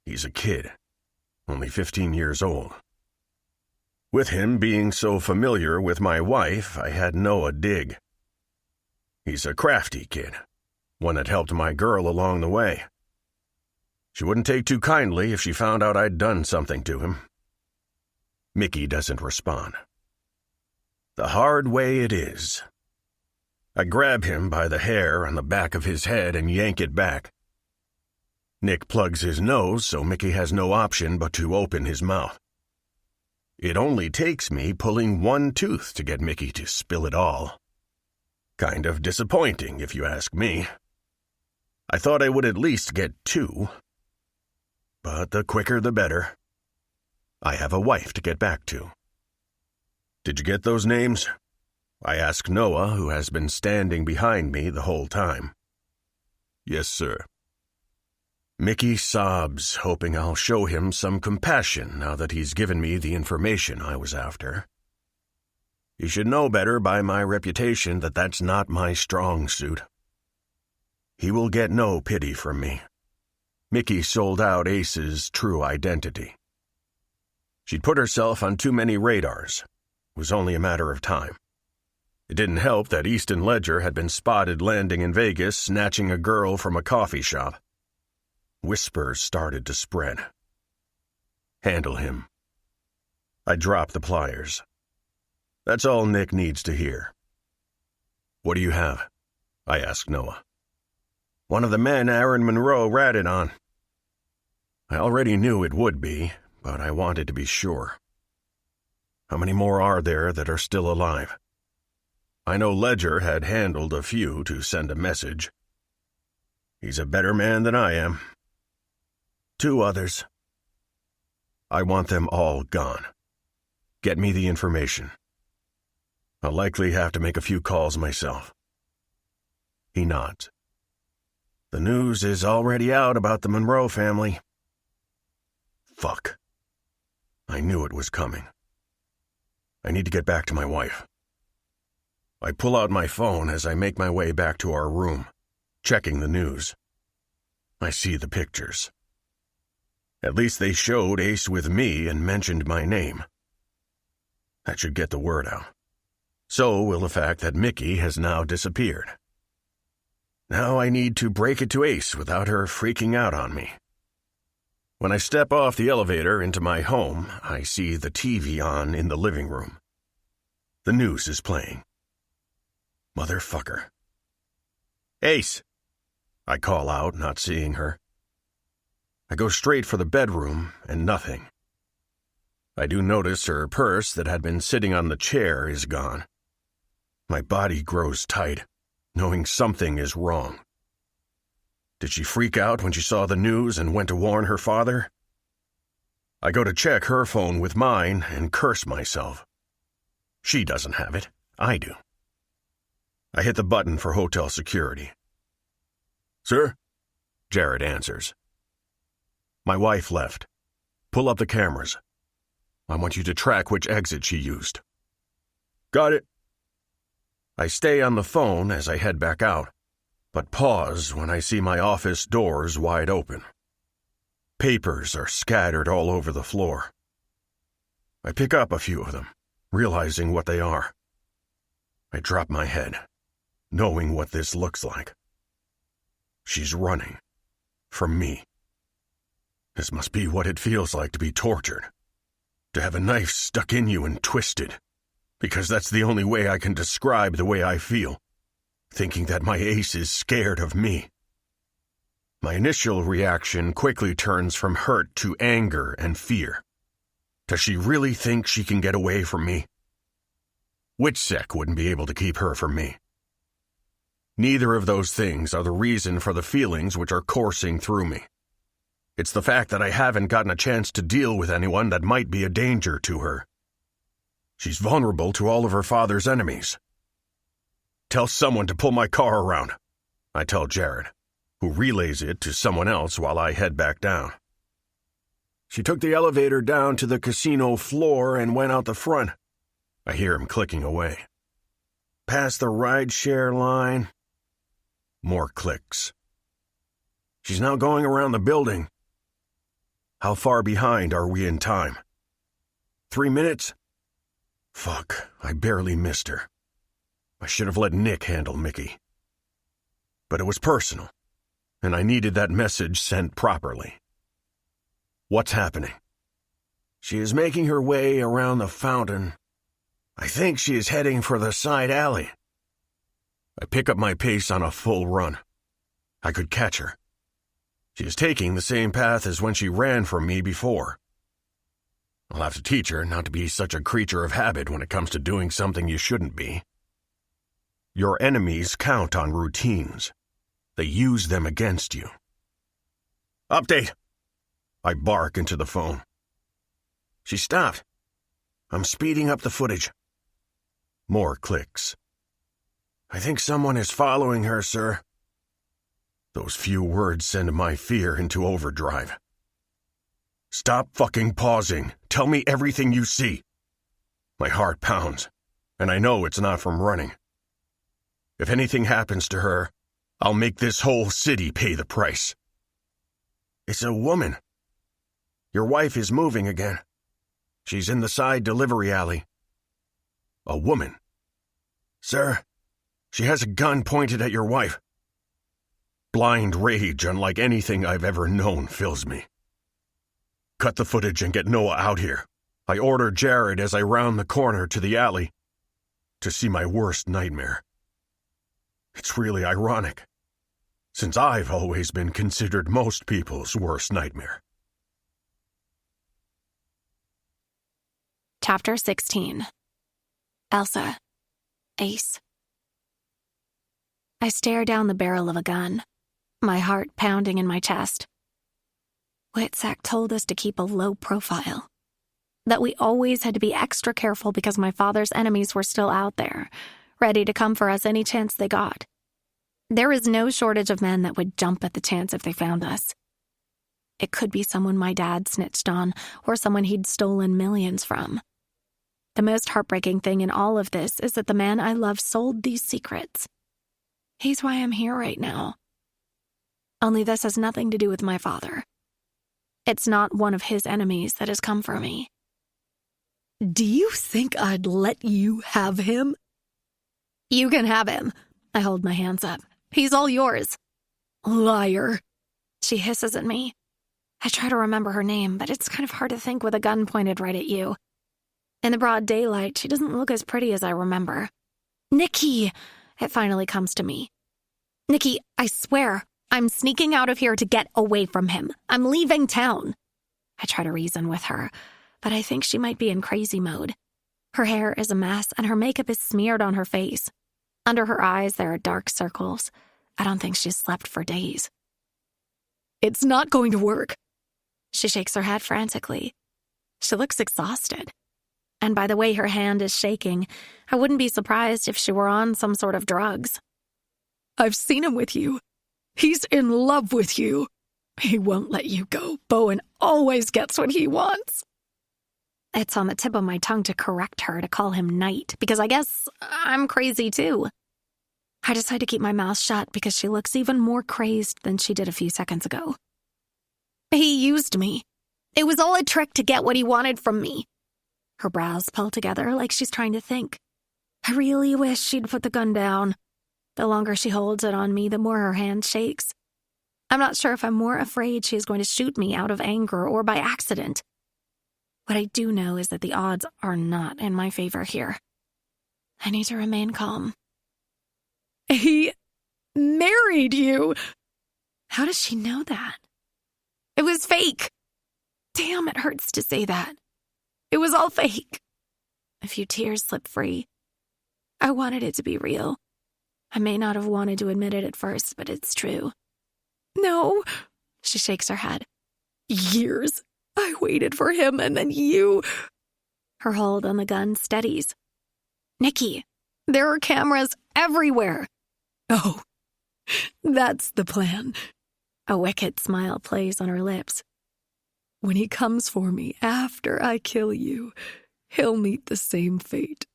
He's a kid, only 15 years old. With him being so familiar with my wife, I had Noah dig. He's a crafty kid, one that helped my girl along the way. She wouldn't take too kindly if she found out I'd done something to him. Mickey doesn't respond. The hard way it is. I grab him by the hair on the back of his head and yank it back. Nick plugs his nose, so Mickey has no option but to open his mouth. It only takes me pulling one tooth to get Mickey to spill it all. Kind of disappointing, if you ask me. I thought I would at least get 2. But the quicker the better. I have a wife to get back to. Did you get those names? I ask Noah, who has been standing behind me the whole time. Yes, sir. Mickey sobs, hoping I'll show him some compassion now that he's given me the information I was after. He should know better by my reputation that that's not my strong suit. He will get no pity from me. Mickey sold out Ace's true identity. She'd put herself on too many radars. It was only a matter of time. It didn't help that Easton Ledger had been spotted landing in Vegas snatching a girl from a coffee shop. Whispers started to spread. Handle him. I dropped the pliers. That's all Nick needs to hear. What do you have? I asked Noah. One of the men Aaron Monroe ratted on. I already knew it would be, but I wanted to be sure. How many more are there that are still alive? I know Ledger had handled a few to send a message. He's a better man than I am. 2 others. I want them all gone. Get me the information. I'll likely have to make a few calls myself. He nods. The news is already out about the Monroe family. Fuck. I knew it was coming. I need to get back to my wife. I pull out my phone as I make my way back to our room, checking the news. I see the pictures. At least they showed Ace with me and mentioned my name. That should get the word out. So will the fact that Mickey has now disappeared. Now I need to break it to Ace without her freaking out on me. When I step off the elevator into my home, I see the TV on in the living room. The news is playing. Motherfucker. Ace! I call out, not seeing her. I go straight for the bedroom, and nothing. I do notice her purse that had been sitting on the chair is gone. My body grows tight, knowing something is wrong. Did she freak out when she saw the news and went to warn her father? I go to check her phone with mine and curse myself. She doesn't have it. I do. I hit the button for hotel security. Sir? Jared answers. My wife left. Pull up the cameras. I want you to track which exit she used. Got it. I stay on the phone as I head back out, but pause when I see my office doors wide open. Papers are scattered all over the floor. I pick up a few of them, realizing what they are. I drop my head, knowing what this looks like. She's running. From me. This must be what it feels like to be tortured. To have a knife stuck in you and twisted. Because that's the only way I can describe the way I feel. Thinking that my Ace is scared of me. My initial reaction quickly turns from hurt to anger and fear. Does she really think she can get away from me? Witsec wouldn't be able to keep her from me. Neither of those things are the reason for the feelings which are coursing through me. It's the fact that I haven't gotten a chance to deal with anyone that might be a danger to her. She's vulnerable to all of her father's enemies. Tell someone to pull my car around, I tell Jared, who relays it to someone else while I head back down. She took the elevator down to the casino floor and went out the front. I hear him clicking away. Past the ride-share line. More clicks. She's now going around the building. How far behind are we in time? 3 minutes? Fuck, I barely missed her. I should have let Nick handle Mickey. But it was personal, and I needed that message sent properly. What's happening? She is making her way around the fountain. I think she is heading for the side alley. I pick up my pace on a full run. I could catch her. She is taking the same path as when she ran from me before. I'll have to teach her not to be such a creature of habit when it comes to doing something you shouldn't be. Your enemies count on routines. They use them against you. Update! I bark into the phone. She stopped. I'm speeding up the footage. More clicks. I think someone is following her, sir. Those few words send my fear into overdrive. Stop fucking pausing. Tell me everything you see. My heart pounds, and I know it's not from running. If anything happens to her, I'll make this whole city pay the price. It's a woman. Your wife is moving again. She's in the side delivery alley. A woman. Sir, she has a gun pointed at your wife. Blind rage unlike anything I've ever known fills me. Cut the footage and get Noah out here. I order Jared as I round the corner to the alley. to see my worst nightmare. It's really ironic, since I've always been considered most people's worst nightmare. Chapter 16. Elsa. Ace. I stare down the barrel of a gun, my heart pounding in my chest. Whitsack told us to keep a low profile, that we always had to be extra careful because my father's enemies were still out there, ready to come for us any chance they got. There is no shortage of men that would jump at the chance if they found us. It could be someone my dad snitched on, or someone he'd stolen millions from. The most heartbreaking thing in all of this is that the man I love sold these secrets. He's why I'm here right now. Only this has nothing to do with my father. It's not one of his enemies that has come for me. Do you think I'd let you have him? You can have him. I hold my hands up. He's all yours. Liar. She hisses at me. I try to remember her name, but it's kind of hard to think with a gun pointed right at you. In the broad daylight, she doesn't look as pretty as I remember. Nikki! It finally comes to me. Nikki, I swear, I'm sneaking out of here to get away from him. I'm leaving town. I try to reason with her, but I think she might be in crazy mode. Her hair is a mess, and her makeup is smeared on her face. Under her eyes, there are dark circles. I don't think she's slept for days. It's not going to work. She shakes her head frantically. She looks exhausted. And by the way her hand is shaking, I wouldn't be surprised if she were on some sort of drugs. I've seen him with you. He's in love with you. He won't let you go. Bowen always gets what he wants. It's on the tip of my tongue to correct her, to call him Knight, because I guess I'm crazy too. I decide to keep my mouth shut because she looks even more crazed than she did a few seconds ago. He used me. It was all a trick to get what he wanted from me. Her brows pull together like she's trying to think. I really wish she'd put the gun down. The longer she holds it on me, the more her hand shakes. I'm not sure if I'm more afraid she's going to shoot me out of anger or by accident. What I do know is that the odds are not in my favor here. I need to remain calm. He married you. How does she know that? It was fake. Damn, it hurts to say that. It was all fake. A few tears slip free. I wanted it to be real. I may not have wanted to admit it at first, but it's true. No. She shakes her head. Years. I waited for him, and then you. Her hold on the gun steadies. Nikki, there are cameras everywhere. Oh, that's the plan. A wicked smile plays on her lips. When he comes for me after I kill you, he'll meet the same fate,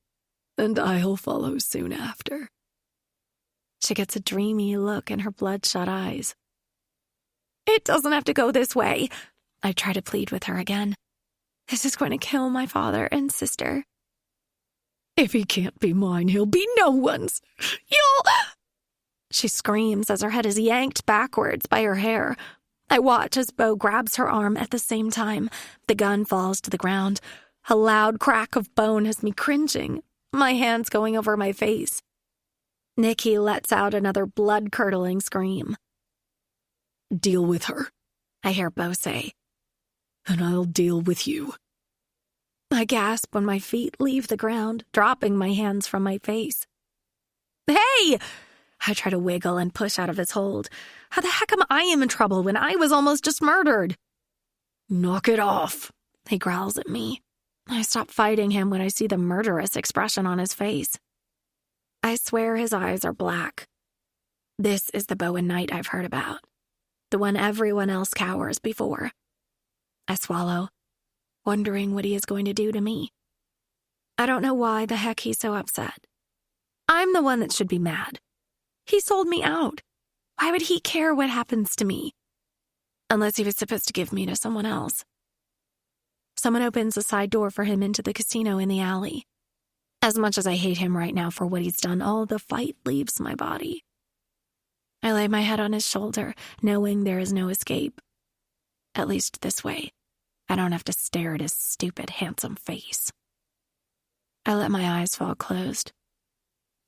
and I'll follow soon after. She gets a dreamy look in her bloodshot eyes. It doesn't have to go this way. I try to plead with her again. This is going to kill my father and sister. If he can't be mine, he'll be no one's. You'll... She screams as her head is yanked backwards by her hair. I watch as Bo grabs her arm at the same time. The gun falls to the ground. A loud crack of bone has me cringing, my hands going over my face. Nikki lets out another blood-curdling scream. Deal with her, I hear Bo say. And I'll deal with you. I gasp when my feet leave the ground, dropping my hands from my face. Hey! I try to wiggle and push out of his hold. How the heck am I in trouble when I was almost just murdered? Knock it off, he growls at me. I stop fighting him when I see the murderous expression on his face. I swear his eyes are black. This is the Bowen Knight I've heard about. The one everyone else cowers before. I swallow, wondering what he is going to do to me. I don't know why the heck he's so upset. I'm the one that should be mad. He sold me out. Why would he care what happens to me? Unless he was supposed to give me to someone else. Someone opens a side door for him into the casino in the alley. As much as I hate him right now for what he's done, all the fight leaves my body. I lay my head on his shoulder, knowing there is no escape. At least this way, I don't have to stare at his stupid, handsome face. I let my eyes fall closed,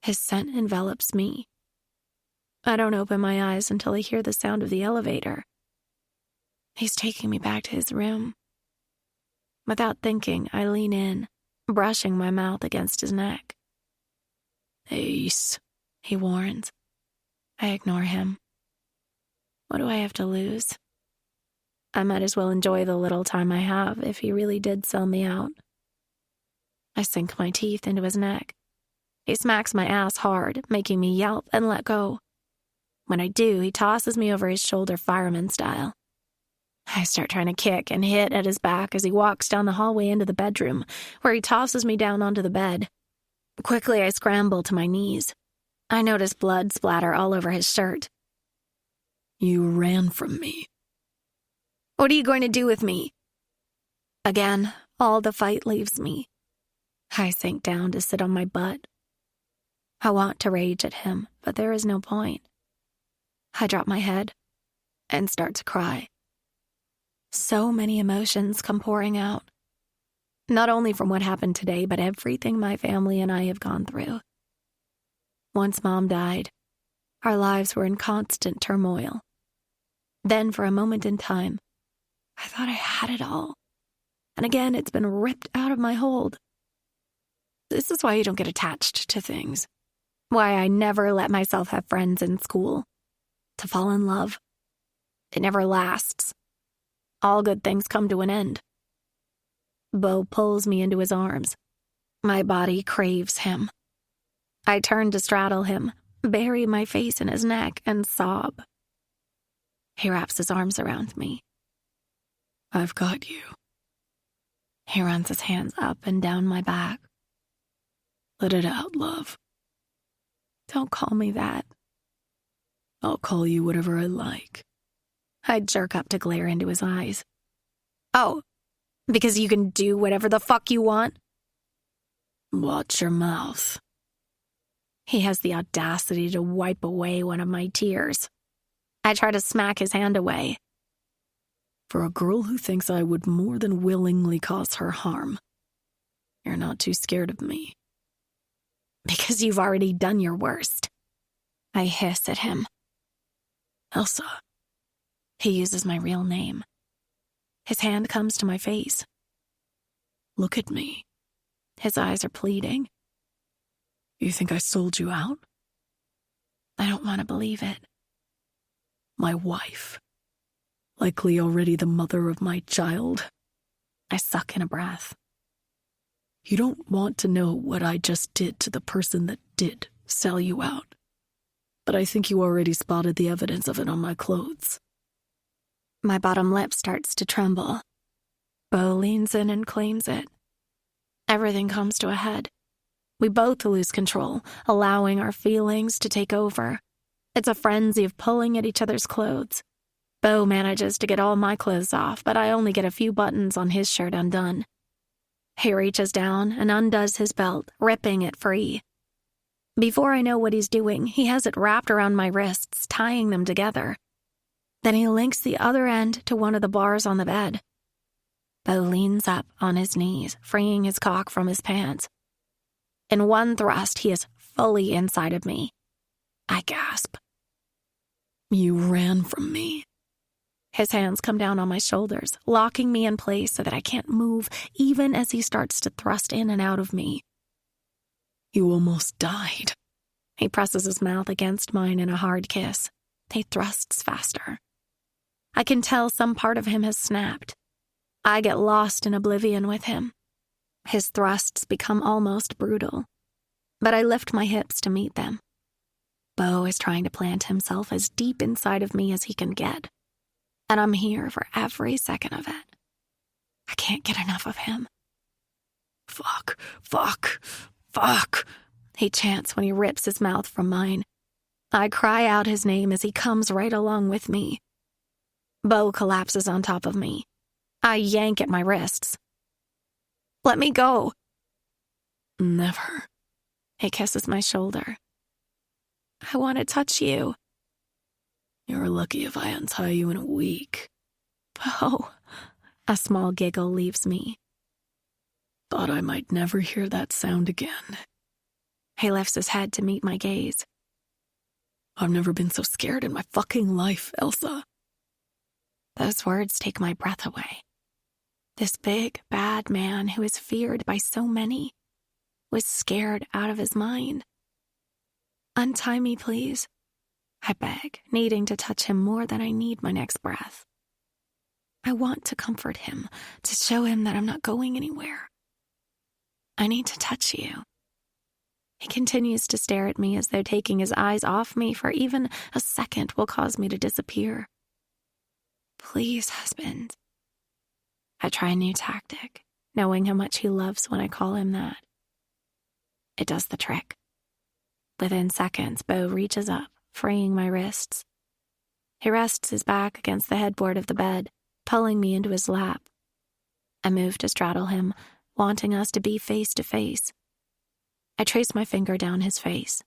His scent envelops me. I don't open my eyes until I hear the sound of the elevator. He's taking me back to his room. Without thinking, I lean in, brushing my mouth against his neck. "Ace," he warns. I ignore him. What do I have to lose? I might as well enjoy the little time I have if he really did sell me out. I sink my teeth into his neck. He smacks my ass hard, making me yelp and let go. When I do, he tosses me over his shoulder fireman style. I start trying to kick and hit at his back as he walks down the hallway into the bedroom, where he tosses me down onto the bed. Quickly, I scramble to my knees. I notice blood splatter all over his shirt. "You ran from me." "What are you going to do with me?" Again, all the fight leaves me. I sink down to sit on my butt. I want to rage at him, but there is no point. I drop my head and start to cry. So many emotions come pouring out. Not only from what happened today, but everything my family and I have gone through. Once Mom died, our lives were in constant turmoil. Then, for a moment in time, I thought I had it all. And again, it's been ripped out of my hold. This is why you don't get attached to things. Why I never let myself have friends in school. To fall in love. It never lasts. All good things come to an end. Beau pulls me into his arms. My body craves him. I turn to straddle him, bury my face in his neck, and sob. He wraps his arms around me. "I've got you." He runs his hands up and down my back. "Let it out, love." "Don't call me that." "I'll call you whatever I like." I jerk up to glare into his eyes. "Oh, because you can do whatever the fuck you want?" "Watch your mouth." He has the audacity to wipe away one of my tears. I try to smack his hand away. "For a girl who thinks I would more than willingly cause her harm, you're not too scared of me." "Because you've already done your worst." I hiss at him. "Elsa." He uses my real name. His hand comes to my face. "Look at me." His eyes are pleading. "You think I sold you out?" I don't want to believe it. "My wife. Likely already the mother of my child." I suck in a breath. "You don't want to know what I just did to the person that did sell you out. But I think you already spotted the evidence of it on my clothes." My bottom lip starts to tremble. Beau leans in and claims it. Everything comes to a head. We both lose control, allowing our feelings to take over. It's a frenzy of pulling at each other's clothes. Beau manages to get all my clothes off, but I only get a few buttons on his shirt undone. He reaches down and undoes his belt, ripping it free. Before I know what he's doing, he has it wrapped around my wrists, tying them together. Then he links the other end to one of the bars on the bed. Beau leans up on his knees, freeing his cock from his pants. In one thrust, he is fully inside of me. I gasp. "You ran from me." His hands come down on my shoulders, locking me in place so that I can't move, even as he starts to thrust in and out of me. "You almost died." He presses his mouth against mine in a hard kiss. He thrusts faster. I can tell some part of him has snapped. I get lost in oblivion with him. His thrusts become almost brutal, but I lift my hips to meet them. Beau is trying to plant himself as deep inside of me as he can get, and I'm here for every second of it. I can't get enough of him. "Fuck, fuck, fuck," he chants when he rips his mouth from mine. I cry out his name as he comes right along with me. Beau collapses on top of me. I yank at my wrists. "Let me go." "Never." He kisses my shoulder. "I want to touch you." "You're lucky if I untie you in a week." "Beau." A small giggle leaves me. "Thought I might never hear that sound again." He lifts his head to meet my gaze. I've never been so scared in my fucking life, Elsa. Those words take my breath away. This big, bad man who is feared by so many was scared out of his mind. Untie me, please, I beg, needing to touch him more than I need my next breath. I want to comfort him, to show him that I'm not going anywhere. I need to touch you. He continues to stare at me as though taking his eyes off me for even a second will cause me to disappear. Please, husband. I try a new tactic, knowing how much he loves when I call him that. It does the trick. Within seconds, Beau reaches up, freeing my wrists. He rests his back against the headboard of the bed, pulling me into his lap. I move to straddle him, wanting us to be face to face. I trace my finger down his face,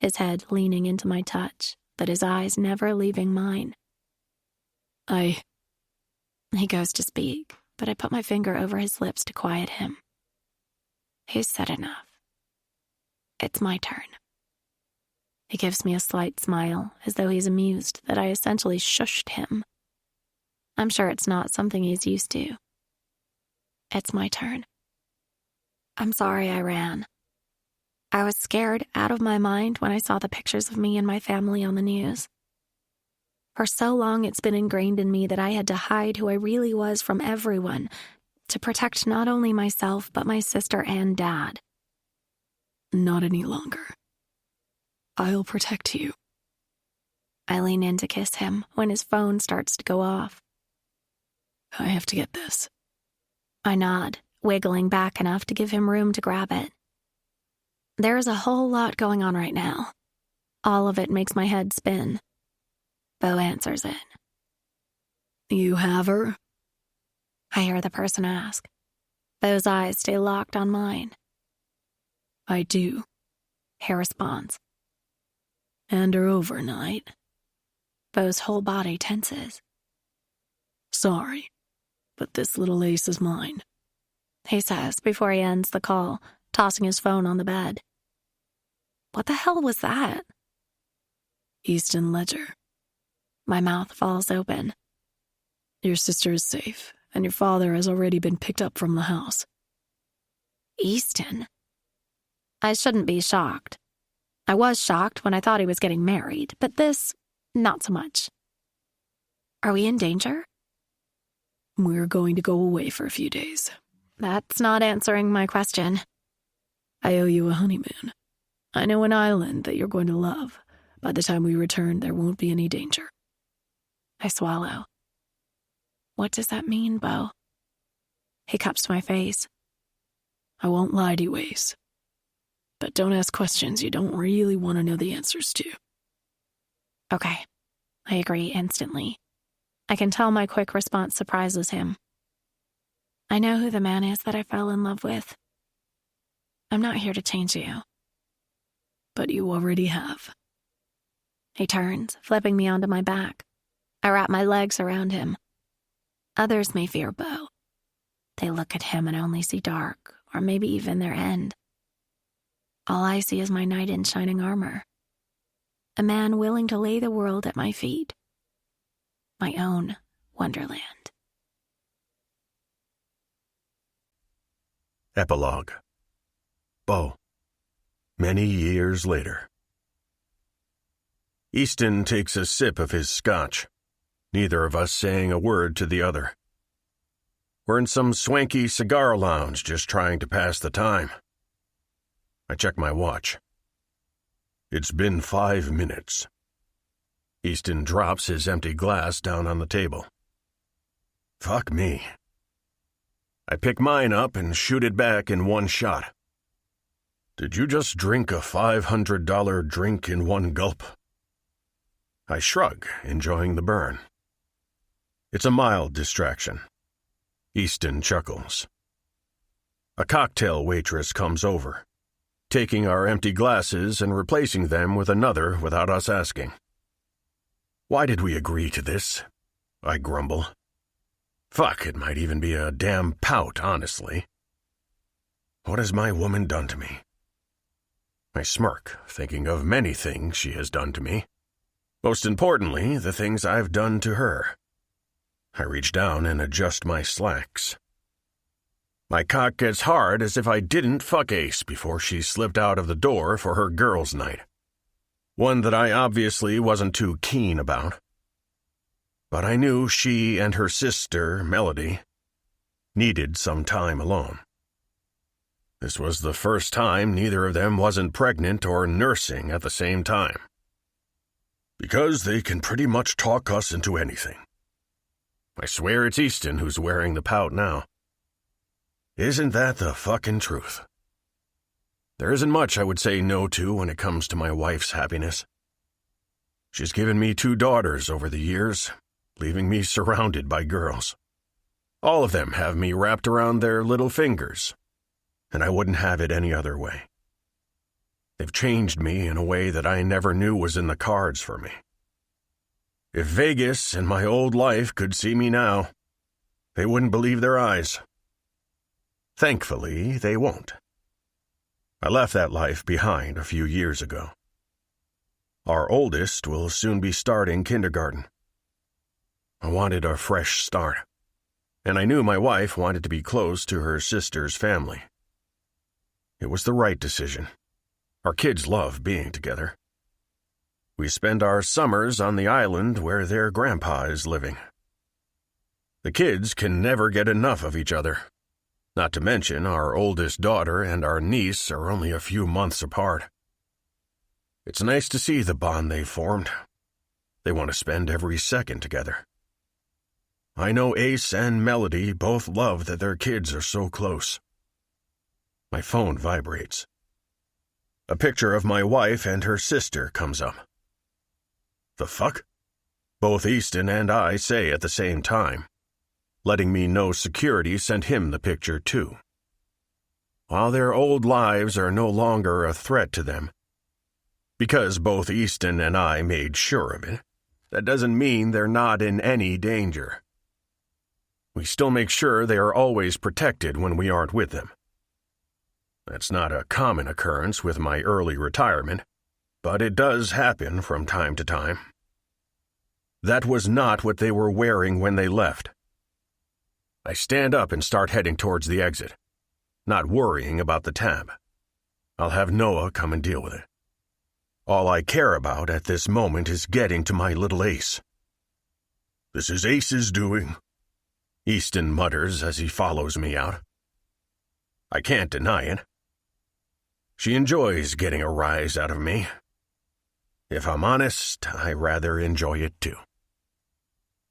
his head leaning into my touch, but his eyes never leaving mine. He goes to speak, but I put my finger over his lips to quiet him. He's said enough. It's my turn. He gives me a slight smile, as though he's amused that I essentially shushed him. I'm sure it's not something he's used to. It's my turn. I'm sorry I ran. I was scared out of my mind when I saw the pictures of me and my family on the news. For so long, it's been ingrained in me that I had to hide who I really was from everyone to protect not only myself, but my sister and Dad. Not any longer. I'll protect you. I lean in to kiss him when his phone starts to go off. I have to get this. I nod, wiggling back enough to give him room to grab it. There's a whole lot going on right now. All of it makes my head spin. Beau answers it. You have her? I hear the person ask. Beau's eyes stay locked on mine. I do, he responds. And her overnight. Beau's whole body tenses. Sorry, but this little ace is mine, he says before he ends the call, tossing his phone on the bed. What the hell was that? Easton Ledger. My mouth falls open. Your sister is safe, and your father has already been picked up from the house. Easton? I shouldn't be shocked. I was shocked when I thought he was getting married, but this, not so much. Are we in danger? We're going to go away for a few days. That's not answering my question. I owe you a honeymoon. I know an island that you're going to love. By the time we return, there won't be any danger. I swallow. What does that mean, Beau? He cups my face. I won't lie to you, Ace. But don't ask questions you don't really want to know the answers to. Okay. I agree instantly. I can tell my quick response surprises him. I know who the man is that I fell in love with. I'm not here to change you. But you already have. He turns, flipping me onto my back. I wrap my legs around him. Others may fear Beau. They look at him and only see dark, or maybe even their end. All I see is my knight in shining armor. A man willing to lay the world at my feet. My own wonderland. Epilogue. Beau. Many years later. Easton takes a sip of his scotch, neither of us saying a word to the other. We're in some swanky cigar lounge just trying to pass the time. I check my watch. It's been 5 minutes. Easton drops his empty glass down on the table. Fuck me. I pick mine up and shoot it back in one shot. Did you just drink a $500 drink in one gulp? I shrug, enjoying the burn. It's a mild distraction. Easton chuckles. A cocktail waitress comes over, taking our empty glasses and replacing them with another without us asking. Why did we agree to this? I grumble. Fuck, it might even be a damn pout, honestly. What has my woman done to me? I smirk, thinking of many things she has done to me. Most importantly, the things I've done to her. I reach down and adjust my slacks. My cock gets hard as if I didn't fuck Ace before she slipped out of the door for her girls' night. One that I obviously wasn't too keen about. But I knew she and her sister, Melody, needed some time alone. This was the first time neither of them wasn't pregnant or nursing at the same time. Because they can pretty much talk us into anything. I swear it's Easton who's wearing the pout now. Isn't that the fucking truth? There isn't much I would say no to when it comes to my wife's happiness. She's given me 2 daughters over the years, leaving me surrounded by girls. All of them have me wrapped around their little fingers, and I wouldn't have it any other way. They've changed me in a way that I never knew was in the cards for me. If Vegas and my old life could see me now, they wouldn't believe their eyes. Thankfully, they won't. I left that life behind a few years ago. Our oldest will soon be starting kindergarten. I wanted a fresh start, and I knew my wife wanted to be close to her sister's family. It was the right decision. Our kids love being together. We spend our summers on the island where their grandpa is living. The kids can never get enough of each other. Not to mention, our oldest daughter and our niece are only a few months apart. It's nice to see the bond they've formed. They want to spend every second together. I know Ace and Melody both love that their kids are so close. My phone vibrates. A picture of my wife and her sister comes up. The fuck? Both Easton and I say at the same time, letting me know security sent him the picture too. While their old lives are no longer a threat to them, because both Easton and I made sure of it, that doesn't mean they're not in any danger. We still make sure they are always protected when we aren't with them. That's not a common occurrence with my early retirement, but it does happen from time to time. That was not what they were wearing when they left. I stand up and start heading towards the exit, not worrying about the tab. I'll have Noah come and deal with it. All I care about at this moment is getting to my little Ace. This is Ace's doing, Easton mutters as he follows me out. I can't deny it. She enjoys getting a rise out of me. If I'm honest, I rather enjoy it too.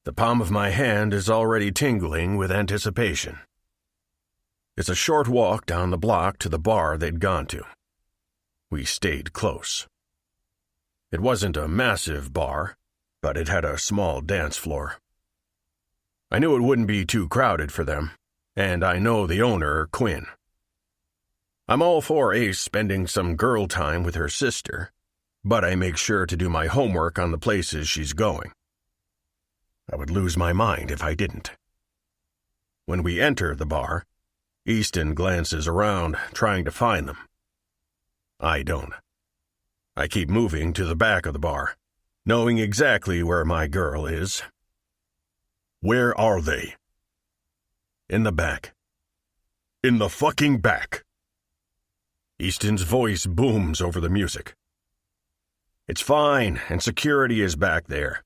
The palm of my hand is already tingling with anticipation. It's a short walk down the block to the bar they'd gone to. We stayed close. It wasn't a massive bar, but it had a small dance floor. I knew it wouldn't be too crowded for them, and I know the owner, Quinn. I'm all for Ace spending some girl time with her sister, but I make sure to do my homework on the places she's going. I would lose my mind if I didn't. When we enter the bar, Easton glances around, trying to find them. I don't. I keep moving to the back of the bar, knowing exactly where my girl is. Where are they? In the back. In the fucking back. Easton's voice booms over the music. It's fine, and security is back there.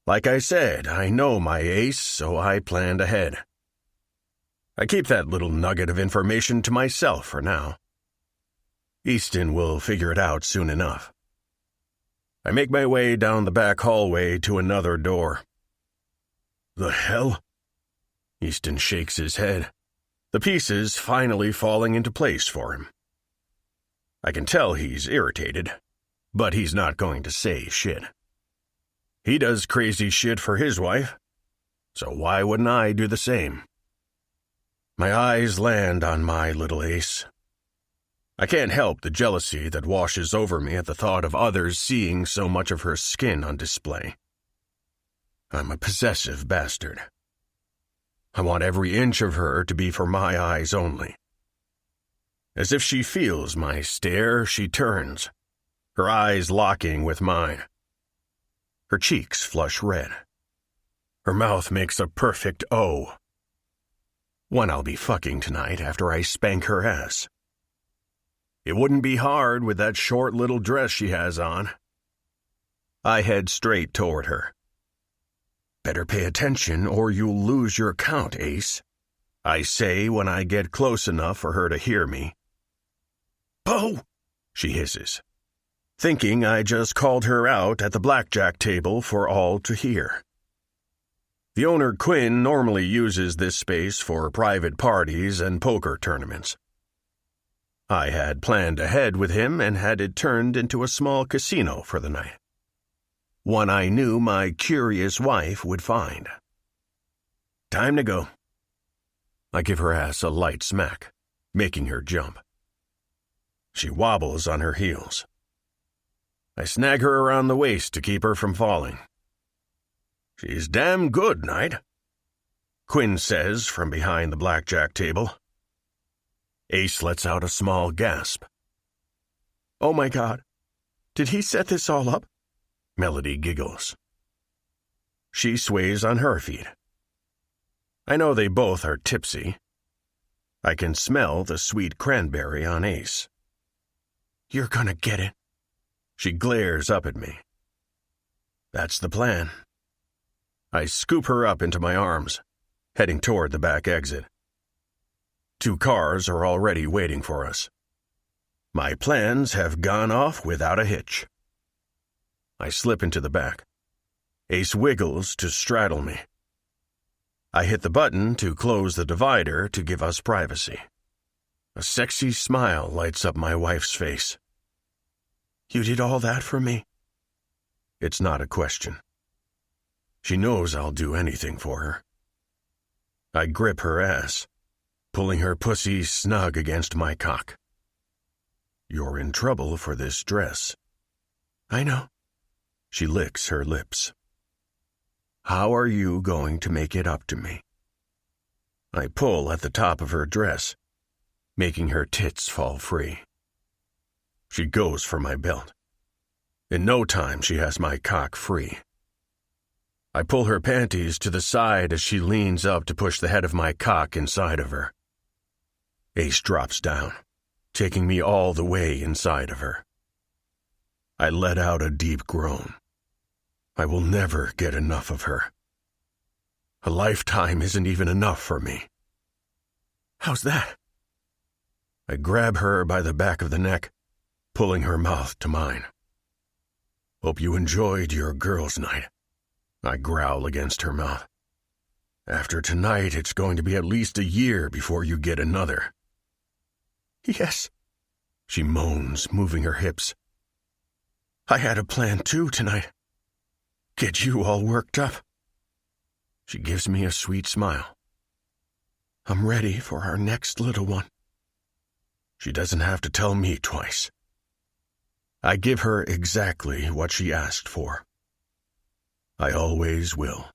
Like I said, I know my Ace, so I planned ahead. I keep that little nugget of information to myself for now. Easton will figure it out soon enough. I make my way down the back hallway to another door. The hell? Easton shakes his head, the pieces finally falling into place for him. I can tell he's irritated, but he's not going to say shit. He does crazy shit for his wife, so why wouldn't I do the same? My eyes land on my little Ace. I can't help the jealousy that washes over me at the thought of others seeing so much of her skin on display. I'm a possessive bastard. I want every inch of her to be for my eyes only. As if she feels my stare, she turns, her eyes locking with mine. Her cheeks flush red. Her mouth makes a perfect O. One I'll be fucking tonight after I spank her ass. It wouldn't be hard with that short little dress she has on. I head straight toward her. Better pay attention or you'll lose your count, Ace, I say when I get close enough for her to hear me. "Bo!" she hisses, thinking I just called her out at the blackjack table for all to hear. The owner, Quinn, normally uses this space for private parties and poker tournaments. I had planned ahead with him and had it turned into a small casino for the night. One I knew my curious wife would find. Time to go. I give her ass a light smack, making her jump. She wobbles on her heels. I snag her around the waist to keep her from falling. "She's damn good, Knight," Quinn says from behind the blackjack table. Ace lets out a small gasp. "Oh my God, did he set this all up?" Melody giggles. She sways on her feet. I know they both are tipsy. I can smell the sweet cranberry on Ace. "You're gonna get it." She glares up at me. That's the plan. I scoop her up into my arms, heading toward the back exit. 2 cars are already waiting for us. My plans have gone off without a hitch. I slip into the back. Ace wiggles to straddle me. I hit the button to close the divider to give us privacy. A sexy smile lights up my wife's face. "You did all that for me?" It's not a question. She knows I'll do anything for her. I grip her ass, pulling her pussy snug against my cock. "You're in trouble for this dress." "I know." She licks her lips. "How are you going to make it up to me?" I pull at the top of her dress, making her tits fall free. She goes for my belt. In no time, she has my cock free. I pull her panties to the side as she leans up to push the head of my cock inside of her. Ace drops down, taking me all the way inside of her. I let out a deep groan. I will never get enough of her. A lifetime isn't even enough for me. "How's that?" I grab her by the back of the neck, pulling her mouth to mine. "Hope you enjoyed your girls' night," I growl against her mouth. "After tonight, it's going to be at least a year before you get another." "Yes," she moans, moving her hips. "I had a plan too tonight. Get you all worked up." She gives me a sweet smile. "I'm ready for our next little one." She doesn't have to tell me twice. I give her exactly what she asked for. I always will.